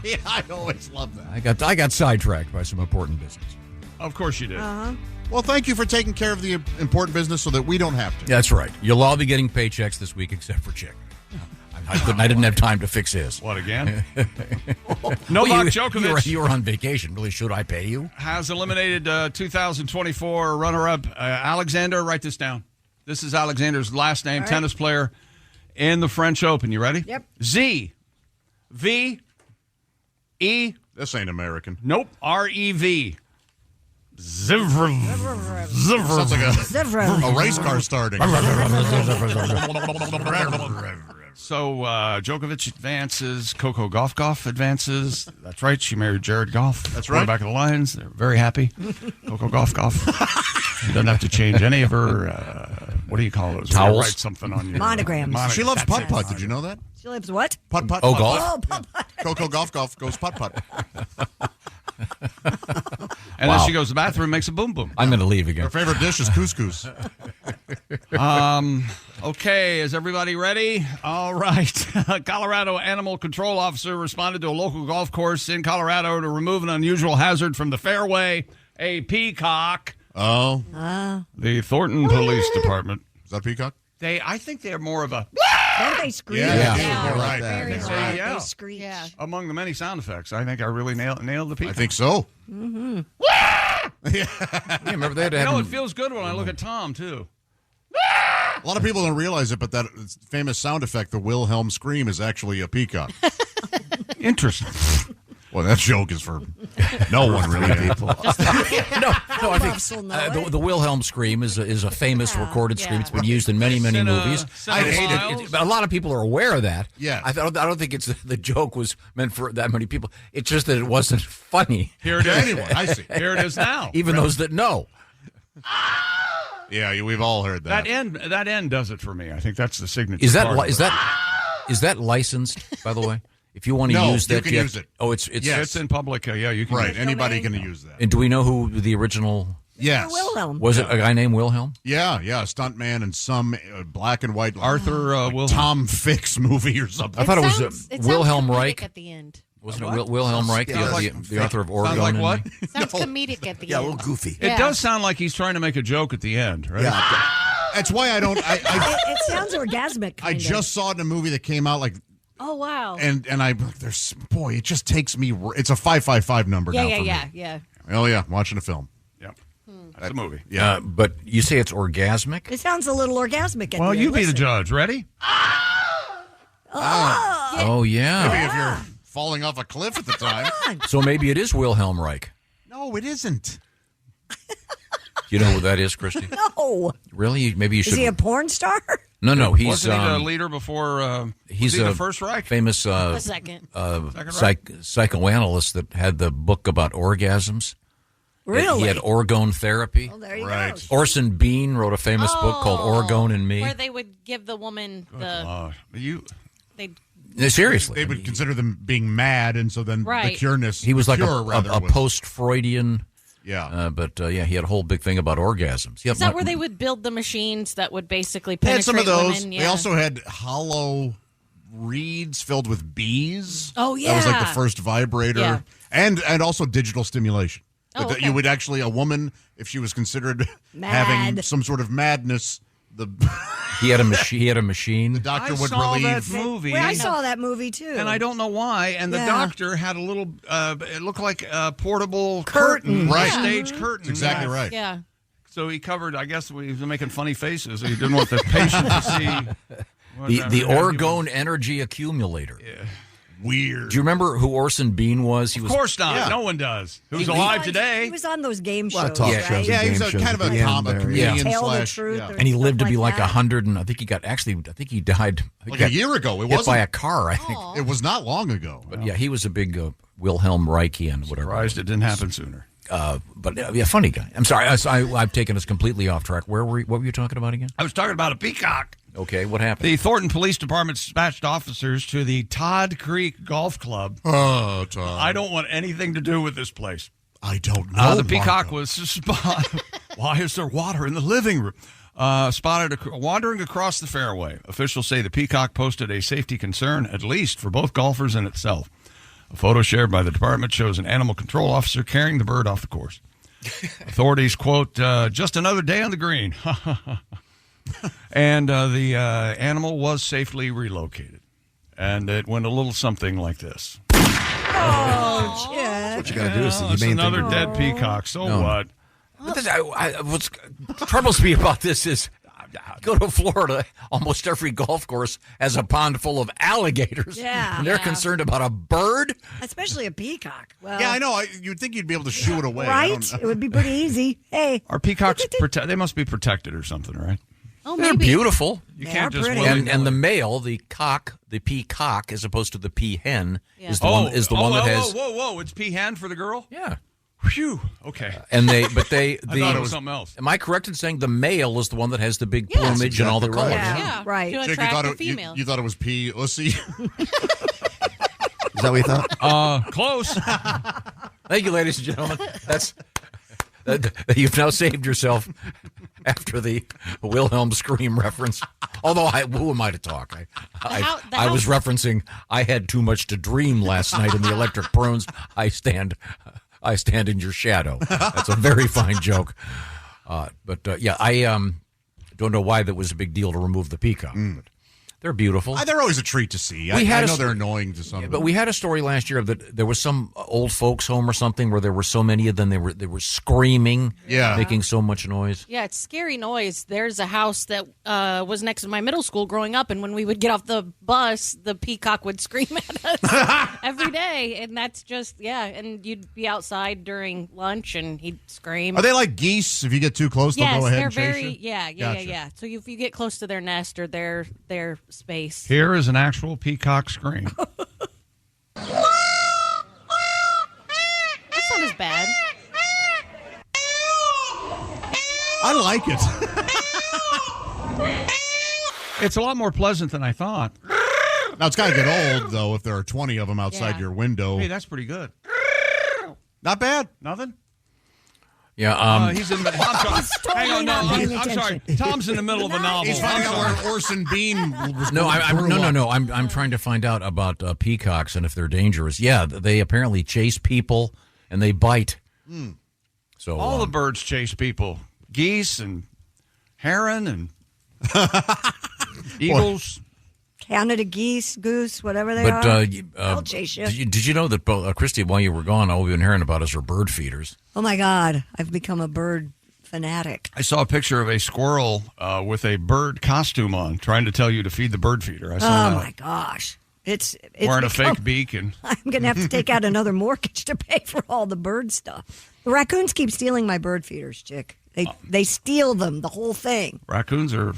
Yeah, I always love that. I got sidetracked by some important business. Of course you did. Well, thank you for taking care of the important business so that we don't have to. That's right. You'll all be getting paychecks this week except for Chick. I didn't have time to fix his. What, again? Novak Djokovic. You were on vacation. Really, should I pay you? Has eliminated 2024 runner-up Alexander. Write this down. This is Alexander's last name, tennis player. in the French Open. You ready? Yep. Z, V, E. This ain't American. Nope. R-E-V. Zverev. Sounds like a race car starting. So Djokovic advances. Coco Gauff advances. That's right. She married Jared Goff. That's right. Quarterback of the Lions. They're very happy. Coco Gauff. Doesn't have to change any of her, what do you call those? Towels? Write something on your Monograms. She loves putt-putt. Did you know that? She lives what? Putt-putt. Oh, golf? Oh, putt-putt. Coco Gauff goes putt-putt. And then she goes to the bathroom and makes a boom-boom. I'm going to leave again. Her favorite dish is couscous. Okay, is everybody ready? All right. Colorado animal control officer responded to a local golf course in Colorado to remove an unusual hazard from the fairway, a peacock. Oh. The Thornton Police Department. Is that a peacock? I think they're more of a... Don't they scream? Yeah. You're right. Very Yeah. right. Yeah. They screech. Yeah. Among the many sound effects, I think I really nailed the peacock. I think so. Mm-hmm. Yeah, remember they had to have it feels good when I look at Tom, too. A lot of people don't realize it, but that famous sound effect, the Wilhelm scream, is actually a peacock. Interesting. Well, that joke is for no one, really. People. No, I think the Wilhelm scream is a famous recorded scream. It's been used in many movies. I hate it. But a lot of people are aware of that. Yeah. I don't think it's the joke was meant for that many people. It's just that it wasn't funny. Here it is. Anyway, I see. Here it is now. Even those that know. Yeah, we've all heard that. That end does it for me. I think that's the signature. Is part that licensed, by the way? If you want to use that, you can use it. Oh, it's It's in public. Yeah, you can. Right, use it. anybody can use that. And do we know who the original? Yes. Wilhelm. Was it a guy named Wilhelm? Yeah, a stuntman in some black and white Arthur Wilhelm. Tom Fix movie or something. I thought it was Wilhelm Reich. At the end. Wasn't it Wilhelm Reich, the author of Oregon? Sounds like what? Sounds comedic at the end. Yeah, a little goofy. It does sound like he's trying to make a joke at the end, right? Yeah. That's why I don't. It sounds orgasmic. I just saw it in a movie that came out Oh, wow. and it just takes me. It's a 555 number now. For me. Yeah. Oh yeah, watching a film. Yep. That's a movie. Yeah, but you say it's orgasmic? It sounds a little orgasmic. At Well, the you end. be the Listen. judge. Ready? Oh yeah. maybe if you're falling off a cliff at the time. So maybe it is Wilhelm Reich. No, it isn't. You know who that is, Christy? No. Really? Maybe you should. Is he a porn star? No. He's Wasn't he the leader before? He's the First Reich. Famous The second. psychoanalyst that had the book about orgasms. Really? He had orgone therapy. Well, there you Right. go. Orson Bean wrote a famous book called Orgone and Me. Where they would give the woman they Yeah, seriously. They would consider them being mad, and so then Right. the cureness. He was like cure, a was- post-Freudian. Yeah. He had a whole big thing about orgasms. Yeah, is that where they would build the machines that would basically They had penetrate some of those. women? Yeah. They also had hollow reeds filled with bees. Oh, That was like the yeah. first vibrator. Yeah. And also digital stimulation. Oh, That okay. You would actually, a woman, if she was considered Mad. having some sort of madness, he had a machine. He had a machine. The doctor I would saw relieve. that movie. Well, I saw that movie too. And I don't know why. And the Yeah. doctor had a little, it looked like a portable curtain. Right. Stage curtain. That's exactly right. Yeah. So he covered, I guess he was making funny faces. He didn't want the patient to see. The orgone energy accumulator. Yeah. Weird. Do you remember who Orson Bean was? He Of was. course not. Yeah. No one does. Who's He- alive He today? was on those game Well, shows, talk right? shows. Yeah, he's Game a shows kind of at a the end there, comedian Tell the slash. truth Yeah. or- And he lived to be Stuff like like that. 100, and I think he died. Like a year ago. It hit wasn't by a car, I think. It was not long ago. But yeah, he was a big Wilhelm Reichian, whatever. Surprised it didn't happen sooner. Funny guy. I'm sorry, I've taken us completely off track. What were you talking about again? I was talking about a peacock. Okay, what happened? The Thornton Police Department dispatched officers to the Todd Creek Golf Club. Oh, Tom. I don't want anything to do with this place. I don't know. The peacock Marco. was spotted. Why is there water in the living room? Spotted wandering across the fairway. Officials say the peacock posed a safety concern, at least for both golfers and itself. A photo shared by the department shows an animal control officer carrying the bird off the course. Authorities quote, "Just another day on the green." And the animal was safely relocated. And it went a little something like this. Oh, shit. What you got to do is the It's humane another thing. dead peacock. So No. what? What troubles me about this is Go to Florida, almost every golf course has a pond full of alligators. Yeah. And they're Yeah. concerned about a bird? Especially a peacock. Well, Yeah, I know. You'd think you'd be able to shoo it away. I right? don't know. It would be pretty easy. Hey. Are peacocks they must be protected or something, right? Oh, They're beautiful. You can't just and the male, the peacock, as opposed to the peahen, Yeah. is the one that has. Whoa! It's peahen for the girl. Yeah. Phew. Okay. And I thought it was something else. Am I correct in saying the male is the one that has the big Yes. plumage and all the Exactly colors? right. Yeah, right. To Jake, attract the you female. thought it was P. Ussy? Is that what you thought? Close. Thank you, ladies and gentlemen. You've now saved yourself after the Wilhelm scream reference. Although, who am I to talk? I was referencing. I had too much to dream last night in the Electric Prunes. I stand in your shadow. That's a very fine joke. I don't know why that was a big deal to remove the peacock. But they're beautiful. They're always a treat to see. I know they're annoying to some. But we had a story last year that there was some old folks home or something where there were so many of them. They were screaming, making so much noise. Yeah, it's scary noise. There's a house that was next to my middle school growing up, and when we would get off the bus, the peacock would scream at us every day, and that's just and you'd be outside during lunch, and he'd scream. Are they like geese? If you get too close, they'll go ahead and chase you? Yeah. So if you get close to their nest or their space. Here is an actual peacock scream. That's not as bad. I like it. It's a lot more pleasant than I thought. Now, it's got to get old, though, if there are 20 of them outside your window. Hey, that's pretty good. Not bad. Nothing? Yeah, he's in the middle. Hang on, I'm sorry. Tom's in the middle of a novel. He's finding out where Orson Bean was. No, I'm trying to find out about peacocks and if they're dangerous. Yeah, they apparently chase people and they bite. So all the birds chase people. Geese and heron and eagles. Canada geese, goose, whatever they are. They'll chase you. Did you know that, Christy, while you were gone, all we've been hearing about is our bird feeders? Oh, my God. I've become a bird fanatic. I saw a picture of a squirrel with a bird costume on, trying to tell you to feed the bird feeder. I saw that. My gosh. It's wearing a become- fake beak. And I'm going to have to take out another mortgage to pay for all the bird stuff. The raccoons keep stealing my bird feeders, Chick. They steal them, the whole thing. Raccoons are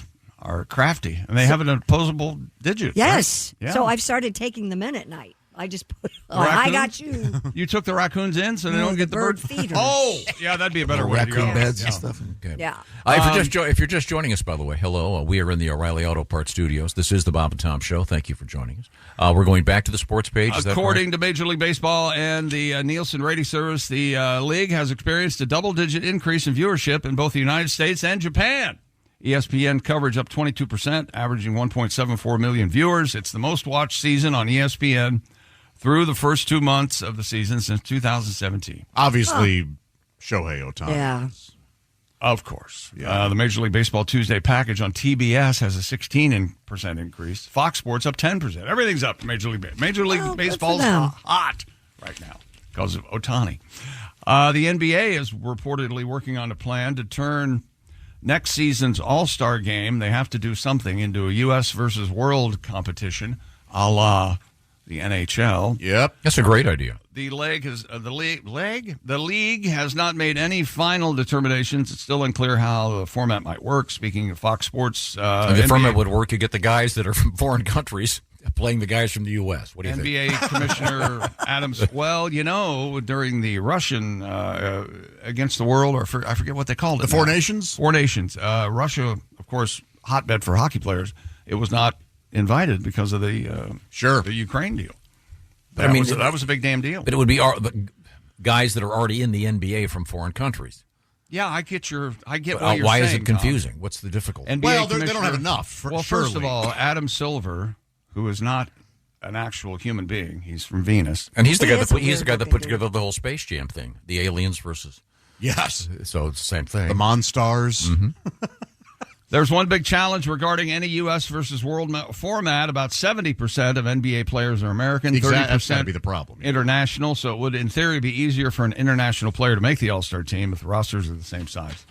crafty, and they have an opposable digit. Yes. Right? Yeah. So I've started taking them in at night. I just put, I got you. You took the raccoons in so they don't get the bird feeders. Oh, yeah, that'd be a better way to go. Raccoon beds and stuff. Okay. Yeah. If you're just joining us, by the way, hello. We are in the O'Reilly Auto Parts Studios. This is the Bob and Tom Show. Thank you for joining us. We're going back to the sports page. Is that According to Major League Baseball and the Nielsen rating service, the league has experienced a double-digit increase in viewership in both the United States and Japan. ESPN coverage up 22%, averaging 1.74 million viewers. It's the most watched season on ESPN through the first 2 months of the season since 2017. Obviously, Shohei Ohtani. Yeah. Of course. The Major League Baseball Tuesday package on TBS has a 16% increase. Fox Sports up 10%. Everything's up. Major League Baseball's hot right now because of Ohtani. The NBA is reportedly working on a plan to turn next season's All-Star game. They have to do something into a U.S. versus world competition, a la the NHL. Yep, that's a great idea. The league has not made any final determinations. It's still unclear how the format might work. Speaking of Fox Sports, the format would work. You get the guys that are from foreign countries playing the guys from the U.S. What do you NBA think? Commissioner Adams? Well, during the Russian against the world, or I forget what they called it. The Four Nations? Four Nations. Russia, of course, hotbed for hockey players. It was not invited because of the Ukraine deal. That was a big damn deal. But it would be the guys that are already in the NBA from foreign countries. Yeah, I get what you're why saying. Is it confusing? Tom. What's the difficulty? NBA they don't have enough. First of all, Adam Silver, who is not an actual human being, he's from Venus, and he's the guy that put together the whole Space Jam thing, the aliens versus. Yes, so it's the same thing. The Monstars. Mm-hmm. There's one big challenge regarding any U.S. versus world format. About 70% of NBA players are American, 30% That's gotta be the problem. International. So it would, in theory, be easier for an international player to make the All-Star team if the rosters are the same size.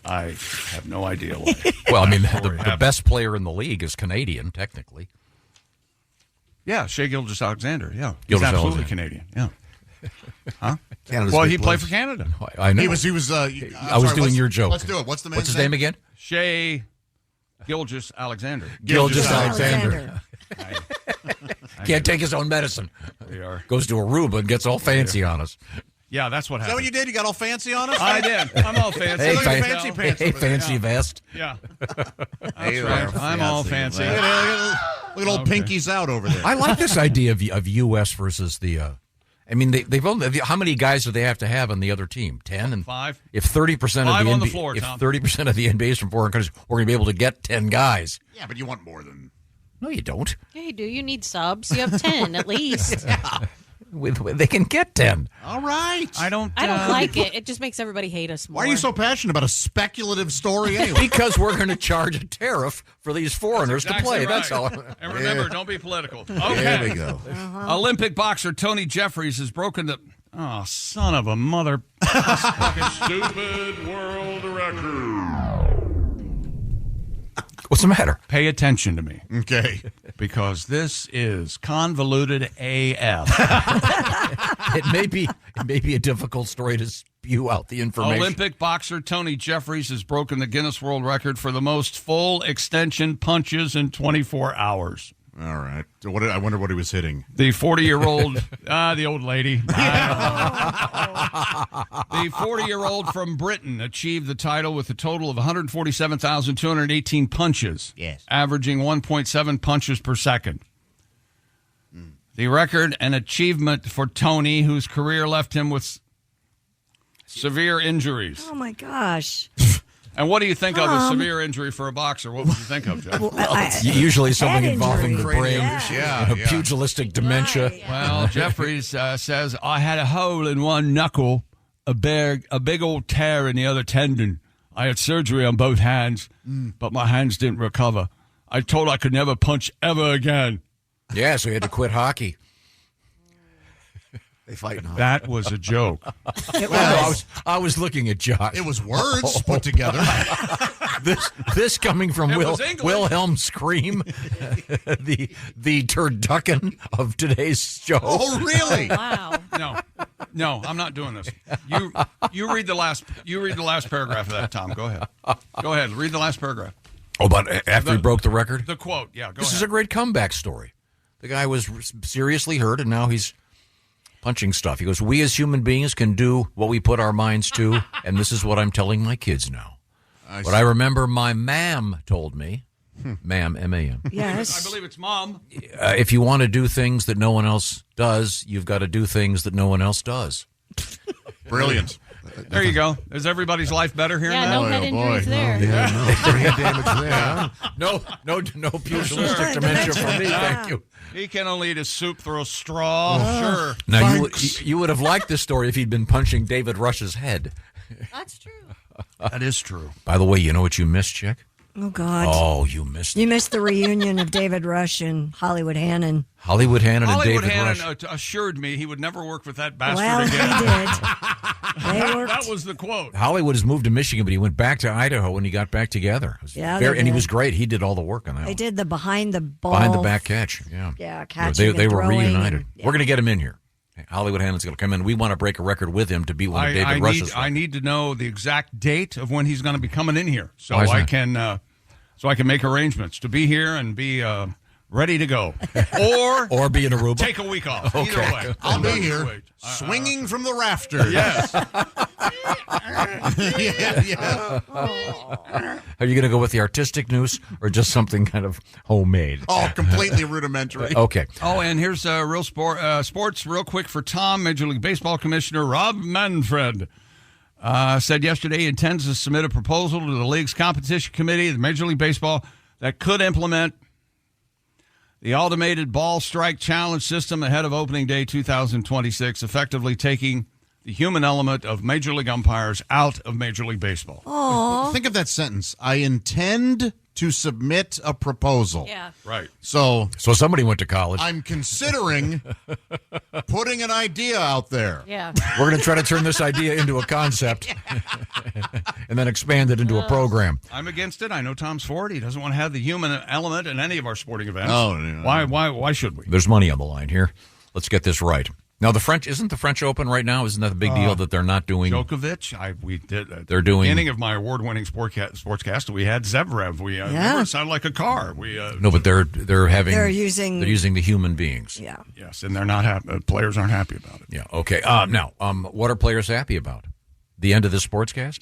I have no idea why. Well, I mean, the best player in the league is Canadian, technically. Yeah, Shea Gilgeous-Alexander. Yeah, he's Gilgeous absolutely Alexander. Canadian. Yeah. Huh? Canada's Well, big he played place. for Canada. I know. He was. I was doing your joke. Let's do it. What's the man's What's his name again? Shea Gilgeous-Alexander. Gilgeous-Alexander. Can't take his own medicine. They are. Goes to Aruba and gets all fancy on us. Yeah, that's what Is that happened. what you did? You got all fancy on us? I did. I'm all fancy. Hey, Look at the fancy pants hey over there. fancy vest. Yeah. Hey, That's right. I'm all fancy. Look at old Pinky's out over there. I like this idea of U.S. versus the. I mean, they've only. How many guys do they have to have on the other team? 10 and 5. If 30% of Five the on the NBA, floor, if Tom. 30% of the NBA is from foreign countries, we're going to be able to get 10 guys. Yeah, but you want more than. No, you don't. Yeah, you do. You need subs. You have 10 at least. They can get 10. All right. I don't like it. It just makes everybody hate us more. Why are you so passionate about a speculative story anyway? Because we're going to charge a tariff for these foreigners to play. Right. That's all. And remember, don't be political. Okay. There we go. Olympic boxer Tony Jeffries has broken the. Oh, son of a mother. Stupid world record. What's the matter? Pay attention to me. Okay. Because this is convoluted AF. It may be a difficult story to spew out the information. Olympic boxer Tony Jeffries has broken the Guinness World Record for the most full extension punches in 24 hours. All right. So I wonder what he was hitting. The 40-year-old, the old lady. The 40-year-old from Britain achieved the title with a total of 147,218 punches. Yes. Averaging 1.7 punches per second. The record, an achievement for Tony, whose career left him with severe injuries. Oh, my gosh. And what do you think of a severe injury for a boxer? What would you think of, Jeff? It's usually something involving the brain, Yeah. pugilistic dementia. Well, Jeffries says, I had a hole in one knuckle, a big old tear in the other tendon. I had surgery on both hands, but my hands didn't recover. I told I could never punch ever again. Yeah, so he had to quit hockey. They fight now. That was a joke. I was looking at Josh. It was words put together. This coming from was English. Wilhelm Scream, the turducken of today's show. Oh, really? Wow. No, I'm not doing this. You read the last paragraph of that, Tom. Go ahead. Go ahead. Read the last paragraph. Oh, but after he broke the record? The quote. Yeah, go This ahead. is a great comeback story. The guy was seriously hurt, and now he's punching stuff. He goes, we as human beings can do what we put our minds to, and this is what I'm telling my kids now. But I remember my ma'am told me, ma'am, M-A-M. Yes. I believe it's Mom. If you want to do things that no one else does, you've got to do things that no one else does. Brilliant. There you go. Is everybody's life better here? Yeah, now? no head injuries there. Brain damage there, huh? No pugilistic dementia for me, thank you. He can only eat his soup through a straw. Sure. Now, you would have liked this story if he'd been punching David Rush's head. That's true. That is true. By the way, you know what you missed, Chick? Oh, God. Oh, you missed it. You missed the reunion of David Rush and Hollywood Hannon. Hollywood Hannon and Hollywood David Hannon Rush. assured me he would never work with that bastard Well, again. he did. They worked. That was the quote. Hollywood has moved to Michigan, but he went back to Idaho when he got back together. It was Yeah, and they he did. was great. He did all the work on that. They one. did the behind the ball. Behind the back catch. Yeah. Yeah, catching They and were throwing reunited. and- We're going to get him in here. Hollywood Hannon's going to come in. We want to break a record with him to be one of David Rush's. I need to know the exact date of when he's going to be coming in here, so Why is I that? can make arrangements to be here and be ready to go, or be in Aruba. Take a week off. Okay. Either way, I'll be here, swinging from the rafters. Yes. yeah. Are you going to go with the artistic noose or just something kind of homemade? Oh, completely rudimentary. Okay. Oh, and here's real sports real quick for Tom. Major League Baseball Commissioner Rob Manfred said yesterday he intends to submit a proposal to the league's competition committee, the Major League Baseball, that could implement the automated ball strike challenge system ahead of opening day 2026, effectively taking the human element of Major League umpires out of Major League Baseball. Aw. Think of that sentence. I intend to submit a proposal. Yeah. Right. So somebody went to college. I'm considering putting an idea out there. Yeah. We're going to try to turn this idea into a concept and then expand it into a program. I'm against it. I know Tom's for it. He doesn't want to have the human element in any of our sporting events. Oh, no. Why should we? There's money on the line here. Let's get this right. Now, isn't the French Open right now? Isn't that a big deal that they're not doing? Djokovic. We did. They're doing. Beginning of my award-winning sportscast, we had Zverev. We it sounded like a car. No, but they're using the human beings. Yeah. Yes, and they're not happy. Players aren't happy about it. Yeah. Okay. Now, what are players happy about? The end of this sportscast?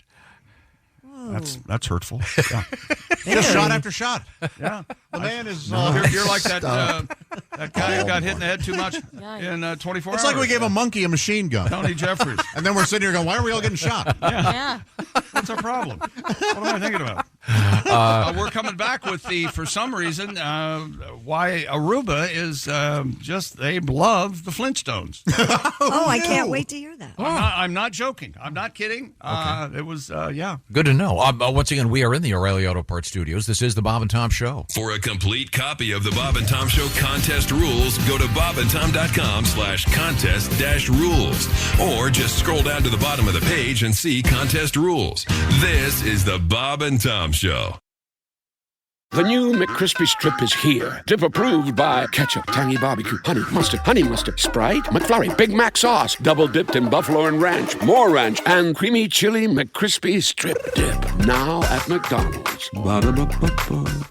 That's hurtful. Yeah. Just shot after shot. Yeah. The man is. You're like that guy who got hit in the head too much in 24 hours. It's like we gave a monkey a machine gun. Tony Jeffries. And then we're sitting here going, why are we all getting shot? Yeah. What's our problem? What am I thinking about? We're coming back with for some reason, why Aruba is they love the Flintstones. I can't wait to hear that. I'm not joking. I'm not kidding. Okay. It was, yeah. Good to know. Once again, we are in the O'Reilly Auto Parts Studios. This is the Bob and Tom Show. For a complete copy of the Bob and Tom Show contest rules, go to bobandtom.com/contest-rules. Or just scroll down to the bottom of the page and see contest rules. This is the Bob and Tom Show. The new McCrispy Strip is here. Dip approved by ketchup, tangy barbecue, honey mustard, Sprite, McFlurry, Big Mac sauce, double dipped in buffalo and ranch, more ranch, and creamy chili McCrispy Strip Dip. Now at McDonald's. Ba-da-ba-ba-ba.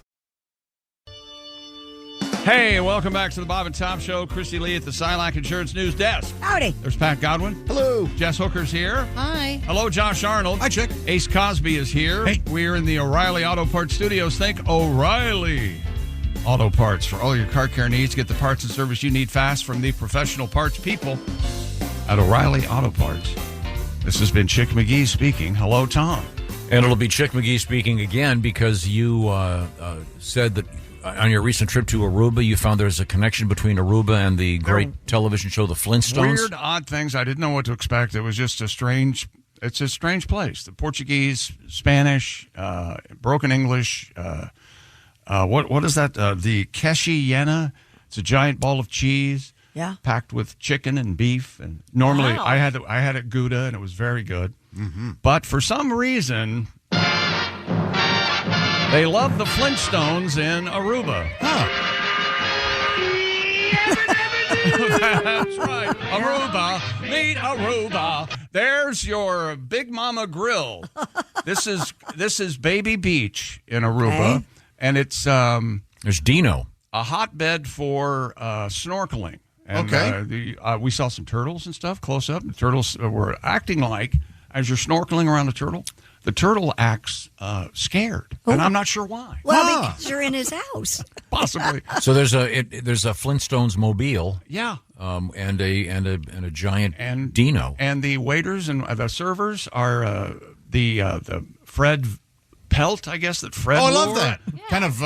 Hey, welcome back to the Bob and Tom Show. Christy Lee at the Silac Insurance News Desk. Howdy. There's Pat Godwin. Hello. Jess Hooker's here. Hi. Hello, Josh Arnold. Hi, Chick. Ace Cosby is here. Hey. We're in the O'Reilly Auto Parts Studios. Think O'Reilly Auto Parts. For all your car care needs, get the parts and service you need fast from the professional parts people at O'Reilly Auto Parts. This has been Chick McGee speaking. Hello, Tom. And it'll be Chick McGee speaking again because you said that on your recent trip to Aruba, you found there's a connection between Aruba and the great television show The Flintstones. Weird, odd things. I didn't know what to expect. It was just it's a strange place. The Portuguese, Spanish, broken English. What is that? The quesilena. It's a giant ball of cheese. Yeah. Packed with chicken and beef. And normally Wow. I had it Gouda, and it was very good. Mm-hmm. But for some reason, they love the Flintstones in Aruba. That's right. Aruba. Meet Aruba. There's your Big Mama Grill. This is Baby Beach in Aruba. Okay. And it's There's Dino. a hotbed for snorkeling. And, Okay. we saw some turtles and stuff close up. The turtles were acting like, as you're snorkeling around the turtle acts scared, and I'm not sure why. Well, because you're in his house. Possibly. So there's a Flintstones mobile. Yeah. And a giant Dino. And the waiters and the servers are the Fred pelt, I guess, that Fred I love wore. that. Kind of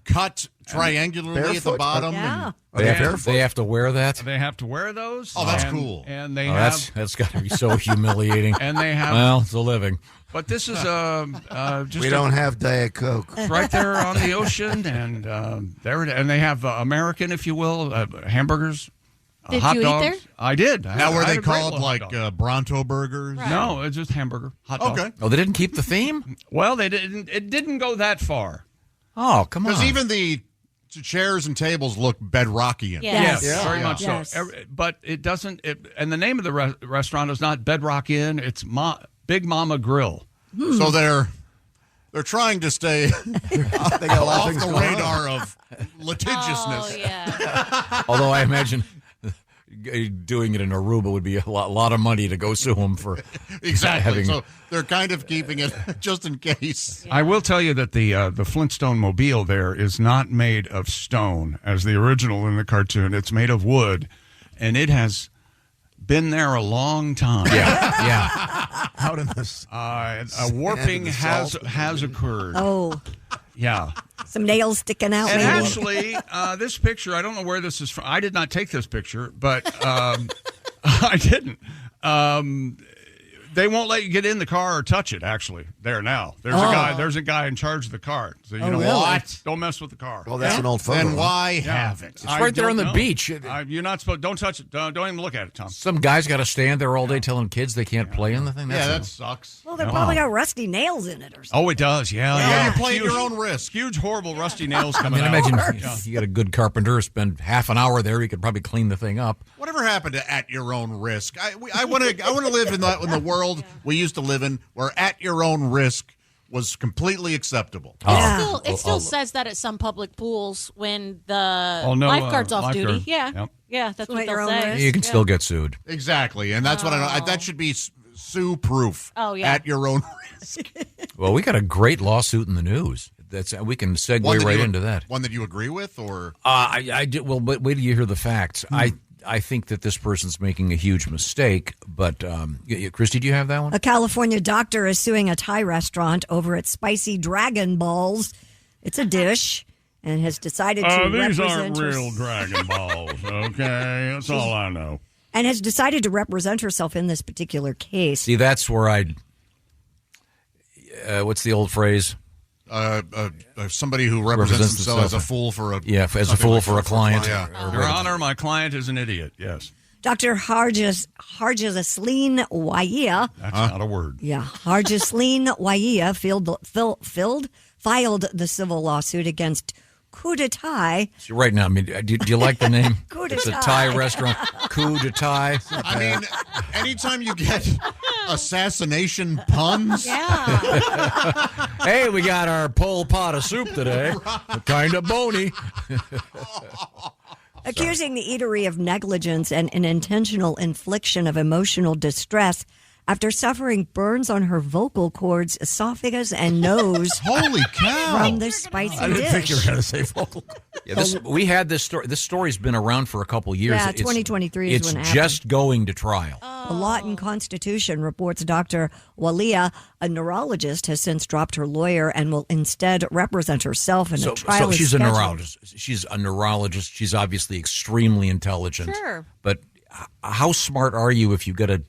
cut triangularly at the bottom. Yeah. They have to wear that. They have to wear those. Oh, that's and- cool. And they That's got to be so humiliating. And they have. Well, it's a living. But this is just we don't have Diet Coke. It's right there on the ocean, and they have American, if you will, hamburgers. Did hot you eat dogs. there? I did. Now, were I they had a great called little hot like dog. Bronto burgers? Right. No, it's just hamburger. Hot dog. Okay. Oh, they didn't keep the theme? Well, they didn't. It didn't go that far. Oh, come on. Because even the chairs and tables look bedrockian. Yes. Yes, very much Yes. so. But it doesn't. And the name of the restaurant is not Bedrock Inn. It's Big Mama Grill. So they're trying to stay They got a lot off of things the going on. radar of litigiousness. Oh, yeah. Although I imagine doing it in Aruba would be a lot of money to go sue them for Exactly. having. So they're kind of keeping it just in case. I will tell you that the Flintstone mobile there is not made of stone as the original in the cartoon. It's made of wood, and it has been there a long time. Yeah. Out in this. A warping the has salt. occurred. Oh, Yeah. some nails sticking out. And maybe. actually, this picture, I don't know where this is from. I did not take this picture, but I didn't. They won't let you get in the car or touch it. Actually, there now. There's a guy in charge of the car. So you know really? what? Don't mess with the car. Well, that's an old photo. Then why have it? It's right there on the beach. You're not supposed. Don't touch it. Don't even look at it, Tom. Some guy's got to stand there all day telling kids they can't play in the thing. That sucks. Well, they probably got rusty nails in it or something. Oh, it does. Yeah. You're playing your own risk. Huge, horrible, rusty nails coming I mean, out. imagine you got a good carpenter, spend half an hour there, he could probably clean the thing up. Whatever happened to at your own risk? I want to live in the world we used to live in, where at your own risk was completely acceptable. It still says that at some public pools when the lifeguard's off duty. Yeah, that's what they'll say. You can still get sued. Exactly, and that's what I know. That should be sue-proof. Oh, yeah. At your own risk. Well, we got a great lawsuit in the news. We can segue right into that. One that you agree with, or I did. Well, but wait till you hear the facts. I think that this person's making a huge mistake. But Christy, do you have that one? A California doctor is suing a Thai restaurant over its spicy dragon balls. It's a dish, and has decided to these represent aren't real Dragon Balls. Okay, that's all I know. And has decided to represent herself in this particular case. See, that's where what's the old phrase? Somebody who represents themselves as a fool for a as a fool for a client. Your Honor, my client is an idiot. Yes. Dr. Harjasleen Waia. That's not a word. Yeah, Harjasleen Waia filed the civil lawsuit against Coup de Thai. So right now, I mean, do you like the name? Coup de It's a Thai. Thai restaurant. Coup de Thai. I mean, anytime you get assassination puns. Hey, we got our pole pot of soup today. Kind of bony. Accusing the eatery of negligence and an intentional infliction of emotional distress after suffering burns on her vocal cords, esophagus, and nose. Holy cow! From this spicy I didn't dish. think you were going to say vocal. Yeah, we had this story. This story's been around for a couple years. Yeah, 2023 is when it It's happened. just going to trial. The Lawton Constitution reports Dr. Walia, a neurologist, has since dropped her lawyer and will instead represent herself in a trial. So she's scheduled. a neurologist. She's a neurologist. She's obviously extremely intelligent. Sure. But how smart are you if you get a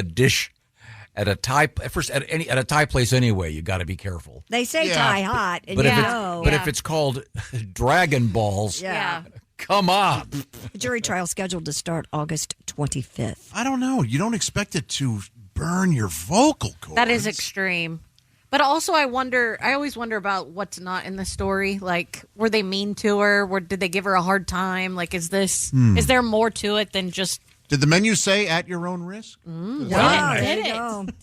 dish at a Thai at a Thai place anyway? You got to be careful. They say Thai hot, and But but if it's called Dragon Balls, come on. The jury trial scheduled to start August 25th. I don't know. You don't expect it to burn your vocal cords. That is extreme. But also, I always wonder about what's not in the story. Like, were they mean to her? Did they give her a hard time? Like, is there more to it than just... Did the menu say at your own risk? Did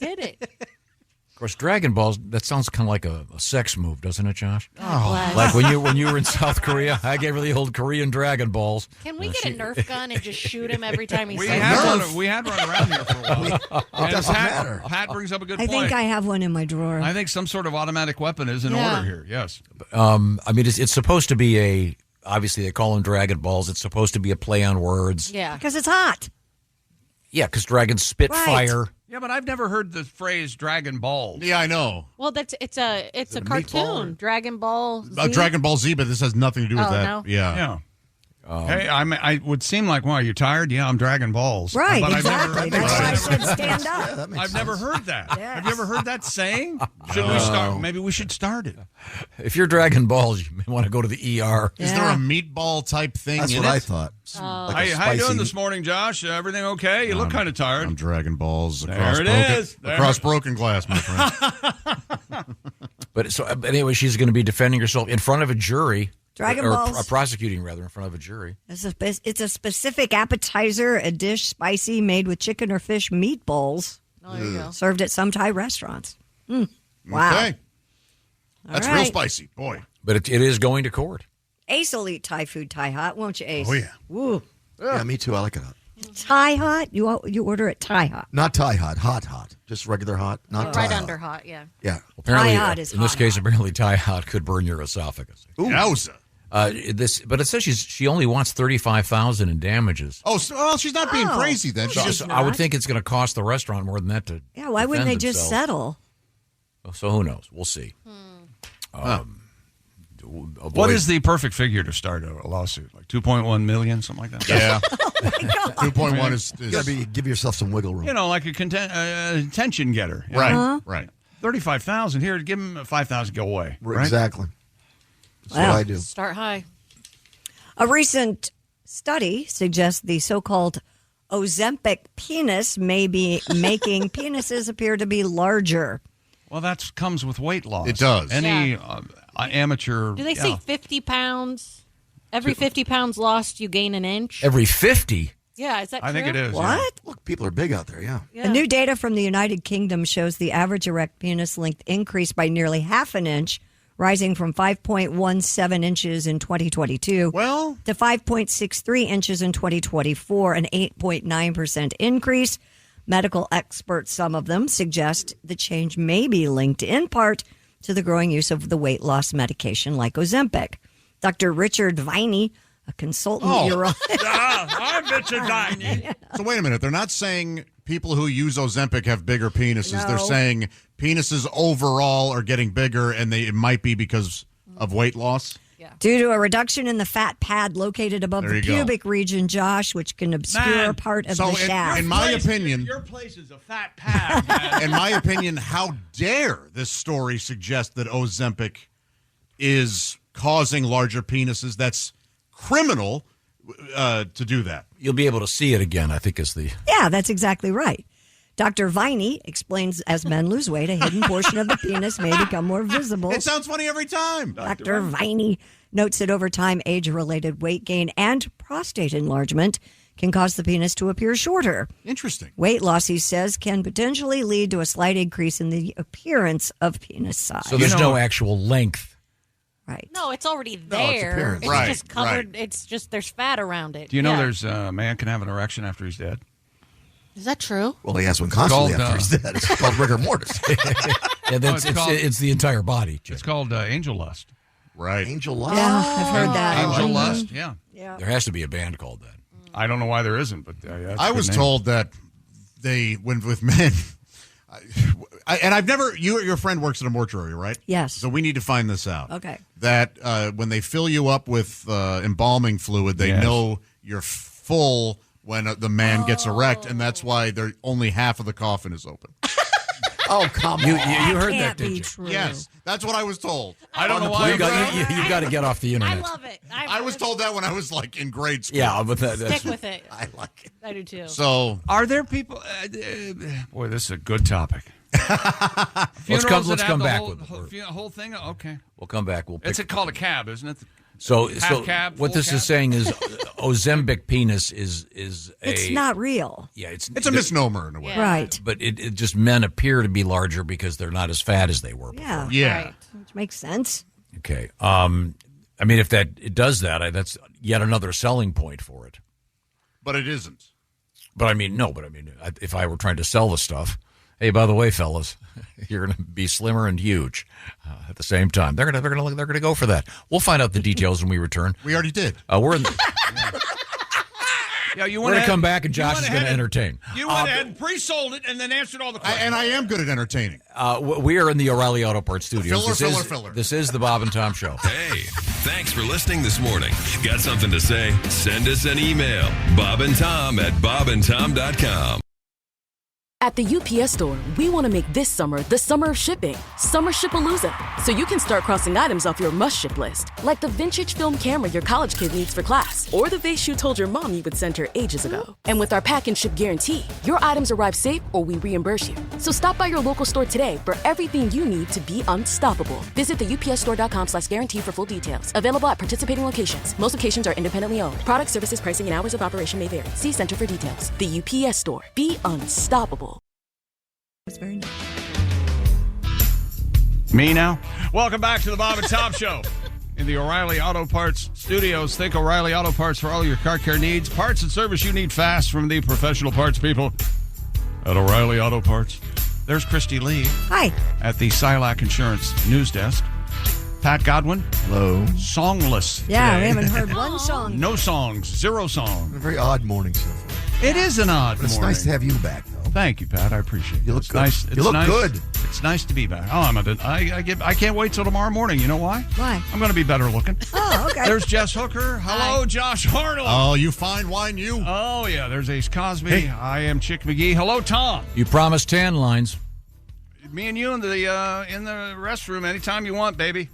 it? Of course, Dragon Balls, that sounds kind of like a sex move, doesn't it, Josh? bless. Like when you were in South Korea, I gave her the old Korean Dragon Balls. Can we get a Nerf gun and just shoot him every time he We says had Nerf? one around here for a while. And Pat brings up a good I point. think I have one in my drawer. I think some sort of automatic weapon is in order here. Yes. I mean, it's supposed to be obviously they call them Dragon Balls. It's supposed to be a play on words. Yeah. Because it's hot. Yeah, because dragons spit fire. Yeah, but I've never heard the phrase Dragon Balls. Yeah, I know. Well, it's a cartoon. Dragon Ball Z. Dragon Ball Z, but this has nothing to do with that. No. Yeah. Hey, I would seem like, wow, you tired? Yeah, I'm Dragon Balls. Right, But exactly. That's why I said stand up. I've never heard that. Have you ever heard that saying? Should we start? Maybe we should start it. If you're Dragon Balls, you may want to go to the ER. Is there a meatball type thing That's in what it? I thought. How you doing this morning, Josh? Everything okay? You look kind of tired. I'm Dragon Balls There it is. across broken glass, my friend. But anyway, she's going to be defending herself in front of a jury. Dragon or Balls. prosecuting, rather, in front of a jury. It's a specific appetizer, a dish spicy made with chicken or fish meatballs. Oh, there you go. Served at some Thai restaurants. Wow. Okay. That's real spicy, boy. But it is going to court. Ace will eat Thai food Thai hot, won't you, Ace? Oh, yeah. Woo. Yeah, me too. I like it hot. Thai hot? You order it Thai hot. Not Thai hot, hot. Just regular hot, not Thai Right hot. under hot, yeah. Yeah. Apparently, Thai hot is in this hot, case, apparently Thai hot could burn your esophagus. Yowza. But it says she only wants $35,000 in damages. Oh, well, she's not being crazy then. So I would think it's going to cost the restaurant more than that to. Yeah, why wouldn't they defend just themselves. settle? So who knows? We'll see. avoid. What is the perfect figure to start a lawsuit? Like 2.1 million, something like that? Yeah. 2.1 is You gotta give yourself some wiggle room. You know, like a attention getter. you Right, know? right. 35,000 here, give him 5,000, go away. Right? Exactly. That's Wow. what I do. Start high. A recent study suggests the so-called Ozempic penis may be making penises appear to be larger. Well, that comes with weight loss. It does. Any Yeah. Amateur. Do they say 50 pounds? Every 50 pounds lost, you gain an inch? Every 50? Yeah, is that true? I think it is. What? Look, people are big out there, yeah. The new data from the United Kingdom shows the average erect penis length increased by nearly half an inch, rising from 5.17 inches in 2022 to 5.63 inches in 2024, an 8.9% increase. Medical experts, some of them, suggest the change may be linked in part to the growing use of the weight loss medication like Ozempic. Dr. Richard Viney, a consultant urologist. I'm Richard Viney. So wait a minute. They're not saying people who use Ozempic have bigger penises. No. They're saying penises overall are getting bigger, and it might be because of weight loss. Due to a reduction in the fat pad located above There the you go. pubic region, Josh, which can obscure Man, part of so the shaft. in my opinion, Your place is a fat pad, man. in my opinion, how dare this story suggest that Ozempic is causing larger penises? That's criminal to do that. You'll be able to see it again, I think is the... Yeah, that's exactly right. Dr. Viney explains as men lose weight, a hidden portion of the penis may become more visible. It sounds funny every time. Dr. Viney notes that over time, age-related weight gain and prostate enlargement can cause the penis to appear shorter. Interesting. Weight loss, he says, can potentially lead to a slight increase in the appearance of penis size. So there's no actual length. Right. No, it's already it's there. appearance. It's Right, just covered. right. It's just there's fat around it. Do you know Yeah. there's a man can have an erection after he's dead? Is that true? Well, he has one constantly Called, after he's dead. It's called rigor mortis. Yeah, that's, it's the entire body. Jim. It's called angel lust. Right. Angel lust. Yeah, I've heard that. Angel Mhm. lust, yeah. There has to be a band called that. I don't know why there isn't, but that's I a good was name. told that they, when with men, and I've never, your friend works at a mortuary, right? Yes. So we need to find this out. Okay. That when they fill you up with embalming fluid, they Yes. know you're full when the man gets erect, and that's why they're only half of the coffin is open. Oh, come You on. heard Can't that, didn't be you? true. Yes, that's what I was told. I don't know why. You got to get off the I internet. love it. I was told that when I was like in grade school. Yeah, but that's Stick with it. I like it. I do too. So Are there people? Boy, this is a good topic. Let's Funerals come that have the back whole, with it. whole thing. Okay, We'll come back. We'll pick. it's called a cab, isn't it? So half cab, what full this cab? is saying is Ozempic penis is a... It's not real. Yeah, it's a misnomer in a way. Yeah. Right. But it just men appear to be larger because they're not as fat as they were before. Yeah. Yeah. Right. Which makes sense. Okay. I mean, if it does that, that's yet another selling point for it. But it isn't. But I mean, if I were trying to sell the stuff, hey, by the way, fellas, you're going to be slimmer and huge at the same time. They're going to go for that. We'll find out the details when we return. We already did. We're in. Yeah, you We're going to come back, and Josh is going to entertain. You went ahead and pre-sold it, and then answered all the questions. And I am good at entertaining. We are in the O'Reilly Auto Parts studios. Filler. This is the Bob and Tom Show. Hey, thanks for listening this morning. Got something to say? Send us an email. bobandtom@bobandtom.com. At the UPS Store, we want to make this summer the summer of shipping. Summer Shipalooza. So you can start crossing items off your must-ship list. Like the vintage film camera your college kid needs for class. Or the vase you told your mom you would send her ages ago. And with our pack and ship guarantee, your items arrive safe or we reimburse you. So stop by your local store today for everything you need to be unstoppable. Visit the upsstore.com/guarantee for full details. Available at participating locations. Most locations are independently owned. Product, services, pricing, and hours of operation may vary. See Center for details. The UPS Store. Be unstoppable. It's very nice. Me now? Welcome back to the Bob and Tom Show. In the O'Reilly Auto Parts studios, think O'Reilly Auto Parts for all your car care needs. Parts and service you need fast from the professional parts people at O'Reilly Auto Parts. There's Christy Lee. Hi. At the Silac Insurance News Desk. Pat Godwin. Hello. Songless. Yeah, today. we haven't heard one song. No songs. Zero songs. A very odd morning so far. It is an odd But it's morning. nice to have you back, though. Thank you, Pat. I appreciate it. You look It's good. nice. You It's look nice. good. It's nice to be back. Oh, I can't wait till tomorrow morning. You know why? Why? I'm going to be better looking. Oh, okay. There's Jess Hooker. Hello, Josh Arnold. Oh, you fine wine, you. Oh, yeah. There's Ace Cosby. I am Chick McGee. Hello, Tom. You promised tan lines. Me and you in the restroom anytime you want, baby.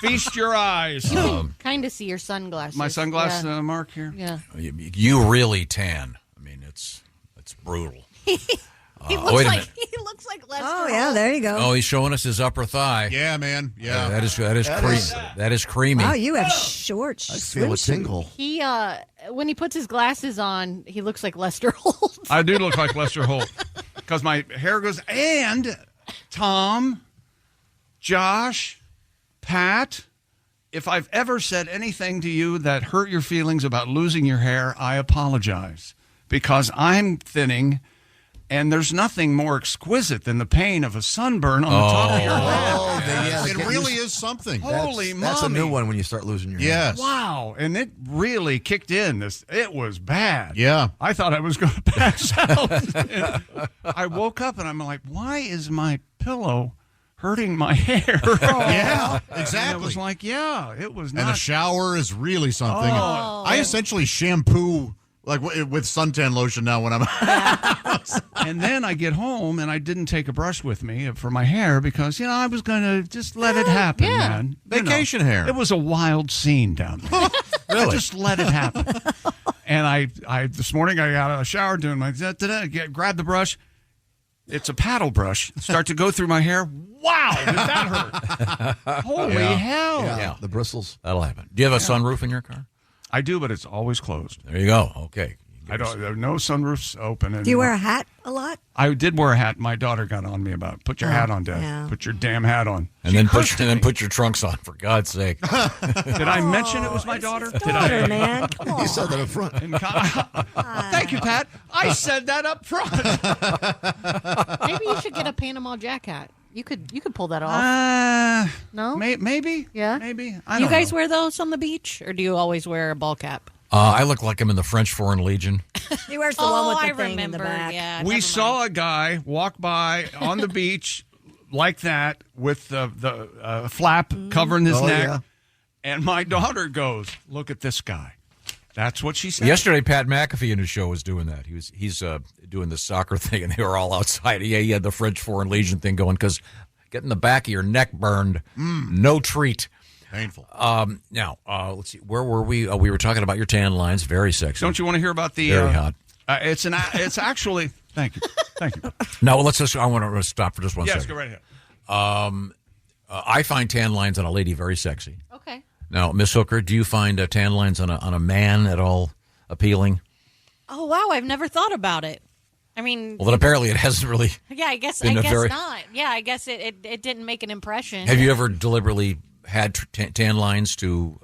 Feast your eyes. You can kind of see your sunglasses. My sunglass mark here. Yeah. You really tan. I mean, it's brutal. He wait a minute. looks like Lester. Oh, yeah, there you go. Oh, he's showing us his upper thigh. Yeah, man. Yeah. That is creamy. Wow, you have short I feel a tingle. He when he puts his glasses on, he looks like Lester Holt. I do look like Lester Holt because my hair goes. And Tom, Josh, Pat, if I've ever said anything to you that hurt your feelings about losing your hair, I apologize because I'm thinning. And there's nothing more exquisite than the pain of a sunburn on the top of your head. It really is something. Holy moly. That's a new one when you start losing your hair. Yes. Wow. And it really kicked in. It was bad. Yeah. I thought I was going to pass out. I woke up and I'm like, why is my pillow hurting my hair? Yeah, exactly. And it was like, it was not. And a shower is really something. Oh. I essentially shampoo like with suntan lotion now when I'm And then I get home and I didn't take a brush with me for my hair because, I was going to just let it happen, man. Vacation hair. It was a wild scene down there. Really? I just let it happen. And I this morning I got out of the shower doing my grab the brush. It's a paddle brush. Start to go through my hair. Wow, did that hurt? Holy hell. Yeah, the bristles. That'll happen. Do you have a sunroof in your car? I do, but it's always closed. There you go. Okay. There are no sunroofs open. Do you wear a hat a lot? I did wear a hat. My daughter got on me about put your hat on, Dad. Yeah. Put your damn hat on. And then put your trunks on, for God's sake. Did I mention it was my daughter? Daughter, man. Come on. You said that up front. Thank you, Pat. I said that up front. Maybe you should get a Panama Jack hat. You could pull that off. No? Maybe. Yeah? Maybe. You guys wear those on the beach, or do you always wear a ball cap? I look like I'm in the French Foreign Legion. He wears the one with the I thing remember. in the back. Yeah, We saw a guy walk by on the beach like that with the flap covering his neck. Yeah. And my daughter goes, look at this guy. That's what she said. Yesterday, Pat McAfee in his show was doing that. He's doing the soccer thing, and they were all outside. He had the French Foreign Legion thing going because getting the back of your neck burned, no treat. Painful. Now, let's see. Where were we? We were talking about your tan lines. Very sexy. Don't you want to hear about the... Very hot. It's actually... Thank you. No, I want to stop for just one second. Yes, go right ahead. I find tan lines on a lady very sexy. Okay. Now, Miss Hooker, do you find tan lines on a man at all appealing? Oh, wow. I've never thought about it. I mean... Well, then apparently it hasn't really... Yeah, I guess been not. Yeah, I guess it didn't make an impression. Have you ever deliberately had tan lines to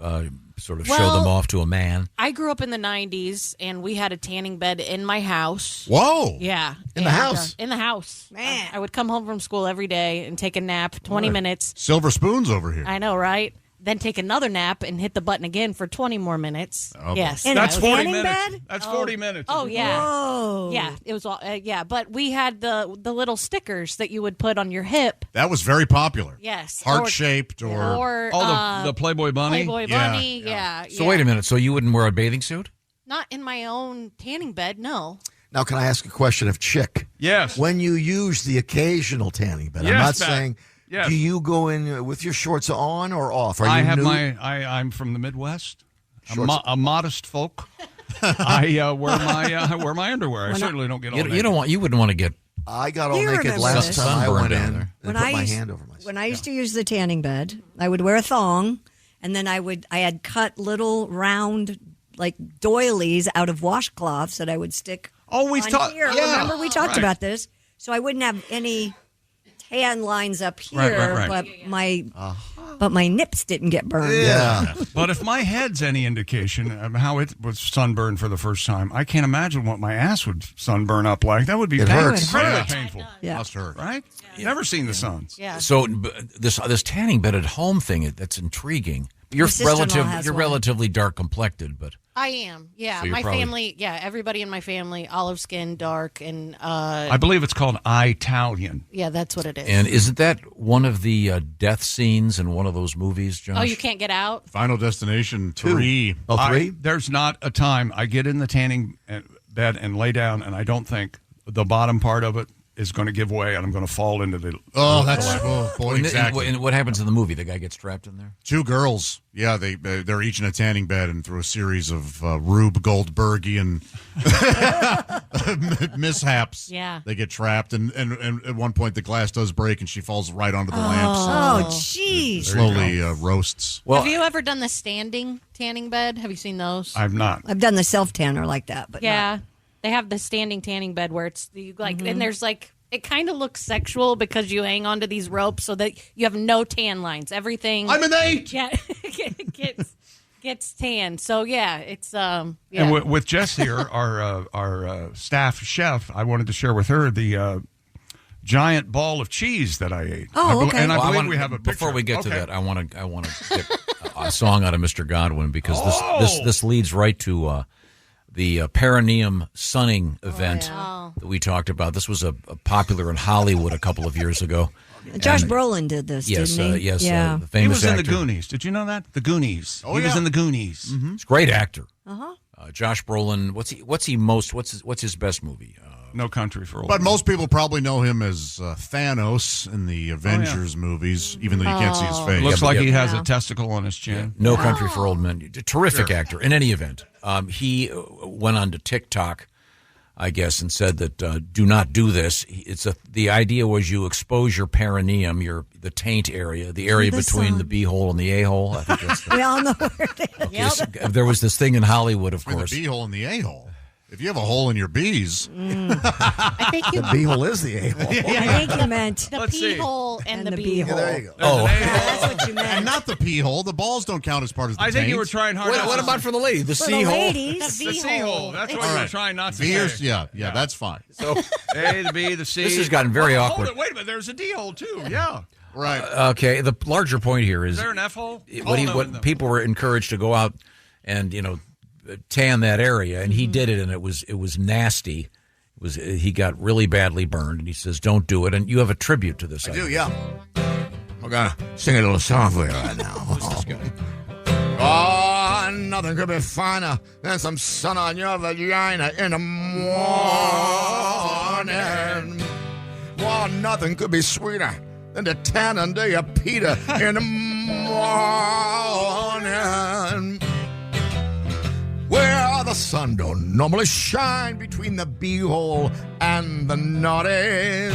sort of show them off to a man? I grew up in the 90s, and we had a tanning bed in my house. Whoa. Yeah. In the house? In the house. Man. I would come home from school every day and take a nap, 20 minutes. Silver spoons over here. I know, right? Then take another nap and hit the button again for 20 more minutes. Okay. Yes. That's 40 minutes. bed? That's 40 minutes. Oh, yeah. Whoa. Yeah, it was all, but we had the little stickers that you would put on your hip. That was very popular. Yes. Heart-shaped or the Playboy Bunny? Playboy Bunny, yeah. So wait a minute. So you wouldn't wear a bathing suit? Not in my own tanning bed, no. Now, can I ask a question of Chick? Yes. When you use the occasional tanning bed, I'm Yes, not Pat. saying... Yes. Do you go in with your shorts on or off? Are you I'm from the Midwest. A modest folk. I wear my underwear. I certainly don't get all naked. You wouldn't want to get... I got all You naked remember last this. time I went Sunburned in down and put my hand over myself. When I used to use the tanning bed, I would wear a thong, and then I had cut little round like doilies out of washcloths that I would stick on here. Remember we talked about this, so I wouldn't have any tan lines up here, Right. but my nips didn't get burned. Yeah. But if my head's any indication of how it was sunburned for the first time, I can't imagine what my ass would sunburn up like. That would be incredibly painful. Yeah. Must hurt. Right? Never seen the sun. Yeah. So this tanning bed at home thing, that's intriguing. You're sister-in-law has one. relatively dark complected, but I am. Yeah, So you're my probably- family. Yeah, everybody in my family, olive skin, dark, and I believe it's called Italian. yeah, that's what it is. And isn't that one of the death scenes in one of those movies, Josh? Oh, you can't get out? Final Destination 3. There's not a time I get in the tanning bed and lay down, and I don't think the bottom part of it is going to give way, and I'm going to fall into the. Oh, that's boy, And exactly. And what happens in the movie? The guy gets trapped in there. 2 girls. Yeah, they're each in a tanning bed, and through a series of Rube Goldbergian mishaps, Yeah. they get trapped. And at one point, the glass does break, and she falls right onto the Oh. lamps. Oh, jeez. Slowly roasts. Have you ever done the standing tanning bed? Have you seen those? I've not. I've done the self tanner like that, but Yeah, they have the standing tanning bed where it's you like, Mm-hmm. and there's like it kind of looks sexual because you hang onto these ropes so that you have no tan lines. Everything. I'm an 8. Yeah, gets tan. So yeah, it's yeah. And with Jess here, our staff chef, I wanted to share with her the giant ball of cheese that I ate. Oh, okay. And I Well, believe wanna- we have a picture. Before we get to Okay. that, I want to get a song out of Mr. Godwin because Oh! this leads right to the perineum sunning event Oh. that we talked about. This was a popular in Hollywood a couple of years ago. Josh And- Brolin did this, Yes, didn't he? yes, Yeah. the famous He was in actor. the Goonies. Did you know that? The Goonies. Oh, he was yeah. in the Goonies. He's a great actor. Uh-huh. Josh Brolin. What's his best movie? No Country for Old But Men. most people probably know him as Thanos in the Avengers movies, even though you can't see his face. Looks like he has Yeah. a testicle on his chin. No Country for Old Men. Terrific actor. In any event, he went on to TikTok, I guess, and said that do not do this. The idea was you expose your perineum, the taint area, the area The between sun. the b-hole and the a-hole. I think that's We all know where it is. okay, so there was this thing in Hollywood, of Between course. the B-hole and the A-hole. If you have a hole in your B's, I think you. The B-hole is the A-hole. I think you meant The Let's pee see. hole and the the bee bee-hole. hole. There you go. Oh, That's what you and meant. not the P-hole. The balls don't count as part of the I think taint. you were trying hard. not what to- about for the lady? The For the C-hole? ladies. The the bee C hole? hole. That's what It's- you were trying not to B or, say. yeah, that's fine. So, A, the B, the C. This has gotten very Oh, awkward. Hold it. Wait a minute. There's a D hole too. Yeah. Right. okay, the larger point here is Is there an F hole? what people were encouraged to go out and tan that area, and he did it, and it was nasty. He got really badly burned, and he says, "Don't do it." And you have a tribute to this. I do, yeah. I'm going to sing a little song for you right now. Oh, nothing could be finer than some sun on your vagina in the morning. Oh, nothing could be sweeter than the tan under your Peter in the morning. Where the sun don't normally shine between the B-hole and the naughties.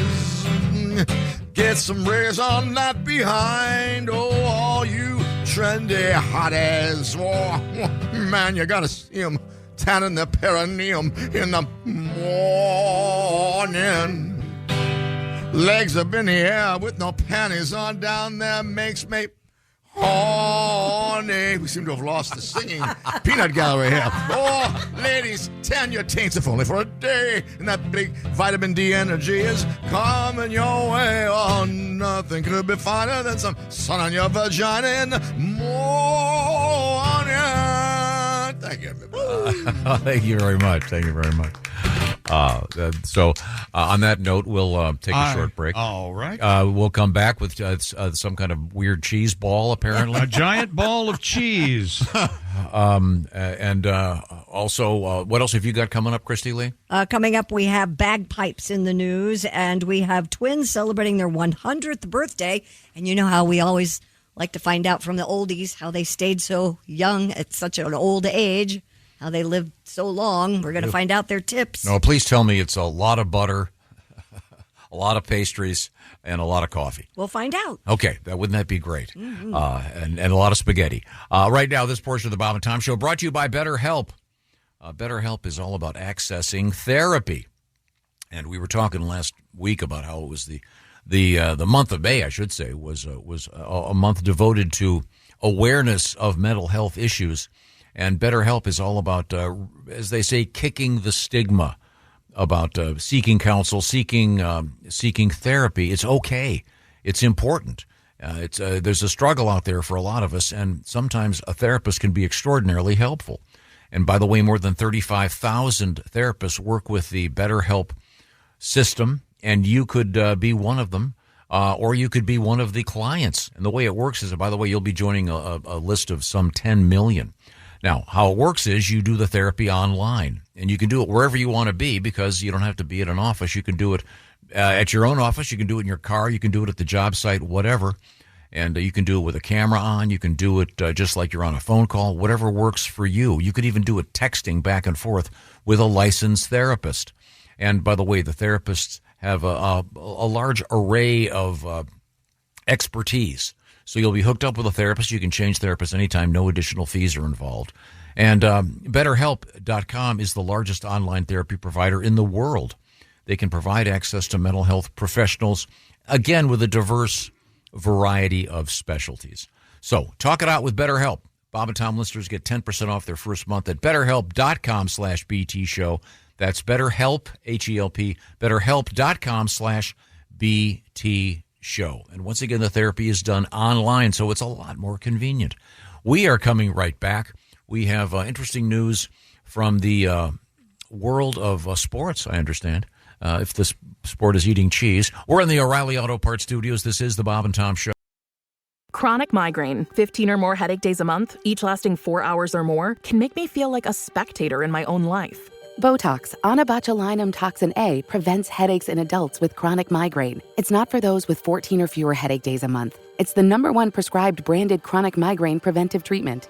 Get some rays on that behind. Oh, all you trendy hotties. Oh, man, you gotta see them tanning the perineum in the morning. Legs up in the air with no panties on down there makes me horny. We seem to have lost the singing peanut gallery here. Oh, ladies, tan your taints if only for a day. And that big vitamin D energy is coming your way. Oh, nothing could be finer than some sun on your vagina in the morning. Thank you, everybody. Thank you very much. Thank you very much. So, on that note, we'll take a short break. All right. We'll come back with some kind of weird cheese ball, apparently. A giant ball of cheese. Also, what else have you got coming up, Christy Lee? Coming up, we have bagpipes in the news, and we have twins celebrating their 100th birthday. And you know how we always like to find out from the oldies how they stayed so young at such an old age, how they lived so long. We're going to find out their tips. No, please tell me it's a lot of butter, a lot of pastries, and a lot of coffee. We'll find out. Okay, wouldn't that be great? And a lot of spaghetti. Right now, this portion of the Bob and Tom Show brought to you by BetterHelp. BetterHelp is all about accessing therapy. And we were talking last week about how it was the month of May, I should say, was a month devoted to awareness of mental health issues. And BetterHelp is all about, as they say, kicking the stigma about seeking counsel, seeking therapy. It's okay. It's important. There's a struggle out there for a lot of us, and sometimes a therapist can be extraordinarily helpful. And by the way, more than 35,000 therapists work with the BetterHelp system, and you could be one of them, or you could be one of the clients. And the way it works is, by the way, you'll be joining a list of some 10 million. Now, how it works is you do the therapy online, and you can do it wherever you want to be because you don't have to be at an office. You can do it at your own office. You can do it in your car. You can do it at the job site, whatever. And you can do it with a camera on. You can do it just like you're on a phone call, whatever works for you. You could even do it texting back and forth with a licensed therapist. And by the way, the therapists have a large array of expertise. So you'll be hooked up with a therapist. You can change therapists anytime. No additional fees are involved. And BetterHelp.com is the largest online therapy provider in the world. They can provide access to mental health professionals, again, with a diverse variety of specialties. So talk it out with BetterHelp. Bob and Tom listeners get 10% off their first month at BetterHelp.com/BT show. That's BetterHelp, H-E-L-P, BetterHelp.com/BT show. And once again, the therapy is done online, so it's a lot more convenient. We are coming right back. We have interesting news from the world of sports, I understand. If this sport is eating cheese. We're in the O'Reilly Auto Parts studios. This is the Bob and Tom Show. Chronic migraine, 15 or more headache days a month, each lasting 4 hours or more, can make me feel like a spectator in my own life. Botox, onabotulinum toxin A, prevents headaches in adults with chronic migraine. It's not for those with 14 or fewer headache days a month. It's the #1 prescribed branded chronic migraine preventive treatment.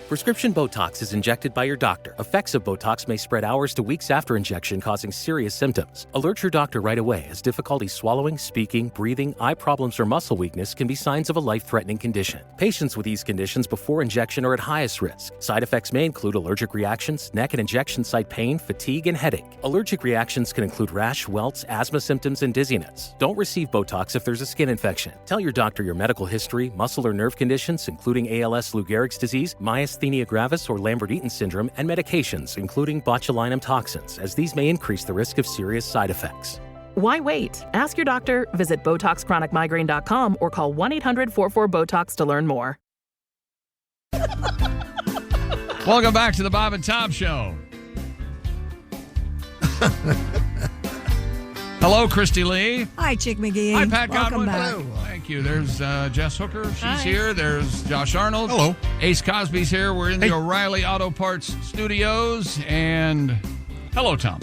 Prescription Botox is injected by your doctor. Effects of Botox may spread hours to weeks after injection, causing serious symptoms. Alert your doctor right away, as difficulty swallowing, speaking, breathing, eye problems, or muscle weakness can be signs of a life-threatening condition. Patients with these conditions before injection are at highest risk. Side effects may include allergic reactions, neck and injection site pain, fatigue, and headache. Allergic reactions can include rash, welts, asthma symptoms, and dizziness. Don't receive Botox if there's a skin infection. Tell your doctor your medical history, muscle or nerve conditions, including ALS, Lou Gehrig's disease, myasthenia gravis or Lambert-Eaton syndrome, and medications, including botulinum toxins, as these may increase the risk of serious side effects. Why wait? Ask your doctor, visit BotoxChronicMigraine.com, or call 1-800-44-BOTOX to learn more. Welcome back to the Bob and Tom Show. Hello, Christy Lee. Hi, Chick McGee. Hi, Pat Welcome Godwin. back. Hello. Thank you. There's Jess Hooker. She's Hi. here. There's Josh Arnold. Hello. Ace Cosby's here. We're in the O'Reilly Auto Parts studios. And hello, Tom.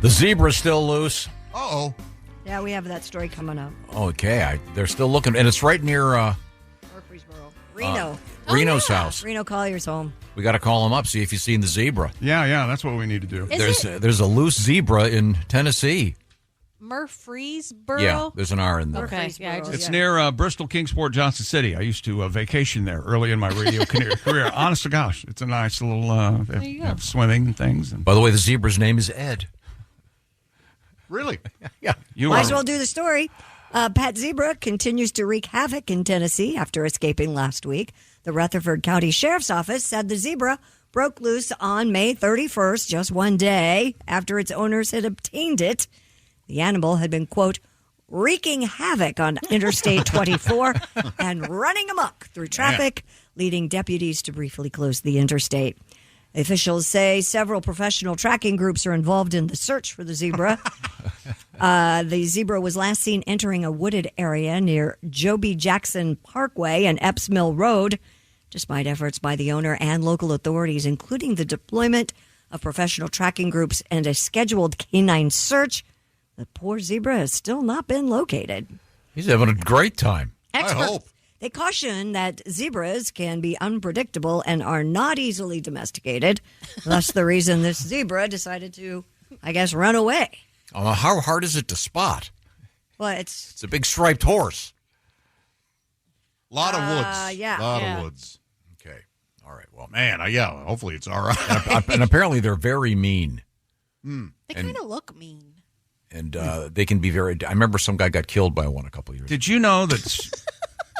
The zebra's still loose. Uh-oh. Yeah, we have that story coming up. Okay, they're still looking, and it's right near Murfreesboro. Reno. Reno's house. Reno Collier's home. We got to call him up, see if he's seen the zebra. Yeah, that's what we need to do. There's a loose zebra in Tennessee. Murfreesboro? Yeah, there's an R in there. Okay, yeah. It's near Bristol, Kingsport, Johnson City. I used to vacation there early in my radio career. Honest to gosh, it's a nice little they have swimming and things. And By the way, the zebra's name is Ed. Really? Yeah. Might as well do the story. Pat Zebra continues to wreak havoc in Tennessee after escaping last week. The Rutherford County Sheriff's Office said the zebra broke loose on May 31st, just one day after its owners had obtained it. The animal had been, quote, wreaking havoc on Interstate 24 and running amok through traffic, leading deputies to briefly close the interstate. Officials say several professional tracking groups are involved in the search for the zebra. The zebra was last seen entering a wooded area near Joby Jackson Parkway and Epps Mill Road. Despite efforts by the owner and local authorities, including the deployment of professional tracking groups and a scheduled canine search, the poor zebra has still not been located. He's having a great time. Experts, I hope. They caution that zebras can be unpredictable and are not easily domesticated. Thus the reason this zebra decided to, I guess, run away. How hard is it to spot? Well, It's a big striped horse. A lot of woods. Yeah. A lot of woods. Okay. All right. Well, Man, hopefully it's all right. and apparently they're very mean. They kind of look mean. And they can be very... I remember some guy got killed by one a couple years ago. did you know that?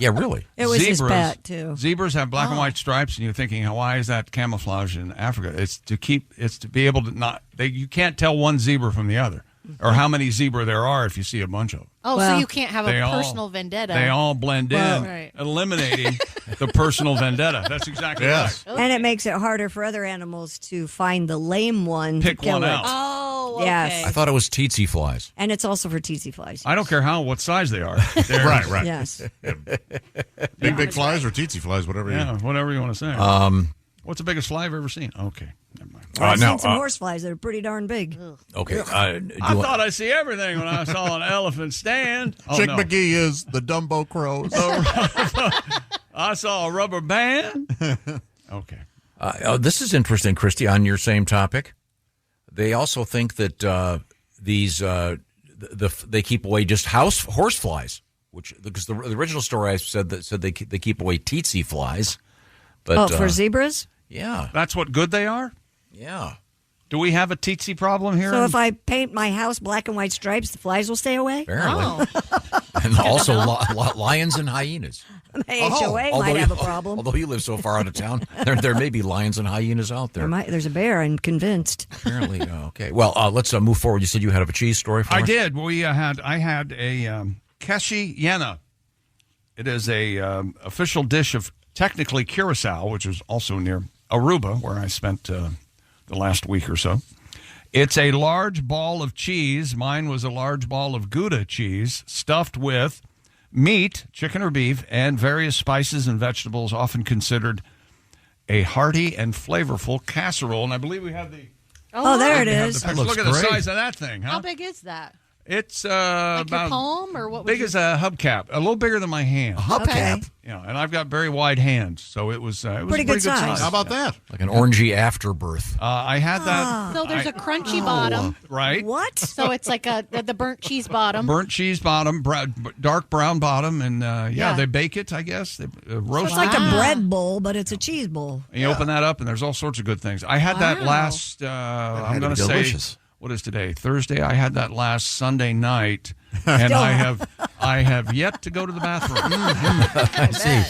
Yeah, really. It was his pet, too. Zebras have black and white stripes, and you're thinking, why is that camouflage in Africa? It's to be able to not. You can't tell one zebra from the other, or how many zebra there are if you see a bunch of them. Oh, so you can't have a personal vendetta. They all blend in, Right. eliminating the personal vendetta. That's exactly right. And it makes it harder for other animals to find the lame one Pick to kill one it. out. Oh, okay. Yes. I thought it was tsetse flies. And it's also for tsetse flies. I don't care what size they are. Right. Yes. Big flies or tsetse flies, whatever. Whatever you want to say. What's the biggest fly I've ever seen? Okay, never mind. I've seen some horse flies that are pretty darn big. Okay. I thought I see everything when I saw an elephant stand. Chick McGee is the Dumbo crows. I saw a rubber band. Okay. This is interesting, Christy, on your same topic. They also think that they keep away just horse flies, because the original story I said they keep away tsetse flies. But, for zebras? Yeah. That's what good they are? Yeah. Do we have a tsetse problem here? So if I paint my house black and white stripes, the flies will stay away? Apparently. And also lions and hyenas. The HOA might have a problem. Although you live so far out of town, there may be lions and hyenas out there. There's a bear, I'm convinced. Apparently, okay. Well, let's move forward. You said you had a cheese story for us? I did. I had a keshi yena. It is a official dish of technically Curacao, which is also near Aruba, where I spent the last week or so. It's a large ball of cheese. Mine was a large ball of Gouda cheese stuffed with meat, chicken or beef, and various spices and vegetables, often considered a hearty and flavorful casserole. And I believe we have the... Oh, there it is. Look at the size of that thing, huh? How big is that? It's Like about your palm, or what? big as a hubcap, a little bigger than my hand. A hubcap? Yeah, and I've got very wide hands, so it was a Pretty good size. How about that? Like an orangey afterbirth. I had that. So there's a crunchy bottom, right? What? So it's like the burnt cheese bottom. Burnt cheese bottom, dark brown bottom, and Yeah. they bake it, I guess. They roast It's like it. a bread bowl, but it's a cheese bowl. And you open that up, and there's all sorts of good things. I had that last, I'm going to say, delicious. What is today? Thursday. I had that last Sunday night, and I have yet to go to the bathroom. I see.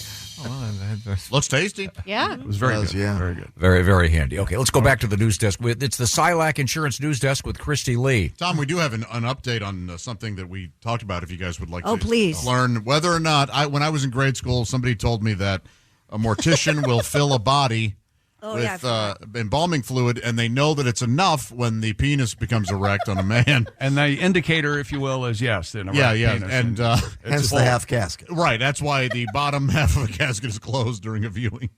Looks tasty. Yeah. It was very good. Yeah. Very good. Very, very handy. Okay, let's go back to the news desk. It's the Silac Insurance News Desk with Christy Lee. Tom, we do have an update on something that we talked about, if you guys would like to please. learn whether or not, when I was in grade school, somebody told me that a mortician will fill a body with embalming fluid, and they know that it's enough when the penis becomes erect on a man. And the indicator, if you will, is yes. Penis, and hence the half casket. Right, that's why the bottom half of a casket is closed during a viewing.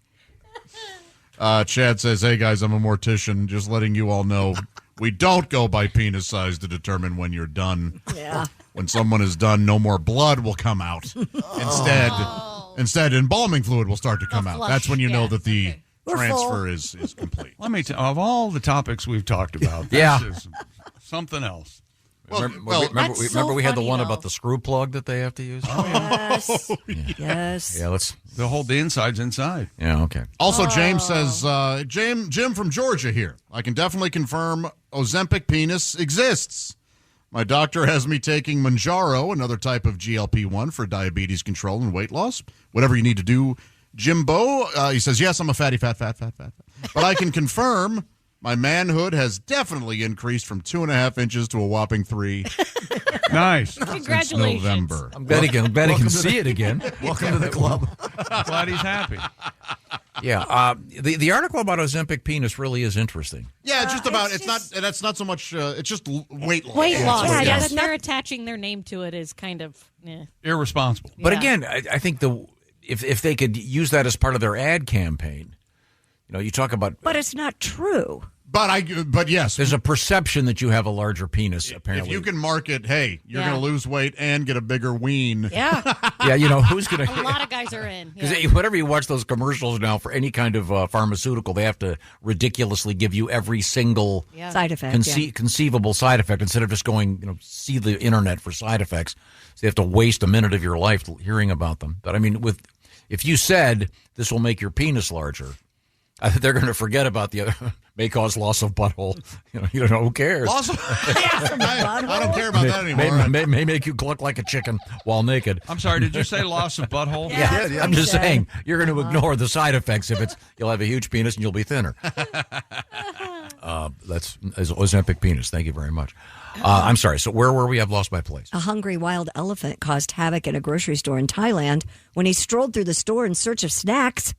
Chad says, "Hey guys, I'm a mortician. Just letting you all know, we don't go by penis size to determine when you're done. Yeah. When someone is done, no more blood will come out. Instead, embalming fluid will start to come out. That's when you know that the transfer is complete." Let me of all the topics we've talked about, Yeah. this is something else. Remember we had the one about the screw plug that they have to use? Yes. Yes. Yeah, let's... They'll hold the insides inside. Yeah, okay. Also, James says, Jim from Georgia here. I can definitely confirm Ozempic penis exists. My doctor has me taking Mounjaro, another type of GLP-1 for diabetes control and weight loss. Whatever you need to do, Jimbo. He says, yes, I'm a fatty, fat. But I can confirm my manhood has definitely increased from 2.5 inches to a whopping 3. Nice. Congratulations. Since November. I'm glad he can see it again. Welcome to the club. Glad he's happy. Yeah, the article about Ozempic penis really is interesting. Yeah, just about. That's not so much. It's just weight loss. Weight loss. Yeah, Yeah, that's they're attaching their name to it is kind of Irresponsible. But again, I think if they could use that as part of their ad campaign, you talk about. But it's not true. But yes, there's a perception that you have a larger penis. Apparently, if you can market, hey, you're going to lose weight and get a bigger ween. Yeah. Yeah, who's going to? A lot of guys are in. Because whenever you watch those commercials now for any kind of pharmaceutical, they have to ridiculously give you every single side effect, conceivable side effect instead of just going, see the internet for side effects. So you have to waste a minute of your life hearing about them. But I mean, if you said this will make your penis larger, They're going to forget about the other. May cause loss of butthole. You don't know. Who cares? I don't care about that anymore. May make you look like a chicken while naked. I'm sorry, did you say loss of butthole? Yeah, I'm just saying you're going to ignore the side effects. If you'll have a huge penis and you'll be thinner. That's Ozempic penis. Thank you very much. I'm sorry. So where were we? I've lost my place. A hungry wild elephant caused havoc in a grocery store in Thailand when he strolled through the store in search of snacks.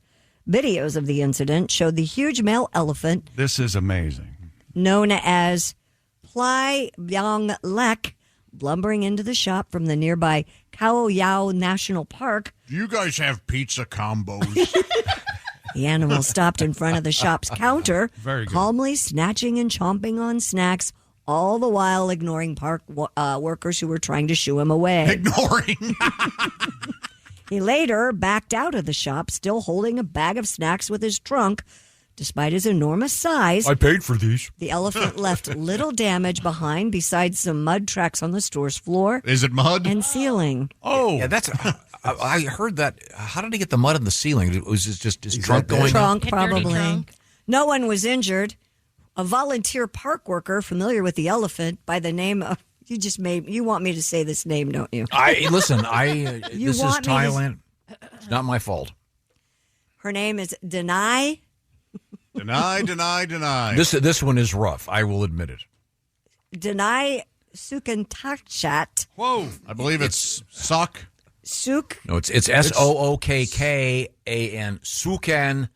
Videos of the incident showed the huge male elephant. This is amazing. Known as Plai Byong Lek, lumbering into the shop from the nearby Khao Yao National Park. Do you guys have pizza combos? The animal stopped in front of the shop's counter, calmly snatching and chomping on snacks, all the while ignoring park workers who were trying to shoo him away. Ignoring? He later backed out of the shop, still holding a bag of snacks with his trunk. Despite his enormous size, I paid for these. The elephant left little damage behind besides some mud tracks on the store's floor. Is it mud? And ceiling. Oh. Yeah, that's... I heard that. How did he get the mud in the ceiling? Was it just his trunk going Trunk, up? probably. Trunk. No one was injured. A volunteer park worker familiar with the elephant by the name of... You want me to say this name, don't you? Listen, this is Thailand. It's not my fault. Her name is Denai. Deny. This one is rough. I will admit it. Denai Sukantachat. Whoa. I believe it's Suk. Suk. No, it's Sookkan. Sukan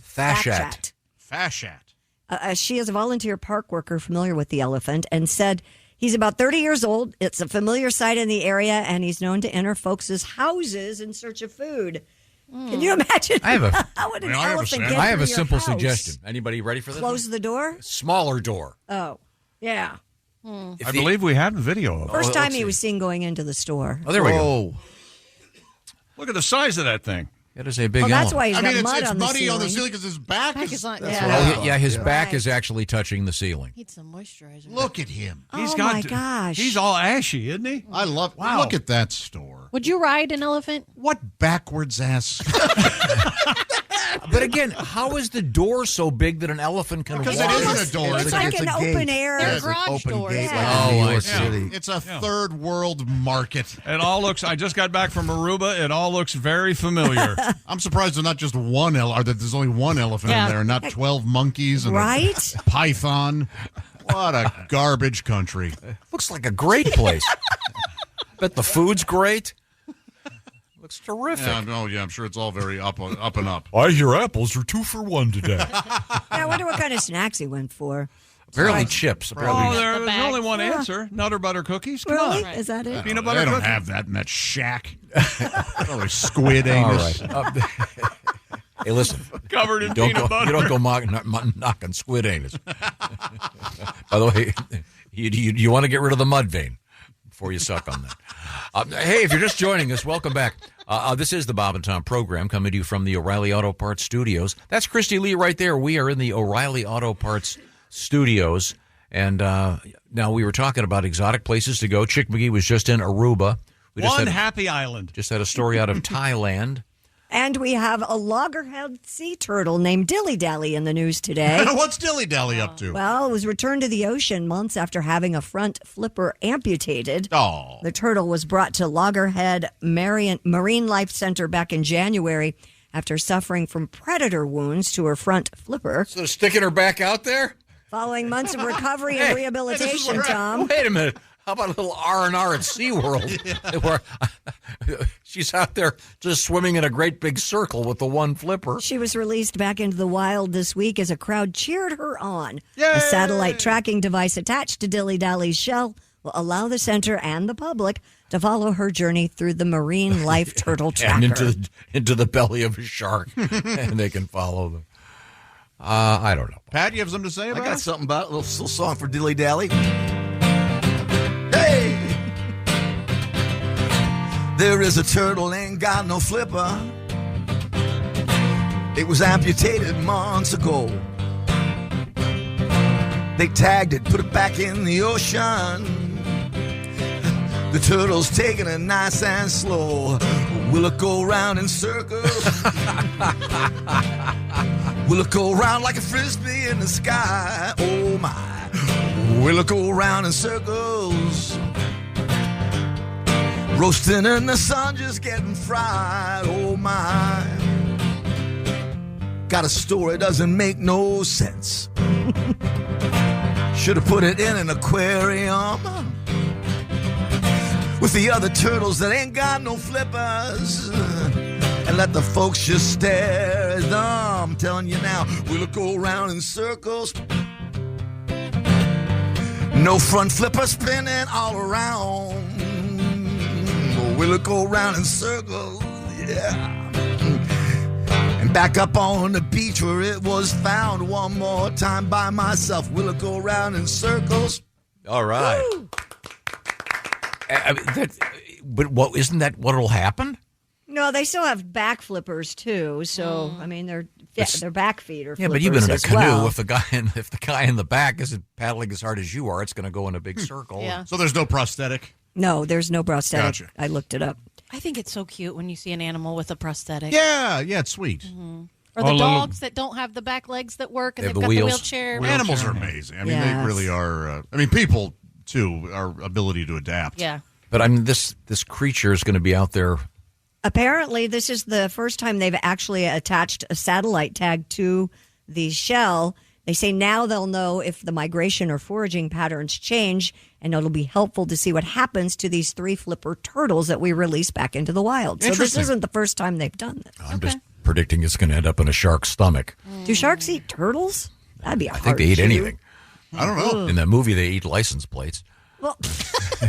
Thachat. Fashat. She is a volunteer park worker familiar with the elephant and said he's about 30 years old. It's a familiar sight in the area, and he's known to enter folks' houses in search of food. Can you imagine? How would an elephant get I have through a your simple house? suggestion. Anybody ready for this? Close the door? Smaller door. Oh, yeah. I believe we have the video of it. First time he was seen going into the store. Oh, there we go. Look at the size of that thing. It is a big Well, that's elephant. why he's got mud it's on the muddy ceiling. on the ceiling because his back is... His back is actually touching the ceiling. Need some moisturizer. Look at him. My gosh. He's all ashy, isn't he? I love... Wow. Look at that store. Would you ride an elephant? What backwards ass... But again, how is the door so big that an elephant can walk? Because it isn't a door. It's like an open air. They're garage doors. I see. It's a third world market. It all looks... I just got back from Aruba. It all looks very familiar. I'm surprised there's not just one elephant, that there's only one elephant in there, not 12 monkeys and a python. What a garbage country. Looks like a great place. Bet the food's great. Looks terrific. Yeah, I'm sure it's all very up and up. I hear apples are 2 for $1 today. Yeah, I wonder what kind of snacks he went for. Apparently chips. There's only one answer. Nutter butter cookies. Come Really? on. Is that it? Peanut butter They don't cookies. have that in that shack. Probably squid anus. All right. Hey, listen. Covered in Don't peanut go, butter. you don't go knocking squid anus. By the way, you want to get rid of the mud vein before you suck on that. Hey, if you're just joining us, welcome back. This is the Bob and Tom program coming to you from the O'Reilly Auto Parts Studios. That's Christy Lee right there. We are in the O'Reilly Auto Parts Studios. And now we were talking about exotic places to go. Chick McGee was just in Aruba. We just happy island. Just had a story out of Thailand. And we have a loggerhead sea turtle named Dilly Dally in the news today. What's Dilly Dally up to? Well, it was returned to the ocean months after having a front flipper amputated. Oh. The turtle was brought to Loggerhead Marine Life Center back in January after suffering from predator wounds to her front flipper. So sticking her back out there? Following months of recovery and rehabilitation, Tom. Wait a minute. How about a little R&R at SeaWorld? Where she's out there just swimming in a great big circle with the one flipper. She was released back into the wild this week as a crowd cheered her on. Yay! A satellite tracking device attached to Dilly Dally's shell will allow the center and the public to follow her journey through the Marine Life Turtle Tracker. And into the belly of a shark. And they can follow them. I don't know. Pat, you have something to say about I got it? something about it. A little song for Dilly Dally. Hey! There is a turtle, ain't got no flipper. It was amputated months ago. They tagged it, put it back in the ocean. The turtle's taking it nice and slow. Will it go round in circles? Will it go round like a frisbee in the sky? Oh my. Will it go round in circles? Roasting in the sun, just getting fried. Oh my. Got a story, doesn't make no sense. Should have put it in an aquarium with the other turtles that ain't got no flippers. And let the folks just stare at them. I'm telling you now, will it go around in circles? No front flipper spinning all around. Will it go around in circles? Yeah. And back up on the beach where it was found one more time by myself. Will it go around in circles? All right. But isn't that what'll happen? No, they still have back flippers too. So I mean, they're back feet are yeah. flippers. But even in a as canoe, well. if the guy in the back isn't paddling as hard as you are, it's going to go in a big circle. Yeah. So there's no prosthetic. No, there's no prosthetic. Gotcha. I looked it up. I think it's so cute when you see an animal with a prosthetic. Yeah, it's sweet. Or the dogs that don't have the back legs that work and They have they've the got wheels. the wheelchair. Animals are amazing. I mean, they really are. I mean, people too. Our ability to adapt. Yeah. But I mean, this creature is going to be out there. Apparently, this is the first time they've actually attached a satellite tag to the shell. They say now they'll know if the migration or foraging patterns change, and it'll be helpful to see what happens to these 3 flipper turtles that we released back into the wild. So this Interesting. isn't the first time they've done this. I'm just predicting it's going to end up in a shark's stomach. Do sharks eat turtles? That'd be I think they eat anything. I don't know. In that movie, they eat license plates. Well,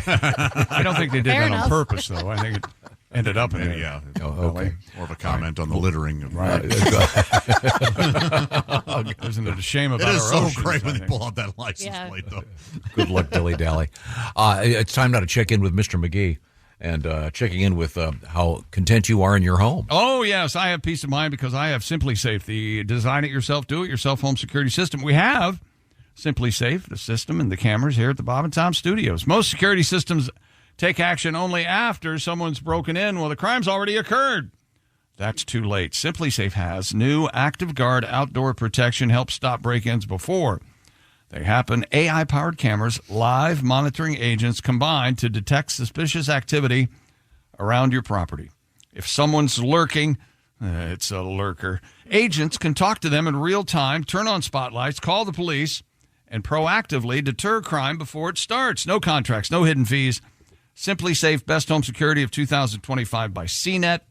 I don't think they did Fair that enough. on purpose, though. I think it ended up in there. Yeah. Okay. More of a comment on the littering of Isn't it a shame about It is our so oceans, great when I they think. pull out that license plate, though. Good luck, Dilly Dally. It's time now to check in with Mr. McGee and checking in with how content you are in your home. Oh, yes. I have peace of mind because I have Simply Safe, the design it yourself, do it yourself home security system. We have Simply Safe, the system and the cameras here at the Bob and Tom Studios. Most security systems take action only after someone's broken in. Well, the crime's already occurred. That's too late. Simply Safe has new Active Guard outdoor protection, helps stop break-ins before they happen. AI-powered cameras, live monitoring agents combined to detect suspicious activity around your property. If someone's lurking, it's a lurker. Agents can talk to them in real time, turn on spotlights, call the police, and proactively deter crime before it starts. No contracts, no hidden fees. Simply Safe, Best Home Security of 2025 by CNET,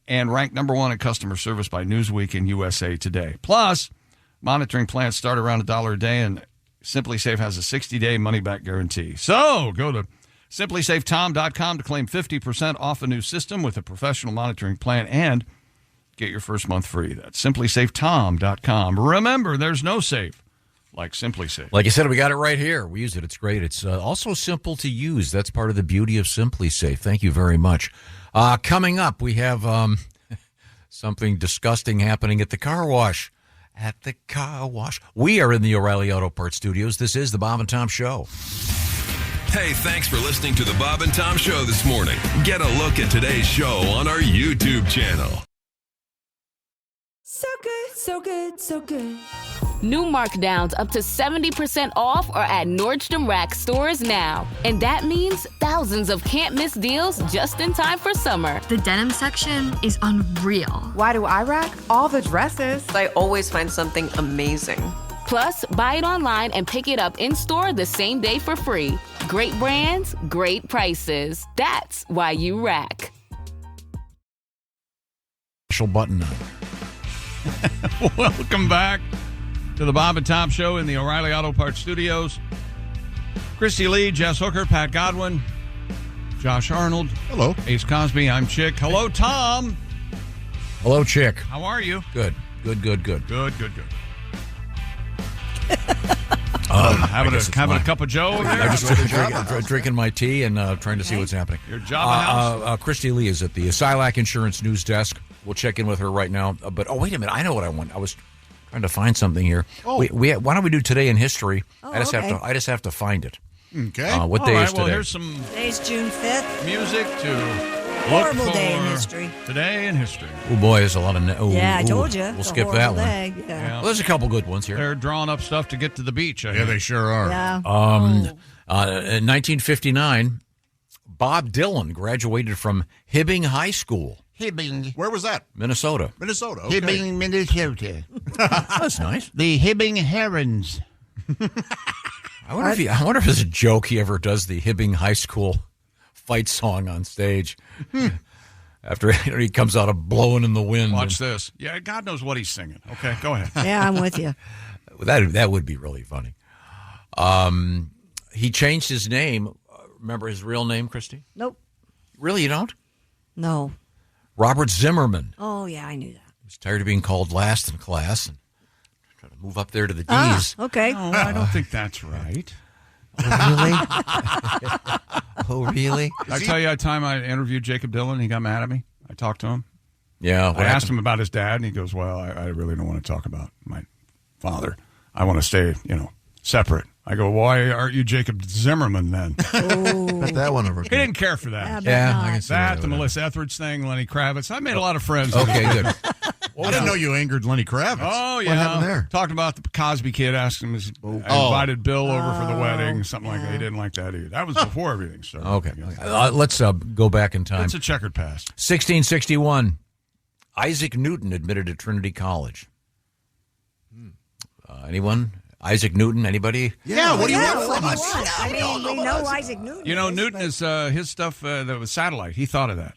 and ranked number 1 in customer service by Newsweek and USA Today. Plus, monitoring plans start around $1 a day, and Simply Safe has a 60-day money-back guarantee. So go to simplysafetom.com to claim 50% off a new system with a professional monitoring plan and get your first month free. That's simplysafetom.com. Remember, there's no safe like Simply Safe. Like I said, we got it right here. We use it. It's great. It's also simple to use. That's part of the beauty of Simply Safe. Thank you very much. Coming up, we have something disgusting happening at the car wash. At the car wash. We are in the O'Reilly Auto Parts Studios. This is the Bob and Tom Show. Hey, thanks for listening to the Bob and Tom Show this morning. Get a look at today's show on our YouTube channel. So good, so good, so good. New markdowns up to 70% off are at Nordstrom Rack stores now. And that means thousands of can't-miss deals just in time for summer. The denim section is unreal. Why do I rack? All the dresses. I always find something amazing. Plus, buy it online and pick it up in-store the same day for free. Great brands, great prices. That's why you rack. Special button on. Welcome back to the Bob and Tom Show in the O'Reilly Auto Parts Studios. Christy Lee, Jess Hooker, Pat Godwin, Josh Arnold. Hello. Ace Cosby, I'm Chick. Hello, Tom. Hello, Chick. How are you? Good. Good. Good. Having a cup of Joe over there? I'm just drinking my tea and trying to see what's happening. Your Java house? Christy Lee is at the Silac Insurance News Desk. We'll check in with her right now. But, wait a minute. I know what I want. I was trying to find something here. Oh. Why don't we do Today in History? Oh, I just have to find it. Okay. What All day right, is today? well, here's some Today's June 5th. music to Horrible look day in for history. Today in history. Oh, boy, there's a lot of... Yeah, I told you. We'll It's a skip that horrible one. day. Yeah. Well, there's a couple good ones here. They're drawing up stuff to get to the beach. Yeah, they sure are. Yeah. In 1959, Bob Dylan graduated from Hibbing High School, Hibbing. Where was that? Minnesota. Minnesota. Okay. Hibbing, Minnesota. That's nice. The Hibbing Herons. I wonder if there's a joke he ever does the Hibbing High School fight song on stage. After he comes out of Blowing in the Wind. Watch this. Yeah, God knows what he's singing. Okay, go ahead. Yeah, I'm with you. That would be really funny. He changed his name. Remember his real name, Christy? Nope. Really, you don't? No. Robert Zimmerman. Oh, yeah, I knew that. He's tired of being called last in class and trying to move up there to the D's. Okay. No, I don't think that's right. Oh, really? Oh, really? I tell you, a time I interviewed Jacob Dylan, he got mad at me. I talked to him. Yeah. I asked him about his dad, and he goes, well, I really don't want to talk about my father. I want to stay, separate. I go, why aren't you Jacob Zimmerman then? Bet that one over. He didn't care for that. Yeah, I can see That, the Melissa Etheridge thing, Lenny Kravitz. I made a lot of friends. Okay, good. I didn't know you angered Lenny Kravitz. Oh, yeah. What happened there? Talking about the Cosby Kid, asked him, I invited Bill over for the wedding, something like that. He didn't like that either. That was before everything started. Okay. Let's go back in time. It's a checkered past. 1661. Isaac Newton admitted at Trinity College. Anyone? Isaac Newton? Anybody? Yeah, what do you want from us? I mean, we know Isaac Newton. Newton is his stuff that was satellite. He thought of that.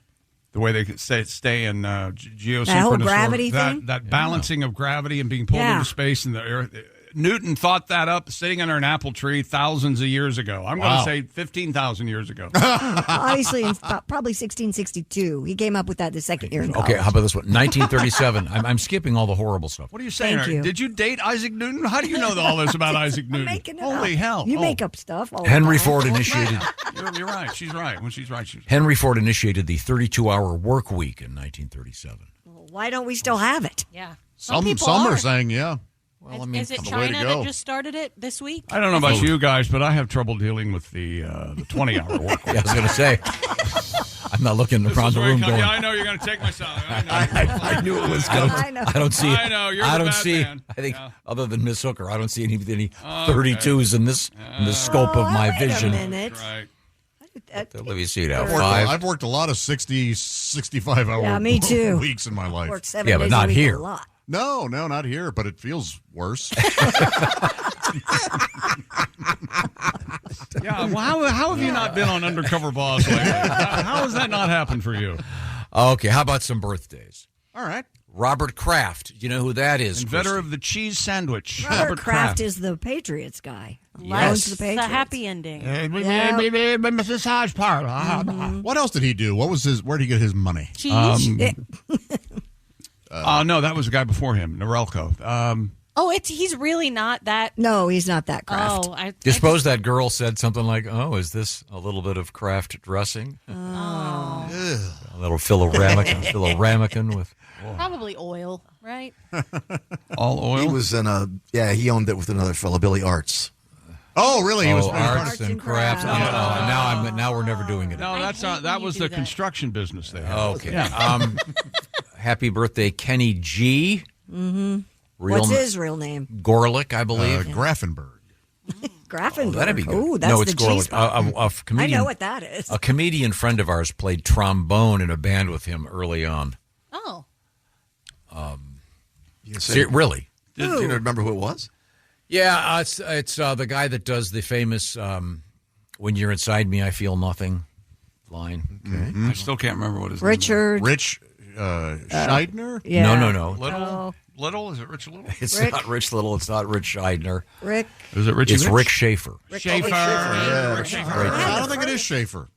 The way they could stay in geosynchronous. That whole gravity thing? That balancing of gravity and being pulled into space and the earth. Newton thought that up sitting under an apple tree thousands of years ago. I'm going to say 15,000 years ago. Obviously, in probably 1662. He came up with that the second year in college. Okay, how about this one? 1937. I'm skipping all the horrible stuff. What are you saying? Thank you. Did you date Isaac Newton? How do you know all this about Isaac Newton? Making it Holy up. hell. You make up stuff. All Henry the time. Ford initiated. You're right. She's right. When she's right, she's right. Henry Ford initiated the 32-hour work week in 1937. Well, why don't we still have it? Yeah. Some people are are saying, yeah. Well, I mean, is it the way to China go. that just started it this week? I don't know about you guys, but I have trouble dealing with the 20-hour work week. Yeah, I was going to say. I'm not looking around the room going. Yeah, I know you're going to take my salary. I knew it was I coming. don't see. I know, you're I the don't bad see. man. I think Yeah. other than Miss Hooker, I don't see any 32s in this scope of my vision. Wait a minute. Right. Let me see now. I've worked a lot of 60, 65-hour Yeah, me too. weeks in my life. Worked 7 Yeah, but days not a week, here. A lot. No, not here, but it feels worse. Yeah, well, how have you not been on Undercover Boss lately? How has that not happened for you? Okay, how about some birthdays? All right. Robert Kraft. You know who that is? Inventor Christy? of the cheese sandwich. Robert Kraft is the Patriots guy. Owns the It's Patriots. a happy ending. Massage parlor. What else did he do? Where did he get his money? Cheese. No, that was the guy before him, Norelco. He's really not that. No, he's not that Kraft. Oh, Do you suppose that girl said something like, "Oh, is this a little bit of Kraft dressing? Oh. A little Phil Ramekin with." Probably oil, right? All oil? He was he owned it with another fellow, Billy Arts. Oh, really? He was Arts and Crafts. Now we're never doing it. No, that's not. That was the construction business there. Okay. Yeah. Happy birthday, Kenny G. Mm-hmm. What's What's his real name? Gorlick, I believe. Grafenberg. Grafenberg. That'd be good. Ooh, that's no, it's the cheese Gorlick. A comedian, I know what that is. A comedian friend of ours played trombone in a band with him early on. Oh. Really? Do you remember who it was? Yeah, it's the guy that does the famous "When You're Inside Me, I Feel Nothing" line. Okay. Mm-hmm. I still can't remember what his Richard. name Rich Scheidner? Yeah. No. Little? Little? Is it Rich Little? It's Rick. not Rich Little. It's not Rich Scheidner. Rick. Is it Richie It's Rich? Rick Schaefer. Schaefer. Yeah, Rick Schaefer. I don't think it is Schaefer.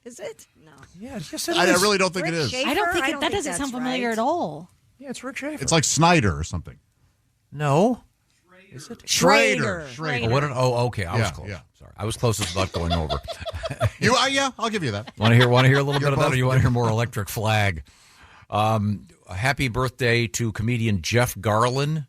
Is it? No. Yeah, yes, I really don't think it is. I don't think that doesn't that's sound familiar right. at all. Yeah, it's Rick Schaefer. It's like Snyder or something. No. Is it? Schrader. Okay. I was Yeah, close. yeah. Sorry, I was closest without going over. Yeah, I'll give you that. Want to hear a little bit of that, or you want to hear more Electric Flag? Happy birthday to comedian Jeff Garlin.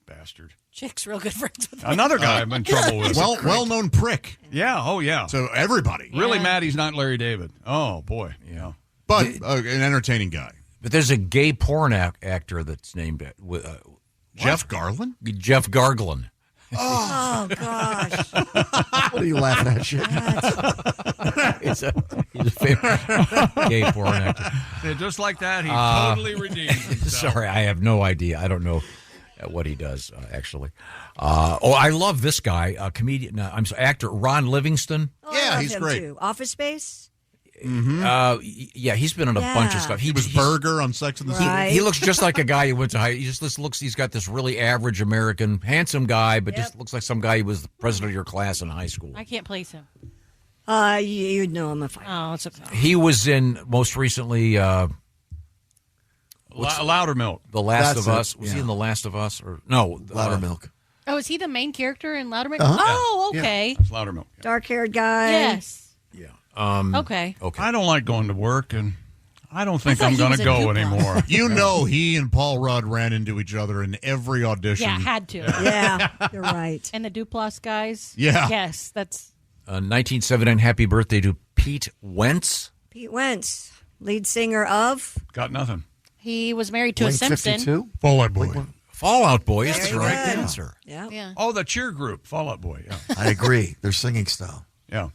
Bastard. Chick's real good friends with him. Another guy I'm in trouble with. Well-known prick. Yeah, oh yeah. So everybody. Really mad he's not Larry David. Oh, boy. Yeah. But an entertaining guy. But there's a gay porn actor that's named Jeff Garlin? Jeff Garglin. Oh, gosh. What are you laughing at, shit? He's a famous gay porn actor. Yeah, just like that, he totally redeemed himself. Sorry, I have no idea. I don't know what he does, actually. I love this guy, comedian, actor Ron Livingston. Oh, I love him too. Office Space? Yeah, he's been in a bunch of stuff. He was Burger on Sex and the City. He looks just like a guy who went to high. He's got this really average American, handsome guy, but just looks like some guy who was the president of your class in high school. I can't place him. You'd know him if I. Oh, it's okay. He was in most recently. Loudermilk. The Last of Us. Was he in The Last of Us or no? Loudermilk. Oh, is he the main character in Loudermilk? Uh-huh. Oh, okay. It's Loudermilk. Dark-haired guy. Yes. Okay. I don't like going to work, and I don't think I thought I'm he going was to in go Duplo. anymore. You know he and Paul Rudd ran into each other in every audition. Yeah, had to. Yeah, you're right. And the Duplass guys? Yeah. Yes, that's... 1979, happy birthday to Pete Wentz. Pete Wentz, lead singer of... Got nothing. He was married to Blink a Simpson. 52? Fallout Boy. Fallout Boy is Very the right good. answer. Yeah. Oh, the cheer group, Fall Out Boy. Yeah. I agree. Their singing style. Yeah.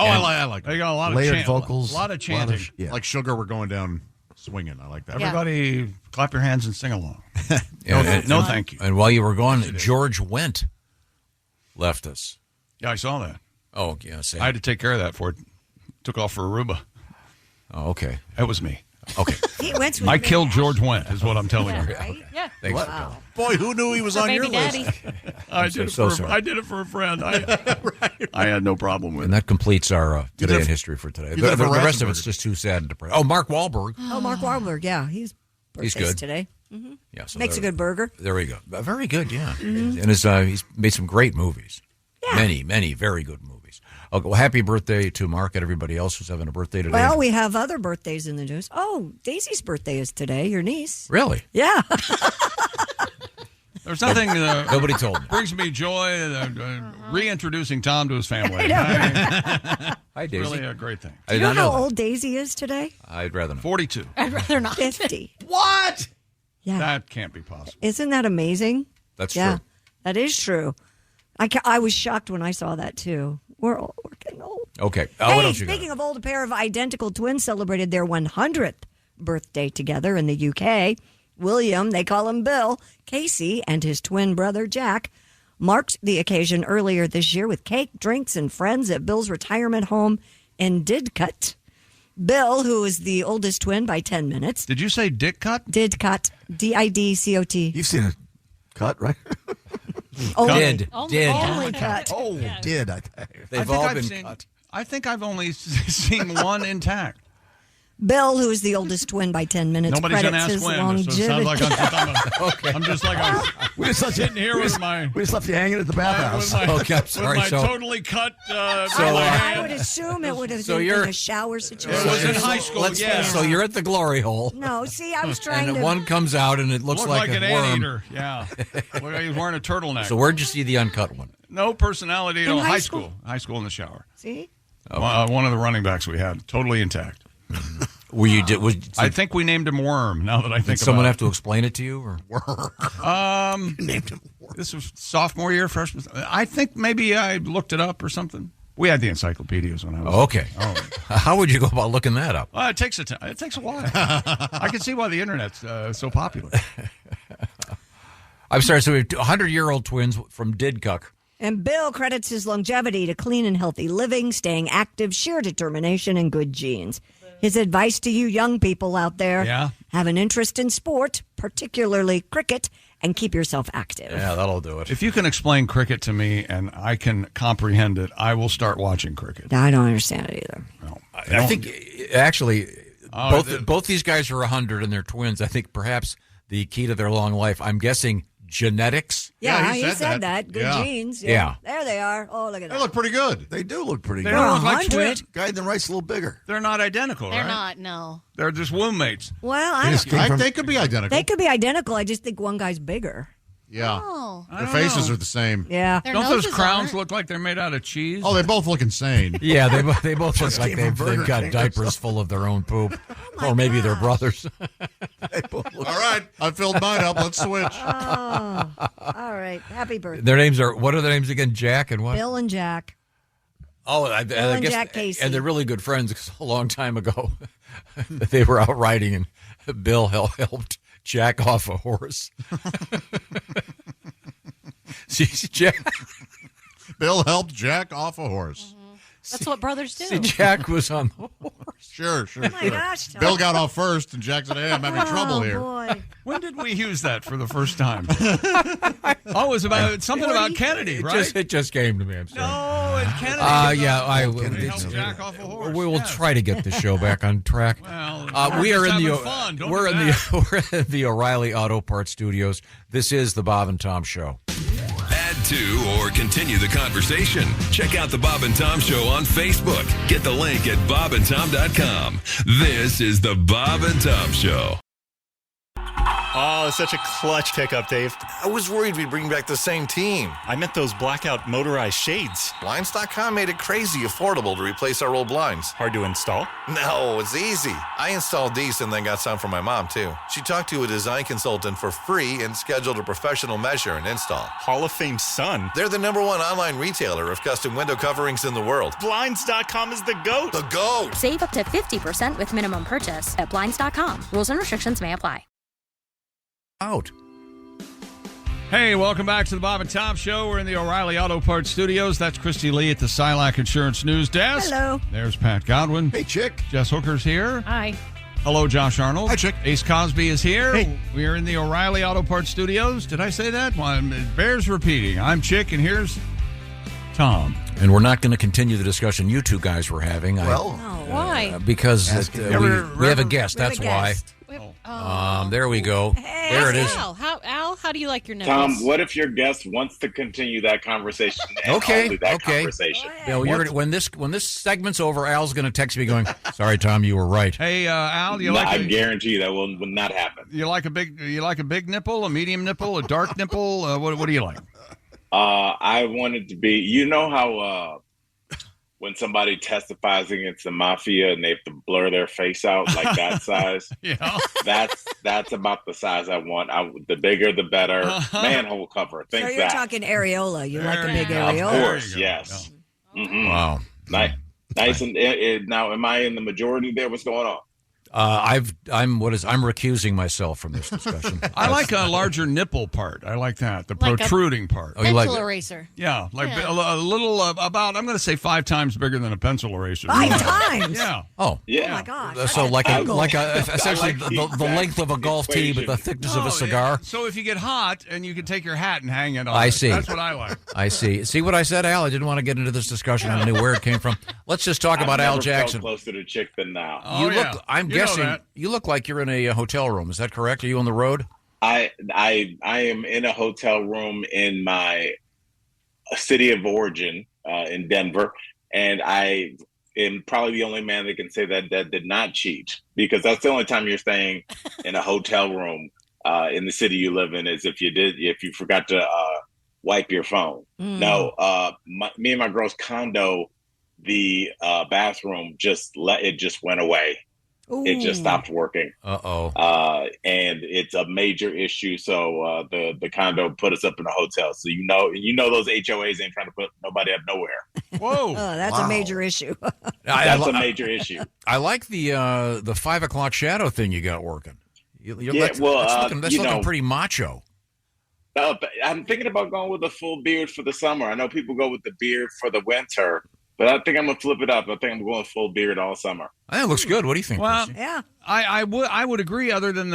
Oh, I like They got a lot Layered of vocals. A lot of chanting. Yeah. Like Sugar, we're going down swinging. I like that. Everybody clap your hands and sing along. No, thank you. And while you were gone, George Wendt left us. Yeah, I saw that. Oh, yeah. I had to take care of that before it took off for Aruba. Oh, okay. That was me. Okay. Pete Wentz was I killed George Wendt, is what I'm telling you. Right? Yeah. Thanks. Wow. Boy, who knew he was Her on your baby daddy. list? I did it for a friend. I had no problem with And it. that completes our Today did in it- History for today. you The, did it for the rest of Ratzenberger. it's just too sad and depressing. Oh, Mark Wahlberg. Oh, Mark Wahlberg, yeah. He's good. today. Yeah, so Makes a there- good burger. There we go. Very good, yeah. And he's made some great movies. Yeah. Many, many very good movies. Okay, well, happy birthday to Mark and everybody else who's having a birthday today. Well, we have other birthdays in the news. Oh, Daisy's birthday is today, your niece. Really? Yeah. There's nothing Nobody told me. brings me joy reintroducing Tom to his family. Hi, Daisy. Really a great thing. I Do did you know not how know that. old Daisy is today? I'd rather not. 42. I'd rather not. 50. What? Yeah. That can't be possible. Isn't that amazing? That's Yeah, true. that is true. I was shocked when I saw that, too. We're getting old. Okay. Hey, What else you speaking got? of old, a pair of identical twins celebrated their 100th birthday together in the UK. William, they call him Bill, Casey, and his twin brother Jack marked the occasion earlier this year with cake, drinks, and friends at Bill's retirement home in Didcot. Bill, who is the oldest twin by 10 minutes. Did you say dick cut? Didcot. Didcot. You've seen a cut, right? Did. Only cut. Oh, did. I They've all been cut. I think I've only seen one intact. Bill, who is the oldest twin by 10 minutes, Nobody's going to credits ask his when. So it sounds like Okay. I'm just like I'm sitting here with my We just left you hanging at the bathhouse. Okay, I'm sorry. with my So, totally cut. I would assume it would have So been you're- a shower situation. It was in high school. let's- Yeah. so you're at the glory hole. No, see, I was trying And to. one comes out and it looks Looked like, like a an worm. anteater. Yeah. Looked like he was wearing a turtleneck. So where'd you see the uncut one? No personality at In all. high High school? school. High school in the shower. See? One of the running backs we had, totally intact. Were you? I think we named him Worm. Now that I think did someone about have to explain it to you, or named him Worm. This was sophomore year, freshman. I think maybe I looked it up or something. We had the encyclopedias when I was. Okay. How would you go about looking that up? It takes it takes a while. I can see why the internet's so popular. I'm sorry. So we have 100-year-old twins from Didcot. And Bill credits his longevity to clean and healthy living, staying active, sheer determination, and good genes. His advice to you young people out there: have an interest in sport, particularly cricket, and keep yourself active. Yeah, that'll do it. If you can explain cricket to me and I can comprehend it, I will start watching cricket. I don't understand it either. No, I think actually both these guys are 100 and they're twins. I think perhaps the key to their long life, I'm guessing, genetics. Yeah, he said that. Good genes. Yeah. There they are. Oh, look at that. They look pretty good. They do look pretty They good. don't look like twins. Guy in the right's a little bigger. They're not identical, They're right? not, no. They're just womb mates. Well, They could be identical. they could be identical. I just think one guy's bigger. Yeah. Oh. Their faces are the same. Yeah. Their Don't those noses crowns aren't. look like they're made out of cheese? Oh, they both look insane. Yeah, they both look like came from they've Burger got King or diapers full of their own poop. Or maybe they're brothers. All right, I filled mine up. Let's switch. Oh, all right. Happy birthday. Their names are, what are their names again? Jack and what? Bill and Jack. Oh, I and guess, Jack Casey. and they're really good friends because a long time ago they were out riding and Bill helped Jack off a horse. See, Jack. Bill helped Jack off a horse. That's what brothers do. See, Jack was on the horse. Sure. Oh my gosh, Tom. Bill got off first, and Jack said, "Hey, I'm having trouble here." Boy. When did we use that for the first time? Oh, it was about something about Kennedy, right? It just came to me. I'm sorry. No, it's Kennedy. Yeah, I Kennedy helped Jack off a horse. We will yes. try to get the show back on track. Well, we are in the fun. Don't we're do in that. we're in the O'Reilly Auto Parts Studios. This is the Bob and Tom Show. Add to or continue the conversation. Check out the Bob and Tom Show on Facebook. Get the link at bobandtom.com. This is the Bob and Tom Show. Oh, such a clutch pickup, Dave. I was worried we'd bring back the same team. I meant those blackout motorized shades. Blinds.com made it crazy affordable to replace our old blinds. Hard to install? No, it's easy. I installed these and then got some for my mom, too. She talked to a design consultant for free and scheduled a professional measure and install. Hall of Fame son. They're the #1 online retailer of custom window coverings in the world. Blinds.com is the GOAT. The GOAT! Save up to 50% with minimum purchase at Blinds.com. Rules and restrictions may apply. Out. Hey, welcome back to the Bob and Tom Show. We're in the O'Reilly Auto Parts Studios. That's Christy Lee at the Silac Insurance News Desk. Hello. There's Pat Godwin. Hey, Chick. Jess Hooker's here. Hi. Hello, Josh Arnold. Hi, Chick. Ace Cosby is here. Hey. We are in the O'Reilly Auto Parts Studios. Did I say that? Well, it bears repeating. I'm Chick, and here's Tom. And we're not going to continue the discussion you two guys were having. Why? Because we have a guest. We have That's a why. guest. There we go. Hey, there it is. Al, how do you like your nipples? Tom, what if your guest wants to continue that conversation? And only that conversation. Bill, when this segment's over, Al's going to text me going, "Sorry, Tom, you were right." Hey, Al, I guarantee you that will not happen. You like a big nipple, a medium nipple, a dark nipple? What do you like? I want it to be. You know how when somebody testifies against the mafia and they have to blur their face out like that size? Yeah, that's about the size I want. The bigger, the better. Manhole cover. So Think you're that. talking areola. You like a big Of areola? course, yes. Mm-hmm. Wow. Nice and now, am I in the majority there? What's going on? I'm recusing myself from this discussion. I like a larger nipple part. I like that, the Like a protruding part. Oh, you like Pencil eraser. Yeah, like a little about. I'm going to say 5 times bigger than a pencil eraser. 5 times? Yeah. Oh. Yeah. Oh my gosh. So That's essentially like the length of a golf tee, but the thickness of a cigar. So if you get hot and you can take your hat and hang it on. I see. That's what I like. I see. See what I said, Al? I didn't want to get into this discussion. I knew where it came from. Let's just talk about I've Al never Jackson. felt closer to Chick than now. Oh, yeah. I'm You know guessing that. you look like you're in a hotel room. Is that correct? Are you on the road? I am in a hotel room in my city of origin in Denver, and I am probably the only man that can say that did not cheat, because that's the only time you're staying in a hotel room in the city you live in is if you forgot to wipe your phone. No, me and my girl's condo, the bathroom just went away. Ooh. It just stopped working. Uh-oh. And it's a major issue. So the condo put us up in a hotel. So you know those HOAs ain't trying to put nobody up nowhere. Whoa, that's a major issue. That's a major issue. I like the 5 o'clock shadow thing you got working. That's looking pretty macho. I'm thinking about going with a full beard for the summer. I know people go with the beard for the winter, but I think I'm gonna flip it up. I think I'm going full beard all summer. I think it looks good. What do you think? Well, Christy? Yeah. I would agree. Other than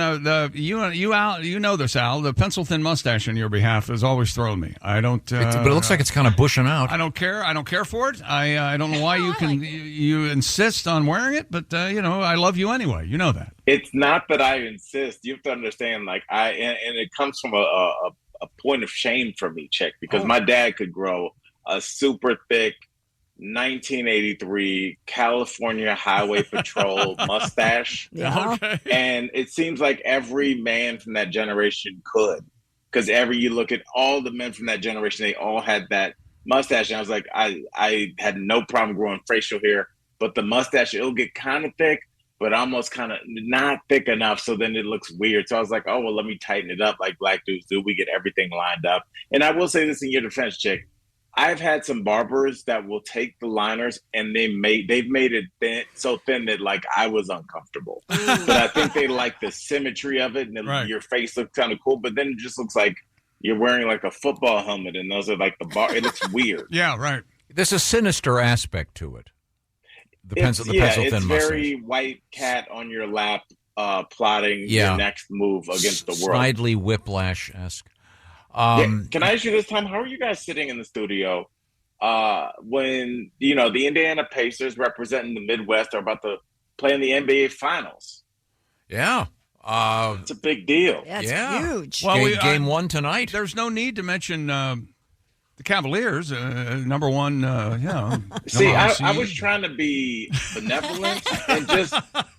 you know this, Al, the pencil thin mustache on your behalf has always thrown me. I don't. But it looks like it's kind of bushing out. I don't care. I don't care for it. I don't know why you insist on wearing it, but I love you anyway. You know that. It's not that I insist. You have to understand. Like and it comes from a point of shame for me, Chick, because my dad could grow a super thick 1983 California Highway Patrol mustache. Yeah. Okay. And it seems like every man from that generation could. because you look at all the men from that generation, they all had that mustache. And I was like, I had no problem growing facial hair, but the mustache, it'll get kind of thick, but almost kind of not thick enough. So then it looks weird. So I was like, oh, well, let me tighten it up like black dudes do. We get everything lined up. And I will say this in your defense, Chick. I've had some barbers that will take the liners and they've made it thin, so thin that like I was uncomfortable. But I think they like the symmetry of it, and your face looks kind of cool. But then it just looks like you're wearing like a football helmet, and those are like the bar. It looks weird. Yeah, right. There's a sinister aspect to it. The pencil thin it's mustache. very white cat on your lap, plotting your next move against the world. Snidely Whiplash-esque. Can I ask you this time, how are you guys sitting in the studio when, the Indiana Pacers representing the Midwest are about to play in the NBA Finals? Yeah. It's a big deal. Yeah, it's huge. Well, game one tonight. There's no need to mention the Cavaliers, number one. See, I was trying to be benevolent and just,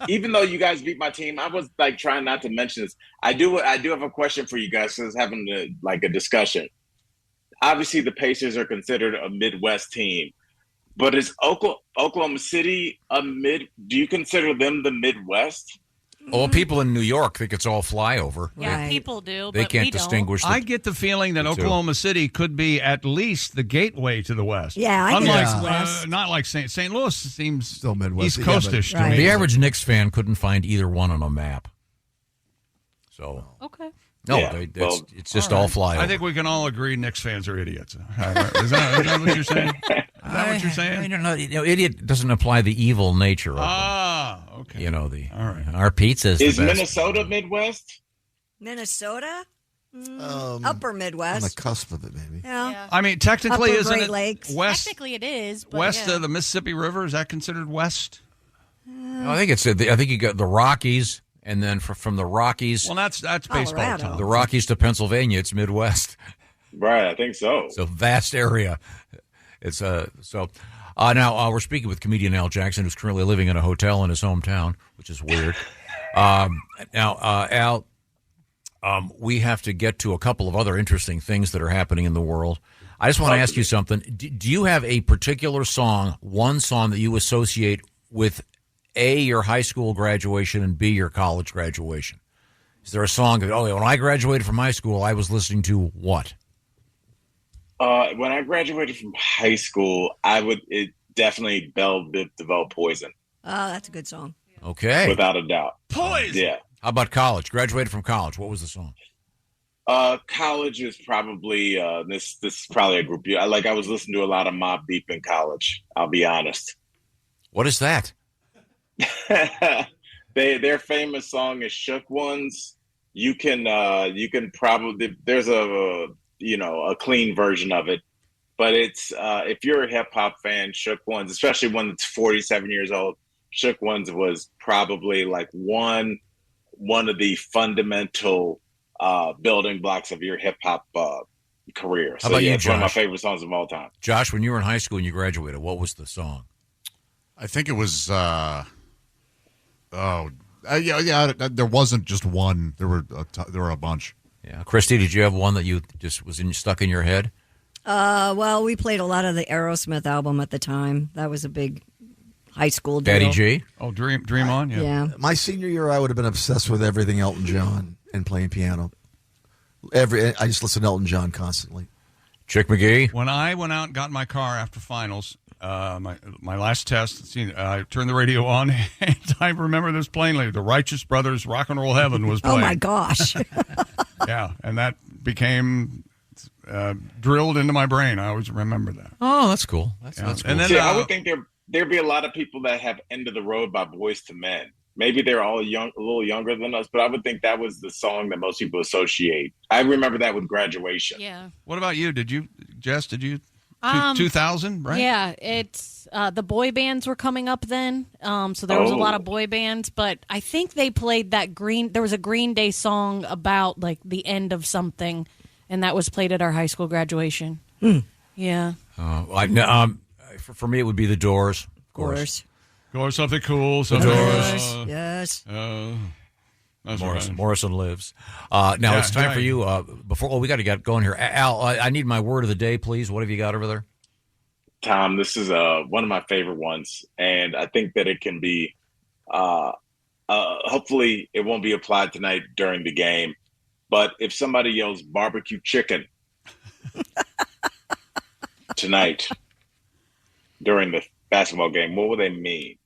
even though you guys beat my team, I was like trying not to mention this. I do have a question for you guys. Since having a discussion. Obviously, the Pacers are considered a Midwest team, but is Oklahoma City do you consider them the Midwest? Well, people in New York think it's all flyover. Yeah, people do. They but can't we distinguish. I get the feeling that Oklahoma City could be at least the gateway to the West. Yeah, I unlike think West. not like St. Louis seems still Midwest, East Coastish to me. The average Knicks fan couldn't find either one on a map. So okay. No, it's just all flyover. I think we can all agree Knicks fans are idiots. Is that what you're saying? Is that what you're saying? I don't know. Idiot doesn't apply the evil nature of them. Okay. All right. Our pizza's Is the best. Minnesota Midwest? Minnesota? Upper Midwest. On the cusp of it, maybe. Yeah. I mean, technically, Upper isn't Great it Lakes. west? Technically, it is. But West of the Mississippi River, is that considered west? I think I think you got the Rockies, and then from the Rockies. Well, that's baseball. Colorado. Tom. The Rockies to Pennsylvania, it's Midwest. Right, I think so. So vast area. It's now we're speaking with comedian Al Jackson, who's currently living in a hotel in his hometown, which is weird. Al, we have to get to a couple of other interesting things that are happening in the world. I just want to ask you something. Do you have a particular song, one song that you associate with A, your high school graduation, and B, your college graduation? Is there a song that, when I graduated from high school, I was listening to what? When I graduated from high school, it definitely Bell Biv DeVoe Poison. Oh, that's a good song. Okay. Without a doubt. Poison! Yeah. How about college? Graduated from college. What was the song? College is probably, this is probably a group. I was listening to a lot of Mobb Deep in college, I'll be honest. What is that? Their famous song is Shook Ones. You can probably, there's a clean version of it, but it's if you're a hip hop fan, Shook Ones, especially one that's 47 years old, Shook Ones was probably like one of the fundamental building blocks of your hip hop career. So How about you, it's one of my Josh? favorite songs of all time. Josh, when you were in high school and you graduated, what was the song? I think it was. There wasn't just one. There were a bunch. Yeah, Christy, did you have one that you just was stuck in your head? Well, we played a lot of the Aerosmith album at the time. That was a big high school deal. Daddy G? Oh, Dream On? Yeah. My senior year, I would have been obsessed with everything Elton John and playing piano. I just listened to Elton John constantly. Chick McGee? When I went out and got in my car after finals, my last test, I turned the radio on, and I remember this plainly. The Righteous Brothers' Rock and Roll Heaven was playing. Oh, my gosh. Yeah, and that became drilled into my brain. I always remember that. Oh, that's cool. That's cool. And then I would think there'd be a lot of people that have End of the Road by Boyz II Men. Maybe they're all a little younger than us, but I would think that was the song that most people associate. I remember that with graduation. Yeah. What about you? Jess, 2000, right? Yeah, it's the boy bands were coming up then, so there was a lot of boy bands. But I think they played that there was a Green Day song about like the end of something, and that was played at our high school graduation. Yeah. For me, it would be The Doors, of course. Or something cool. Doors. Yes. Morrison lives. Now it's time for you. Before we got to get going here. Al, I need my word of the day, please. What have you got over there? Tom, this is one of my favorite ones, and I think that it can be. Hopefully, it won't be applied tonight during the game. But if somebody yells barbecue chicken tonight during the basketball game, what will they mean?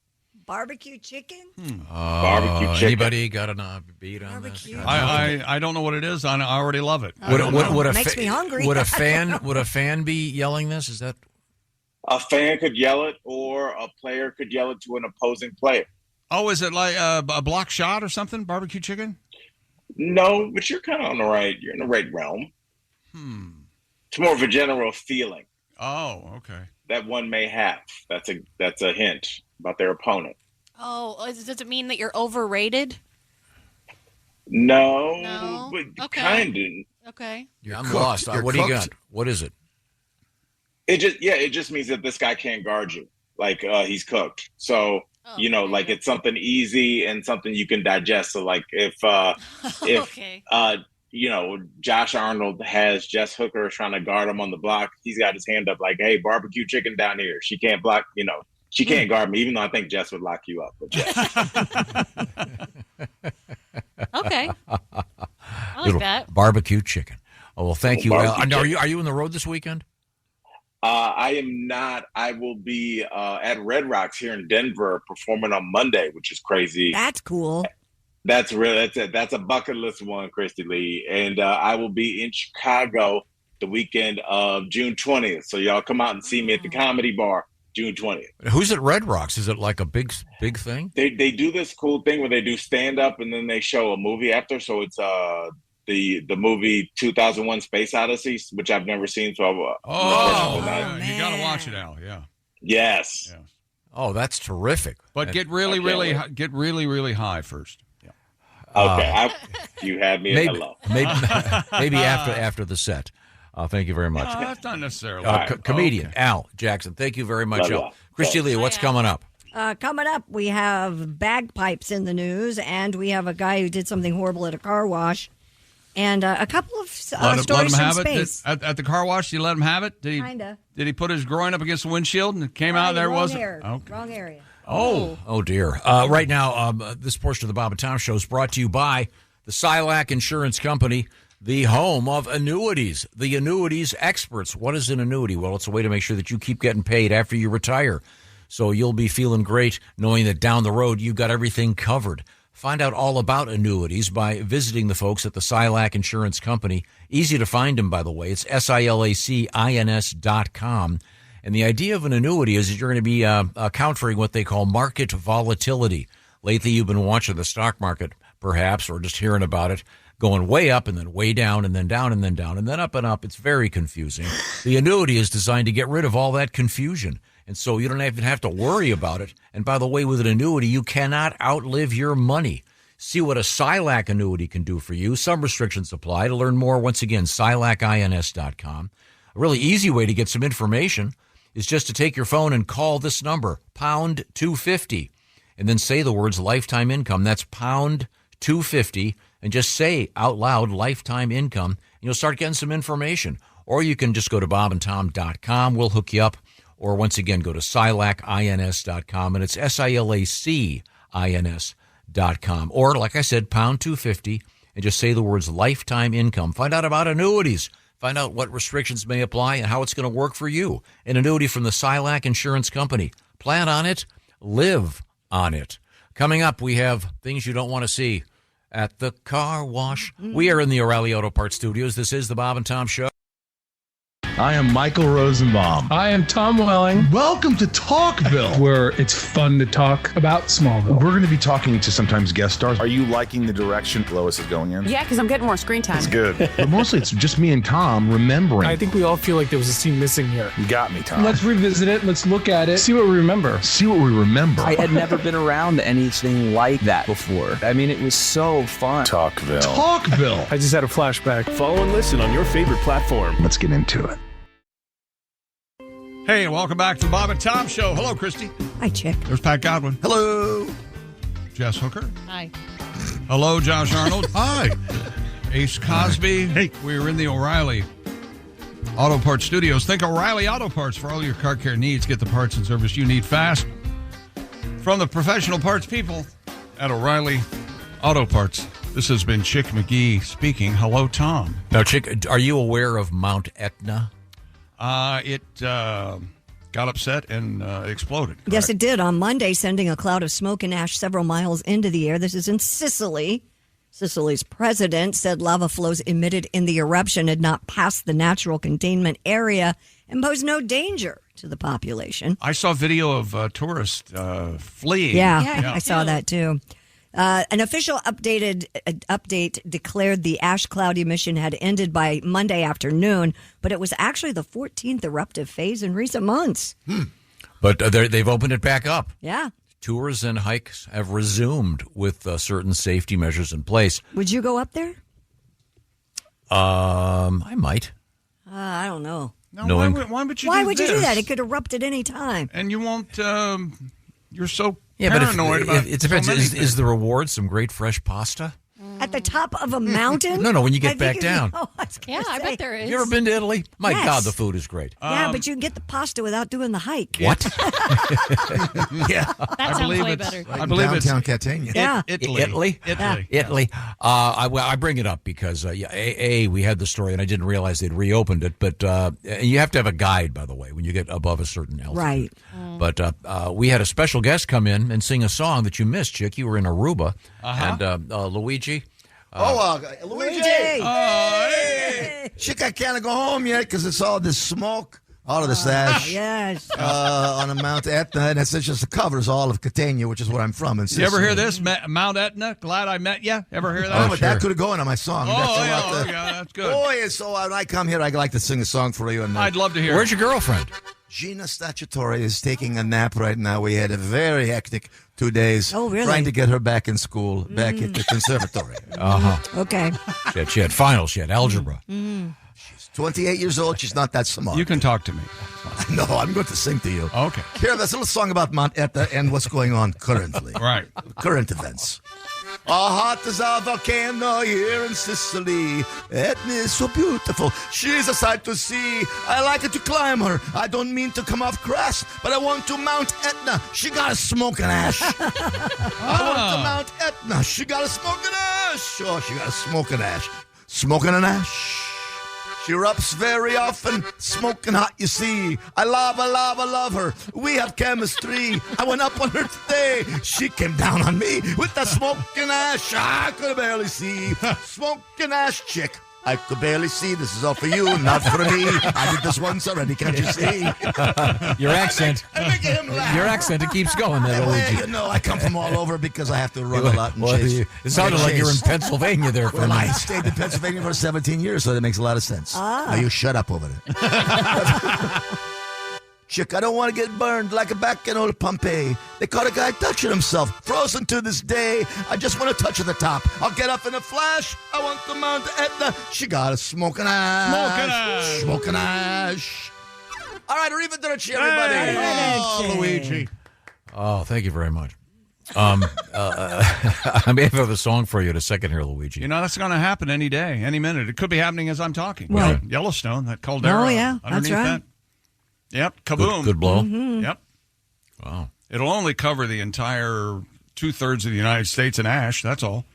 Barbecue chicken? Barbecue chicken. Anybody got a beat on this? I don't know what it is. I already love it. Makes me hungry. Would a fan be yelling this? Is that a fan could yell it, or a player could yell it to an opposing player? Oh, is it like a block shot or something? Barbecue chicken? No, but you're kind of on the right. You're in the right realm. It's more of a general feeling. Oh, okay. That one may have. That's a hint about their opponent. Oh, does it mean that you're overrated? No. But kind of. Okay. I'm lost. What do you got? What is it? It just means that this guy can't guard you. Like he's cooked. So like it's something easy and something you can digest. So like if Josh Arnold has Jess Hooker trying to guard him on the block, he's got his hand up like, hey, barbecue chicken down here. She can't block, she can't guard me, even though I think Jess would lock you up. But Okay. I like that. Barbecue chicken. Oh, well, thank you. Are you on the road this weekend? I am not. I will be at Red Rocks here in Denver performing on Monday, which is crazy. That's cool. That's a bucket list one, Christy Lee. And I will be in Chicago the weekend of June 20th. So y'all come out and see me at the Comedy Bar June 20th. Who's at Red Rocks? Is it like a big thing? They do this cool thing where they do stand up and then they show a movie after. So it's the movie 2001 Space Odyssey, which I've never seen. So you got to watch it, Al. Yeah. Yes. Yeah. Oh, that's terrific. But get really, really high first. Yeah. Okay. You had me at hello. Maybe after the set. Thank you very much. That's not necessarily. Comedian Al Jackson. Thank you very much, Al. Christy Lee, what's coming up? Coming up, we have bagpipes in the news, and we have a guy who did something horrible at a car wash, and a couple of stories from space. At the car wash, did you let him have it? Kinda. Did he put his groin up against the windshield and it came out there? Wrong area. Oh dear. Right now, this portion of the Bob and Tom Show is brought to you by the Silac Insurance Company, the home of annuities, the annuities experts. What is an annuity? Well, it's a way to make sure that you keep getting paid after you retire. So you'll be feeling great knowing that down the road you've got everything covered. Find out all about annuities by visiting the folks at the Silac Insurance Company. Easy to find them, by the way. It's SILACINS.com. And the idea of an annuity is that you're going to be countering what they call market volatility. Lately, you've been watching the stock market, perhaps, or just hearing about it, going way up and then way down and then down and then down and then up and up. It's very confusing. The annuity is designed to get rid of all that confusion. And so you don't even have to worry about it. And by the way, with an annuity, you cannot outlive your money. See what a Silac annuity can do for you. Some restrictions apply. To learn more, once again, SilacINS.com. A really easy way to get some information is just to take your phone and call this number, pound 250, and then say the words lifetime income. That's pound 250, and just say out loud lifetime income, and you'll start getting some information. Or you can just go to bobandtom.com. We'll hook you up. Or once again, go to SilacINS.com, and it's SILACINS.com. Or, like I said, pound 250, and just say the words lifetime income. Find out about annuities. Find out what restrictions may apply and how it's going to work for you. An annuity from the Silac Insurance Company. Plan on it. Live on it. Coming up, we have things you don't want to see at the car wash. We are in the O'Reilly Auto Parts Studios. This is the Bob and Tom Show. I am Michael Rosenbaum. I am Tom Welling. Welcome to Talkville, where it's fun to talk about Smallville. We're going to be talking to sometimes guest stars. Are you liking the direction Lois is going in? Yeah, because I'm getting more screen time. It's good. But mostly it's just me and Tom remembering. I think we all feel like there was a scene missing here. You got me, Tom. Let's revisit it. Let's look at it. See what we remember. See what we remember. I had never been around anything like that before. I mean, it was so fun. Talkville. Talkville. I just had a flashback. Follow and listen on your favorite platform. Let's get into it. Hey, welcome back to the Bob and Tom Show. Hello, Christy. Hi, Chick. There's Pat Godwin. Hello. Jess Hooker. Hi. Hello, Josh Arnold. Hi. Ace Cosby. Hey. We're in the O'Reilly Auto Parts Studios. Think O'Reilly Auto Parts for all your car care needs. Get the parts and service you need fast from the professional parts people at O'Reilly Auto Parts. This has been Chick McGee speaking. Hello, Tom. Now, Chick, are you aware of Mount Etna? It got upset and exploded. Correct? Yes, it did on Monday, sending a cloud of smoke and ash several miles into the air. This is in Sicily. Sicily's president said lava flows emitted in the eruption had not passed the natural containment area and posed no danger to the population. I saw video of tourists fleeing. Yeah, I saw that too. An official update declared the ash cloud emission had ended by Monday afternoon, but it was actually the 14th eruptive phase in recent months. But they've opened it back up. Yeah. Tours and hikes have resumed with certain safety measures in place. Would you go up there? I might. I don't know. No, why would you do this? that? It could erupt at any time. And you won't, you're so Yeah, paranoid but about it depends. so many Is the reward some great fresh pasta? At the top of a mountain? No, when you get I back think down. I bet there is. You ever been to Italy? My Yes. God, the food is great. Yeah, but you can get the pasta without doing the hike. What? Yeah. That sounds way better. I believe it's downtown Catania. Yeah. Italy. I bring it up because we had the story and I didn't realize they'd reopened it. But you have to have a guide, by the way, when you get above a certain altitude. Right. But we had a special guest come in and sing a song that you missed, Chick. You were in Aruba, and Luigi. Luigi! Hey. Chick, I can't go home yet because it's all this smoke out of this ash. Yes. On a Mount Etna, and it's just covers all of Catania, which is where I'm from. You ever hear this? Mount Etna, glad I met you. Ever hear that? Oh, but that could have gone on my song. That's good. Boy, so when I come here, I like to sing a song for you. And I'd love to hear. Where's your girlfriend? Gina Statutori is taking a nap right now. We had a very hectic 2 days. Oh, really? Trying to get her back in school, back at the conservatory. Okay. She had finals. She had algebra. She's 28 years old. She's not that smart. You can talk to me. No, I'm going to sing to you. Okay. Here, there's a little song about Mount Etna and what's going on currently. Right. Current events. Hot as a volcano here in Sicily. Etna is so beautiful. She's a sight to see. I like it to climb her. I don't mean to come off crass, but I want to Mount Etna. She got a smoking ash. I want to Mount Etna. She got a smoking ash. Oh, she got a smoking ash. Smoking an ash. She erupts very often, smoking hot, you see. I love her. We have chemistry. I went up on her today. She came down on me with the smoking ash. I could barely see. Smoking ash chick. I could barely see. This is all for you, not for me. I did this once already, can't you see? Your accent. I'm making him laugh. Your accent, it keeps going there, Luigi. You know, I come from all over because I have to run a lot and chase. It sounded like you were in Pennsylvania there for a Well, I minute. stayed in Pennsylvania for 17 years, so that makes a lot of sense. Now you shut up over there. Chick, I don't want to get burned like back in old Pompeii. They caught a guy touching himself, frozen to this day. I just want to touch at the top. I'll get up in a flash. I want the Mount Etna. She got a smoking ash. Smoking ash. Smoking ash. All right, arrivederci, everybody. Oh, Luigi. Oh, thank you very much. I may have a song for you in a second here, Luigi. You know, that's going to happen any day, any minute. It could be happening as I'm talking. Right. Yellowstone, that caldera. Oh, yeah, underneath that's right. that. Yep, kaboom. Good blow. Yep. Wow. It'll only cover the entire 2/3 of the United States in ash. That's all.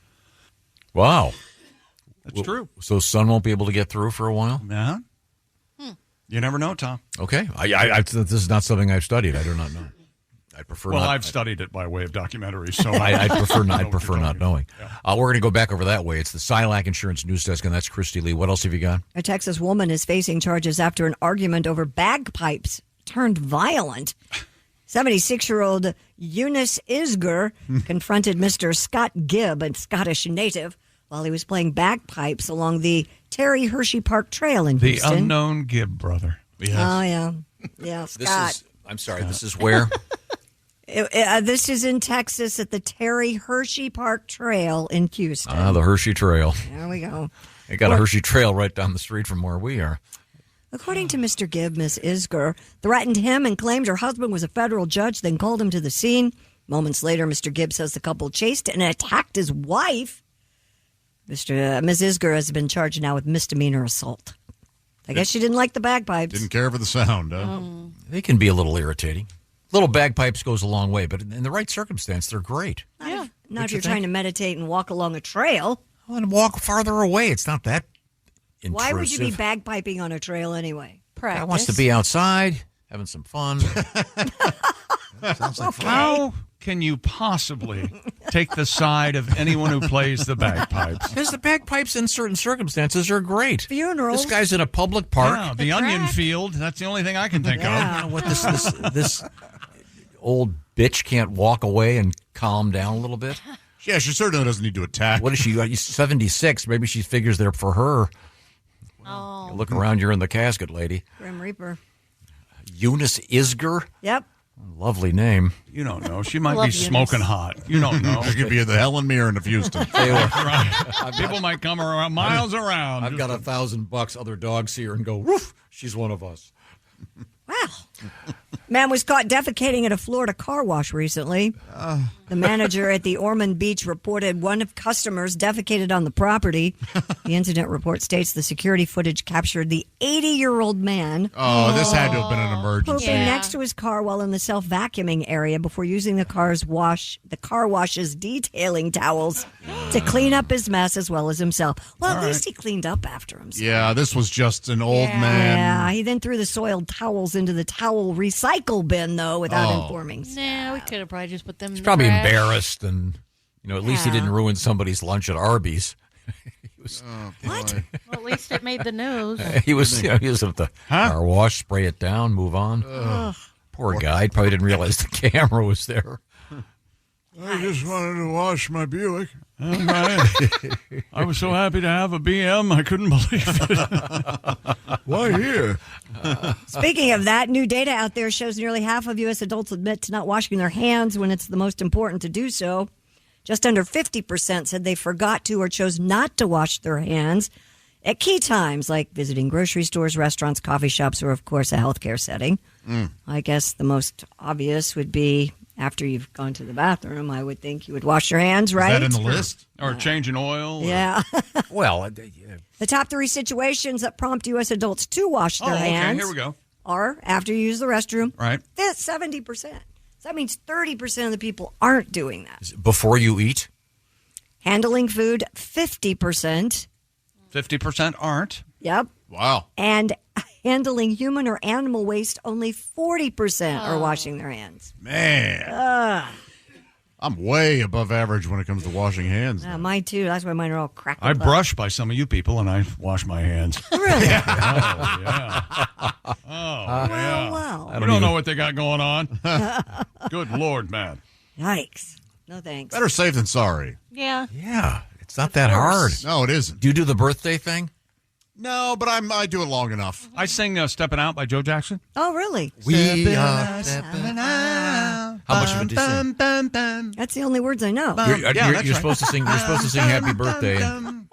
Wow. That's true. So sun won't be able to get through for a while? Yeah. You never know, Tom. Okay. This is not something I've studied. I do not know. I prefer Well, not. I've studied it by way of documentary, so I prefer not. I prefer not knowing. Yeah. We're going to go back over that way. It's the Silac Insurance News Desk, and that's Christy Lee. What else have you got? A Texas woman is facing charges after an argument over bagpipes turned violent. 76-year-old Eunice Isger confronted Mr. Scott Gibb, a Scottish native, while he was playing bagpipes along the Terry Hershey Park Trail in The Houston. unknown Gibb brother. Yes. Oh, yeah. Yeah, Scott. This is where? This is in Texas at the Terry Hershey Park Trail in Houston. The Hershey Trail. There we go. They got a Hershey Trail right down the street from where we are. According to Mr. Gibb, Miss Isger threatened him and claimed her husband was a federal judge, then called him to the scene. Moments later, Mr. Gibb says the couple chased and attacked his wife. Ms. Isger has been charged now with misdemeanor assault. I guess she didn't like the bagpipes. Didn't care for the sound, huh? They can be a little irritating. Little bagpipes goes a long way, but in the right circumstance, they're great. Yeah. Not if you're trying to meditate and walk along a trail. Well, and walk farther away. It's not that intrusive. Why would you be bagpiping on a trail anyway? Guy wants to be outside, having some fun. Sounds like How can you possibly take the side of anyone who plays the bagpipes? Because the bagpipes in certain circumstances are great. Funerals. This guy's in a public park. Yeah, the onion field. That's the only thing I can think of. What this old bitch can't walk away and calm down a little bit? Yeah, she certainly doesn't need to attack. What is she? 76. Maybe she figures they're for her. Oh. Look around, you're in the casket, lady. Grim Reaper. Eunice Isger? Yep. Lovely name. You don't know. She might be smoking hot. You don't know. She could be at the Helen Mirren of Houston. Right. People might come around miles around. I've got $1,000. Other dogs see her and go, woof, she's one of us. Man was caught defecating at a Florida car wash recently. The manager at the Ormond Beach reported one of customers defecated on the property. The incident report states the security footage captured the 80-year-old man. Oh, this had to have been an emergency. Pooping next to his car while in the self-vacuuming area before using the car wash's detailing towels to clean up his mess as well as himself. Well, at least he cleaned up after himself. Yeah, this was just an old man. Yeah, he then threw the soiled towels into the towel recycle bin, though, without informing. Nah, we could have probably just put them in the Probably trash. embarrassed, and at least he didn't ruin somebody's lunch at Arby's. What? Well, at least it made the news. He was at the car wash, spray it down, move on. Poor guy. He probably didn't realize the camera was there. I just wanted to wash my Buick. I was so happy to have a BM, I couldn't believe it. Why here? Speaking of that, new data out there shows nearly half of U.S. adults admit to not washing their hands when it's the most important to do so. Just under 50% said they forgot to or chose not to wash their hands at key times, like visiting grocery stores, restaurants, coffee shops, or, of course, a healthcare setting. I guess the most obvious would be after you've gone to the bathroom. I would think you would wash your hands, right? Is that in the list? Or changing oil? Yeah. Well, the top 3 situations that prompt U.S. adults to wash their hands here we go. are after you use the restroom. Right. That's 70%. So that means 30% of the people aren't doing that. Before you eat? Handling food, 50%. 50% aren't. Yep. Wow. And handling human or animal waste, only 40% are washing their hands. Man. I'm way above average when it comes to washing hands. Mine too. That's why mine are all cracked I up. brush by some of you people, and I wash my hands. Really? Oh, yeah. Oh, yeah. Well. I don't know what they got going on. Good Lord, man. Yikes. No thanks. Better safe than sorry. Yeah. Yeah. It's not that hard. No, it isn't. Do you do the birthday thing? No, but I do it long enough. I sing Steppin' Out by Joe Jackson. Oh, really? We are stepping out. How much of it do you sing? That's the only words I know. You're supposed to sing. You're supposed to sing "Happy Birthday,"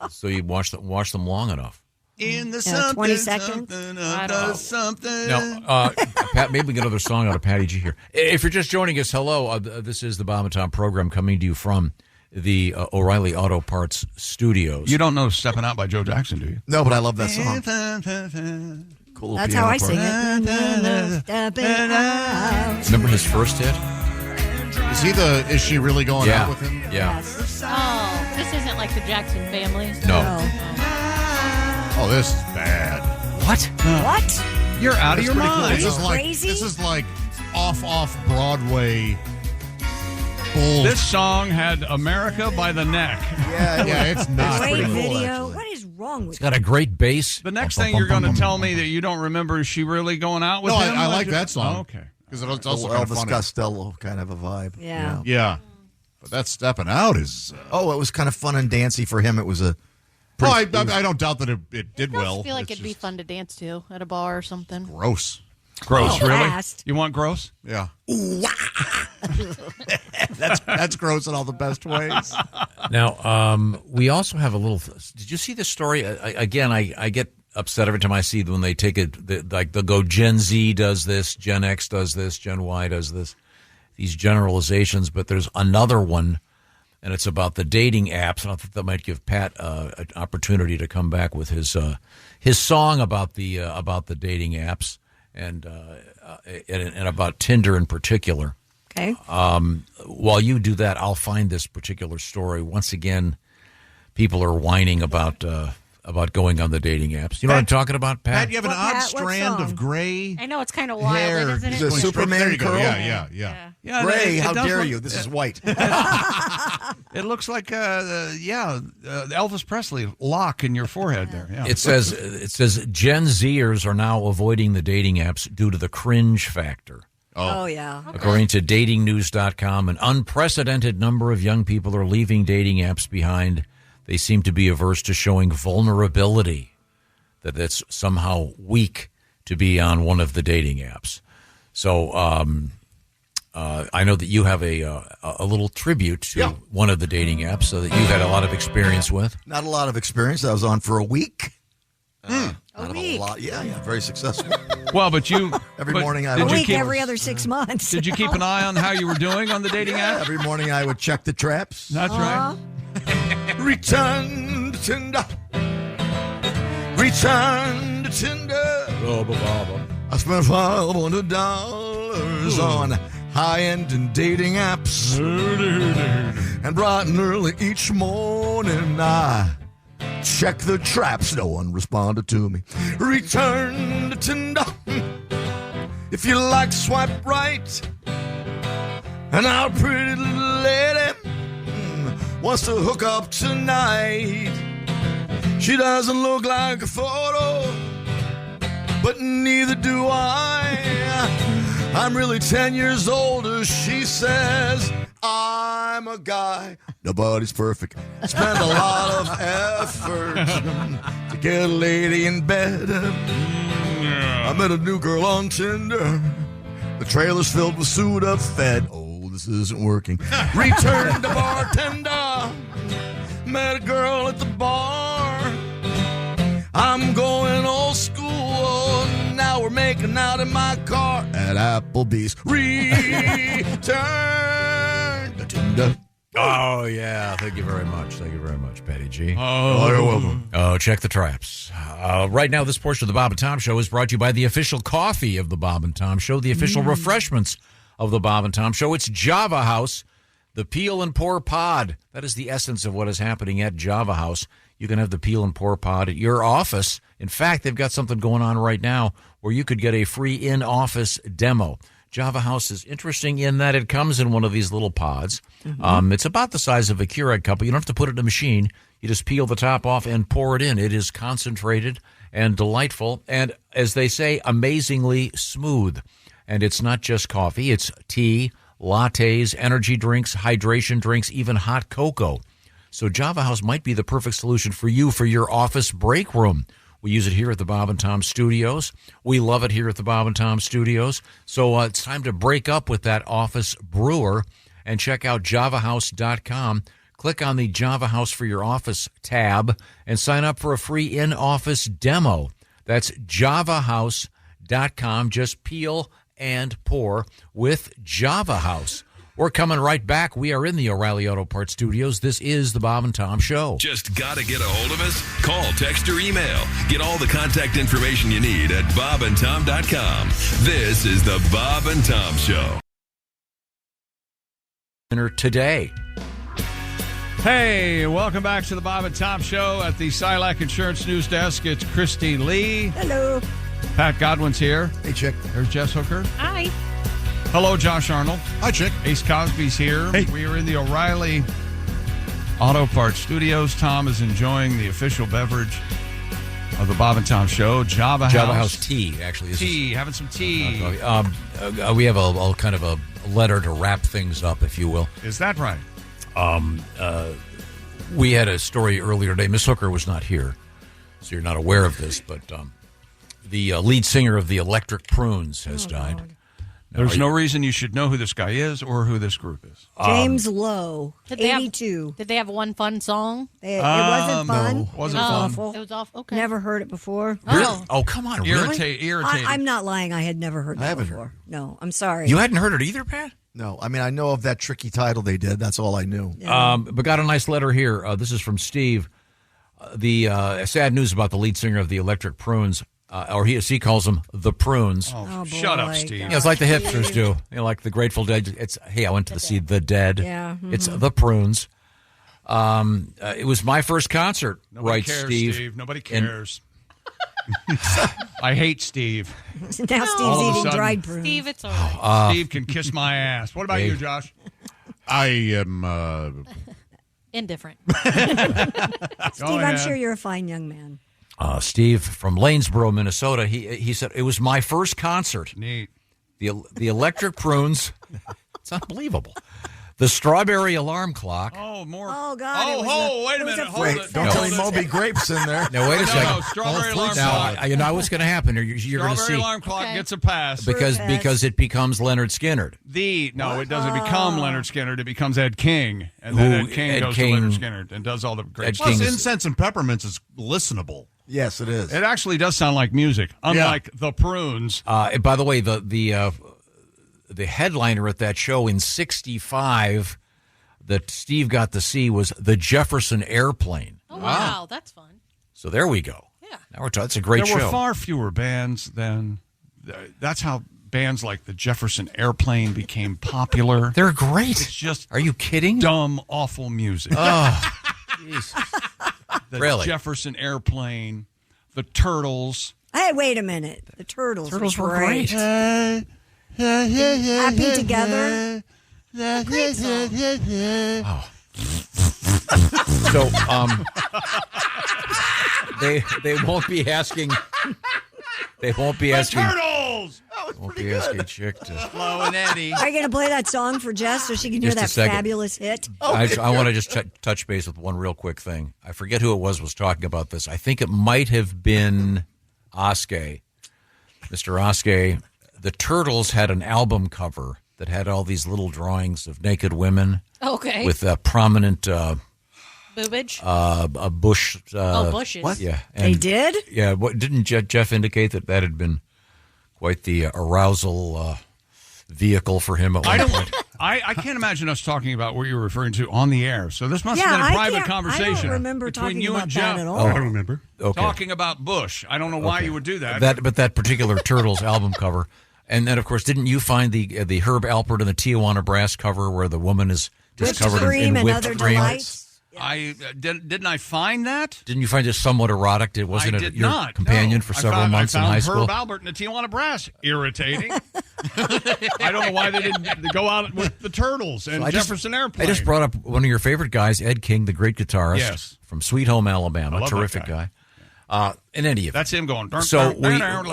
so you wash them long enough. In the 20 seconds. Now, Pat, maybe we get another song out of Patty G here. If you're just joining us, hello. This is the Bob and Tom program coming to you from the O'Reilly Auto Parts studios. You don't know "Steppin' Out" by Joe Jackson, do you? No, but I love that song. Cool. That's how I sing it. Stepping out. Remember his first hit? Is she really going out with him? Yeah. Oh, this isn't like the Jackson Family. No. Oh, this is bad. What? What? You're out of your mind. This is like crazy? This is like off Broadway bull. This song had America by the neck. Yeah, it's not Great pretty cool, video. actually. What is wrong with It's got a great bass. The next thing you're going to tell me that you don't remember is she really going out with No, him? I like that song. Oh, okay. Because it's also kind of Elvis funny. Costello kind of a vibe. Yeah. Yeah. But that Stepping Out is... Oh, it was kind of fun and dancey for him. It was a... Well, I don't doubt that it did well. I feel like It's it'd be just fun to dance to at a bar or something. gross. Gross, Oh, really? fast. You want gross? Yeah. That's gross in all the best ways. Now, we also have a little. Did you see the story? I get upset every time I see when they take it. Like they'll go, Gen Z does this, Gen X does this, Gen Y does this. These generalizations, but there's another one and it's about the dating apps. And I think that might give Pat an opportunity to come back with his song about the dating apps and about Tinder in particular. Okay. While you do that, I'll find this particular story. Once again, people are whining about going on the dating apps. You know what I'm talking about, Pat? Pat, you have an odd strand of gray. I know, it's kind of wild, hair. isn't it? Is it Superman There you go. curl? Yeah. Gray, how does dare look- you? This is white. It looks like Elvis Presley lock in your forehead there. Yeah. It says Gen Zers are now avoiding the dating apps due to the cringe factor. Oh yeah. According to datingnews.com, an unprecedented number of young people are leaving dating apps behind. They seem to be averse to showing vulnerability, that it's somehow weak to be on one of the dating apps. So I know that you have a little tribute to one of the dating apps that you've had a lot of experience with. Not a lot of experience. I was on for a week. A Not week. a lot. Yeah, very successful. Well, but you every but morning I did would you Week keep- every other 6 months. Did you keep an eye on how you were doing on the dating app? Every morning I would check the traps. That's right. Return to Tinder. Return to Tinder. I spent $500 on high-end and dating apps. And bright and early each morning I check the traps. No one responded to me. Return to Tinder. If you like, swipe right. And our pretty little lady wants to hook up tonight. She doesn't look like a photo, but neither do I. I'm really 10 years older, she says. I'm a guy. Nobody's perfect. Spend a lot of effort to get a lady in bed. I met a new girl on Tinder. The trailer's filled with suit-up fed. Oh, this isn't working. Return to bartender. Met a girl at the bar. I'm going old school. Now we're making out in my car at Applebee's. Return to Tinder. Oh, yeah. Thank you very much. Thank you very much, Patty G. Oh, you're welcome. Oh, check the traps. Right now, this portion of the Bob and Tom Show is brought to you by the official coffee of the Bob and Tom Show, the official refreshments of the Bob and Tom Show. It's Java House, the Peel and Pour Pod. That is the essence of what is happening at Java House. You can have the Peel and Pour Pod at your office. In fact, they've got something going on right now where you could get a free in-office demo. Java House is interesting in that it comes in one of these little pods. It's about the size of a Keurig cup, but you don't have to put it in a machine. You just peel the top off and pour it in. It is concentrated and delightful, and as they say, amazingly smooth. And it's not just coffee. It's tea, lattes, energy drinks, hydration drinks, even hot cocoa. So Java House might be the perfect solution for you for your office break room. We use it here at the Bob and Tom Studios. We love it here at the Bob and Tom Studios. So it's time to break up with that office brewer and check out javahouse.com. Click on the Java House for your office tab and sign up for a free in-office demo. That's javahouse.com. Just peel and pour with Java House. We're coming right back. We are in the O'Reilly Auto Parts Studios. This is the Bob and Tom Show. Just got to get a hold of us? Call, text, or email. Get all the contact information you need at bobandtom.com. This is the Bob and Tom Show. Today. Hey, welcome back to the Bob and Tom Show at the Silac Insurance News Desk. It's Christine Lee. Hello. Pat Godwin's here. Hey, Chick. There's Jess Hooker. Hi. Hello, Josh Arnold. Hi, Chick. Ace Cosby's here. Hey. We are in the O'Reilly Auto Parts Studios. Tom is enjoying the official beverage of the Bob and Tom Show, Java House. Java House tea, actually. Tea, having some tea. We have a kind of a letter to wrap things up, if you will. Is that right? We had a story earlier today. Miss Hooker was not here, so you're not aware of this, but the lead singer of the Electric Prunes has died. God. There's no reason you should know who this guy is or who this group is. James Lowe, Did they 82. Did they have one fun song? It wasn't fun. No, wasn't it was fun. awful. It was off. Okay. Never heard it before. Really? Oh, come on, really? Irritated. I'm not lying. I had never heard that haven't before. heard. No, I'm sorry. You hadn't heard it either, Pat? No, I mean, I know of that tricky title they did. That's all I knew. But got a nice letter here. This is from Steve. The sad news about the lead singer of the Electric Prunes, or he calls them the Prunes. Oh, shut up, Steve. Yeah, it's like the hipsters do. Like the Grateful Dead. It's I went to see the Dead. Yeah, It's the Prunes. It was my first concert. Nobody right, cares, Steve? Nobody cares. I hate Steve. Now Steve's All of a eating sudden- dried prunes. Steve, it's all right. Steve can kiss my ass. What about you, Josh? I am Indifferent. Steve, I'm sure you're a fine young man. Steve from Lanesboro, Minnesota. He said it was my first concert. Neat. The Electric Prunes. It's unbelievable. The Strawberry Alarm Clock. Oh, more. Oh, God. Wait a minute. Hold Wait, it. don't tell me Moby Grapes in there. Now, wait a second. No, Strawberry Alarm Now, Clock. you know what's going to happen. You're going to see. Strawberry Alarm Clock gets a pass. Because it becomes Leonard Skinner. It doesn't become Leonard Skinner. It becomes Ed King. And then Ed King goes to Leonard Skinner and does all the great stuff. Plus, Incense and Peppermints is listenable. Yes, it is. It actually does sound like music, unlike the Prunes. By the way, the headliner at that show in '65 that Steve got to see was the Jefferson Airplane. Oh, wow. That's fun. So there we go. Yeah. Now we're talking. It's a great show. There were far fewer bands than. That's how bands like the Jefferson Airplane became popular. They're great. It's just. Are you kidding? Dumb, awful music. Oh, jeez. The Really? Jefferson Airplane, the Turtles. Hey, wait a minute. The Turtles were great. Happy Together. Great song. So they won't be asking. They won't be asking. Turtles. Won't be asking Chick to. Flo and Eddie. Are you going to play that song for Jess so she can hear Just a that second. fabulous hit? I want to just touch base with one real quick thing. I forget who it was talking about this. I think it might have been Oskay. Mr. Oskay. The Turtles had an album cover that had all these little drawings of naked women. Okay. With prominent Boobage? a bush. Bushes. What? Yeah. They did? Yeah. What didn't Jeff indicate that had been quite the arousal vehicle for him at one point? I can't imagine us talking about what you're referring to on the air. So this must Yeah, have been a I private can't- conversation I don't remember between talking you about and that Jeff. at all. Oh, I don't remember. Okay. Talking about Bush. I don't know why you would do that. But that particular Turtles album cover, and then of course, didn't you find the Herb Alpert and the Tijuana Brass cover where the woman is just Whipped covered cream in and whipped other cream? delights. Didn't I find that? Didn't you find it somewhat erotic? Wasn't I it did your not. companion No. for several months I in found high school? Herb Albert and the Tijuana Brass irritating. I don't know why they didn't go out with the Turtles and Jefferson Airplane. I just brought up one of your favorite guys, Ed King, the great guitarist Yes. from Sweet Home, I Alabama. love that Terrific guy. In any event. That's him going. So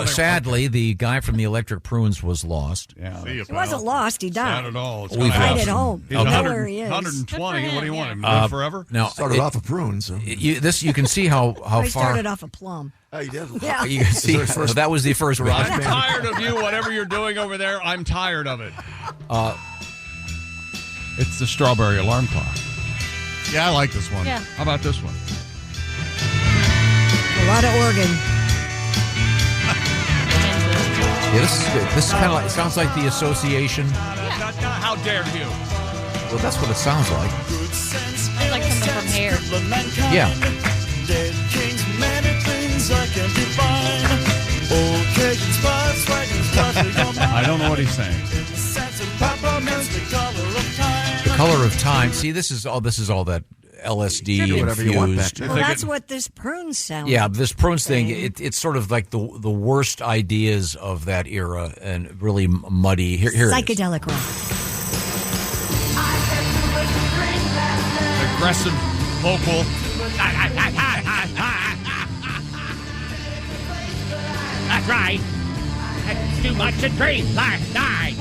sadly, the guy from the Electric Prunes was lost. Yeah. He wasn't lost. He died. Not at all. It's We've gonna lost Died at him. home. He's You know 100 where he is. 120. What do you want him to Uh, live forever? Now, Started off a prune. So. You can see how He far. started off a plum. Oh, you did? Yeah. You can see that was the first I'm band. tired of you. Whatever you're doing over there, I'm tired of it. It's the Strawberry Alarm Clock. Yeah, I like this one. Yeah. How about this one? A lot of organ. Yeah, this is kind of like, it sounds like the Association. How dare you? Well, that's what it sounds like. I like coming from hair. Yeah. I don't know what he's saying. The Color of Time. See, this is all that LSD Whatever you want infused. back. Well, that's what this prune sounds Yeah, like. this Prunes thing, it's sort of like the worst ideas of that era and really muddy. Here it is. Psychedelic rock. Aggressive vocal. That's right. Too much to drink last night.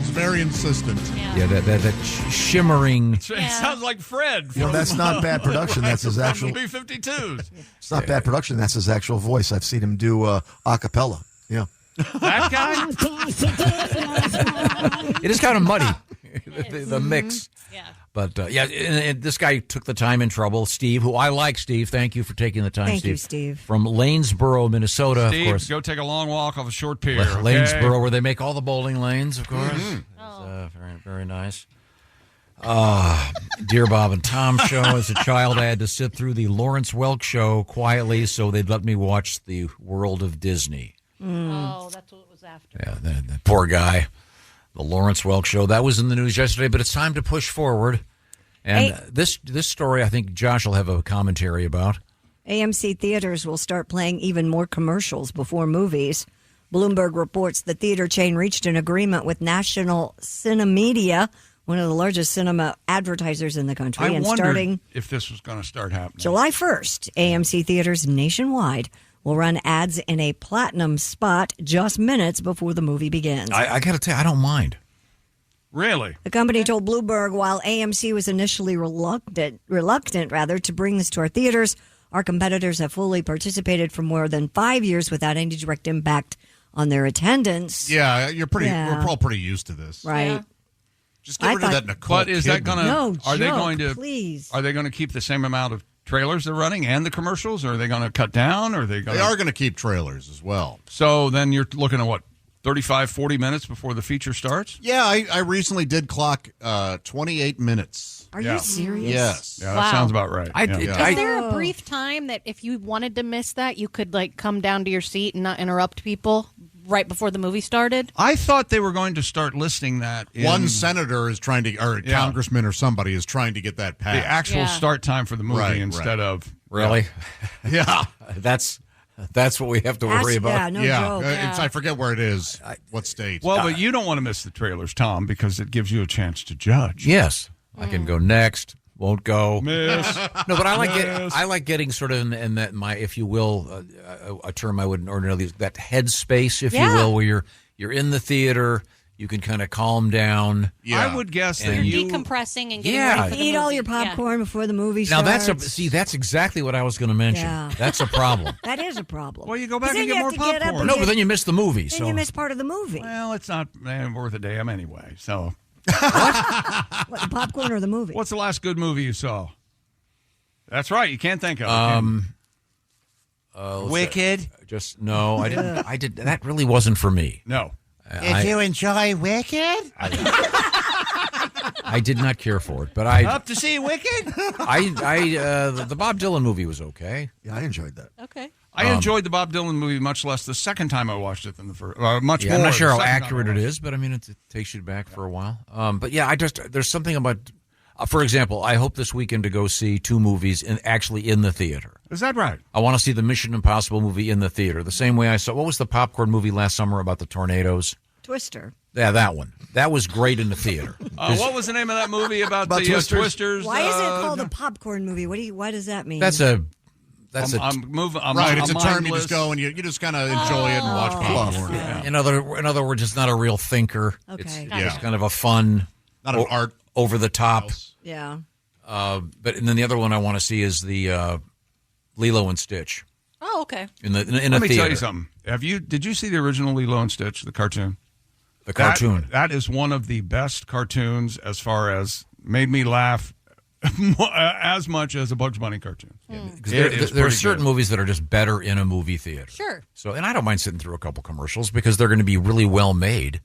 It's very insistent. Yeah, that shimmering. It sounds like Fred. You know, that's not bad production. That's his actual. B-52s. It's not bad production. That's his actual voice. I've seen him do a cappella. Yeah. That guy? It is kind of muddy, the mix. Yeah. But, and this guy took the time and trouble. Steve, who I like, Steve. Thank you for taking the time, Thank Steve. you, Steve. From Lanesboro, Minnesota, Steve, of course. go take a long walk off a short pier. Lanesboro, where they make all the bowling lanes, of course. Very, very nice. Dear Bob and Tom Show. As a child, I had to sit through the Lawrence Welk Show quietly so they'd let me watch the World of Disney. Oh, that's what it was after. Yeah, the poor guy. The Lawrence Welk Show. That was in the news yesterday, but it's time to push forward. And this story, I think Josh will have a commentary about. AMC theaters will start playing even more commercials before movies. Bloomberg reports the theater chain reached an agreement with National Cinemedia, one of the largest cinema advertisers in the country. I and wondered starting if this was going to start happening. July 1st, AMC theaters nationwide will run ads in a platinum spot just minutes before the movie begins. I got to tell you, I don't mind. Really? The company told Bloomberg while AMC was initially reluctant to bring this to our theaters, our competitors have fully participated for more than 5 years without any direct impact on their attendance. Yeah, we're all pretty used to this. Right. Yeah. Just get rid of that Nicole But is that Kidman. going to? No Are they joke, going to? please. Are they going to keep the same amount of trailers they're running and the commercials? Or are they going to cut down? Or are they going? They are going to keep trailers as well. So then you're looking at what, 35, 40 minutes before the feature starts? Yeah, I recently did clock 28 minutes. Are you serious? Yes. Yeah, that sounds about right. Is there a brief time that if you wanted to miss that, you could like come down to your seat and not interrupt people right before the movie started? I thought they were going to start listing that. One senator is trying to, or a congressman or somebody is trying to get that passed. The actual start time for the movie instead of Really? Yeah. That's what we have to worry about. Yeah, no joke. I forget where it is. What state? Well, but you don't want to miss the trailers, Tom, because it gives you a chance to judge. Yes. I can go next. Won't go. Miss. No, but I like getting sort of in that if you will, a term I wouldn't ordinarily use, that headspace, if you will, where you're in the theater, you can kind of calm down. Yeah. I would guess that you're decompressing and getting ready for the Eat movie. all your popcorn before the movie Now starts. that's exactly what I was going to mention. Yeah. That's a problem. That is a problem. Well, you go back 'Cause and then get you more have to get up popcorn. and No, get- but then you miss the movie. Then So you miss part of the movie. Well, it's not worth a damn anyway. So, What, the popcorn or the movie? what's the last good movie you saw? That's right. You can't think of it. Wicked. No, I didn't. I did. That really wasn't for me. No. Did you enjoy Wicked? I did not care for it, but I Up to see Wicked? the Bob Dylan movie was okay. Yeah, I enjoyed that. Okay. I enjoyed the Bob Dylan movie much less the second time I watched it than the first. Much more. I'm not sure the how second time accurate I it watched is, but I mean, it takes you back for a while. But yeah, there's something about, for example, I hope this weekend to go see two movies actually in the theater. Is that right? I want to see the Mission Impossible movie in the theater. The same way I saw, what was the popcorn movie last summer about the tornadoes? Twister. Yeah, that one. That was great in the theater. What was the name of that movie about the Twisters? Why is it called a popcorn movie? Why does that mean? I'm moving. It's a term you just go and you just kind of enjoy it and watch popcorn. Yeah. In other words, it's not a real thinker. Okay. It's kind of a fun, not an art over the top. Yeah. But and then the other one I want to see is the Lilo and Stitch. Oh, okay. In Let a me theater. tell you something. Did you see the original Lilo and Stitch, the cartoon? The cartoon. That is one of the best cartoons as far as made me laugh as much as a Bugs Bunny cartoon. There are certain movies that are just better in a movie theater. Sure. So, and I don't mind sitting through a couple commercials because they're going to be really well made.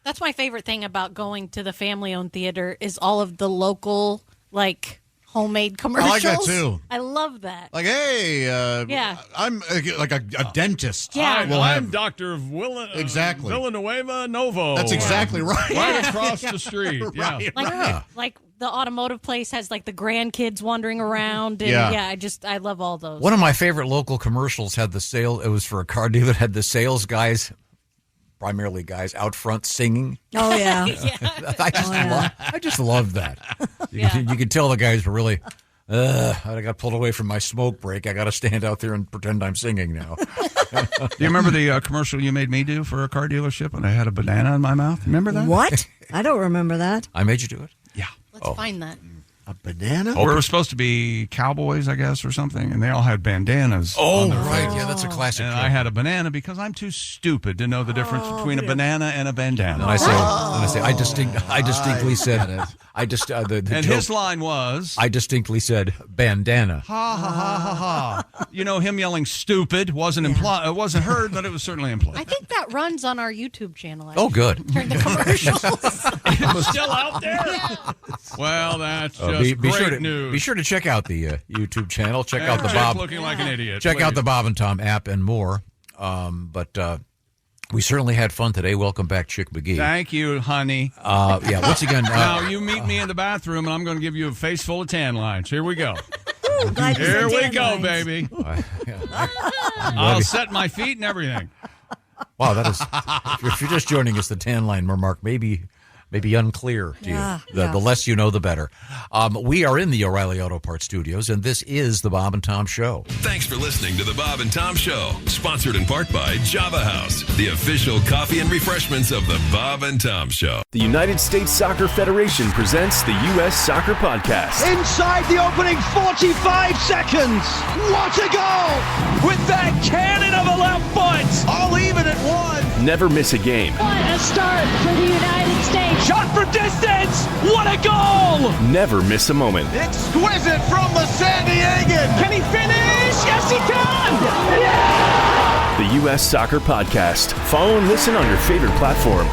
That's my favorite thing about going to the family-owned theater is all of the local, homemade commercials. I like that too. I love that. Like, hey, yeah, I'm like a dentist. Yeah, I'm Dr. Exactly. Villanueva Novo. That's exactly right. Right across the street. Right, Yeah. Like the automotive place has the grandkids wandering around. And I love all those. One of my favorite local commercials had it was for a car dealer, had the sales guys, primarily guys, out front singing. Oh, yeah. I just loved that. You could tell the guys were really, I got pulled away from my smoke break. I got to stand out there and pretend I'm singing now. Do you remember the commercial you made me do for a car dealership when I had a banana in my mouth? Remember that? What? I don't remember that. I made you do it? Yeah. Let's find that. A banana? We were supposed to be cowboys, I guess, or something, and they all had bandanas. Oh, on their right. face. Yeah, that's a classic. And I had a banana because I'm too stupid to know the difference between a banana and a bandana. And I say, I distinctly said, and joke, his line was, I distinctly said, bandana. Ha ha ha ha ha. You know, him yelling "stupid" wasn't implied. It wasn't heard, but it was certainly implied. I think that runs on our YouTube channel. Oh, good. During the commercials. It's still out there. Well, that's just great news. Be sure to check out the YouTube channel. Check out the Chick Bob. looking like an idiot. Check please. out the Bob and Tom app and more. But we certainly had fun today. Welcome back, Chick McGee. Thank you, honey. Yeah. Once again, now you meet me in the bathroom, and I'm going to give you a face full of tan lines. Here we go. Glad you Here said we tan go, lines. baby. I'll set my feet and everything. Wow, that is. If you're just joining us, the tan line remark maybe unclear to you. The less you know, the better. We are in the O'Reilly Auto Parts studios, and this is the Bob and Tom Show. Thanks for listening to the Bob and Tom Show, sponsored in part by Java House, the official coffee and refreshments of the Bob and Tom Show. The United States Soccer Federation presents the U.S. Soccer Podcast. Inside the opening 45 seconds. What a goal! With that cannon of a left foot. All even at one. Never miss a game. What a start for the United States. Shot for distance. What a goal! Never miss a moment. Exquisite from the San Diegan. Can he finish? Yes, he can. Yeah! The U.S. Soccer Podcast. Follow and listen on your favorite platform.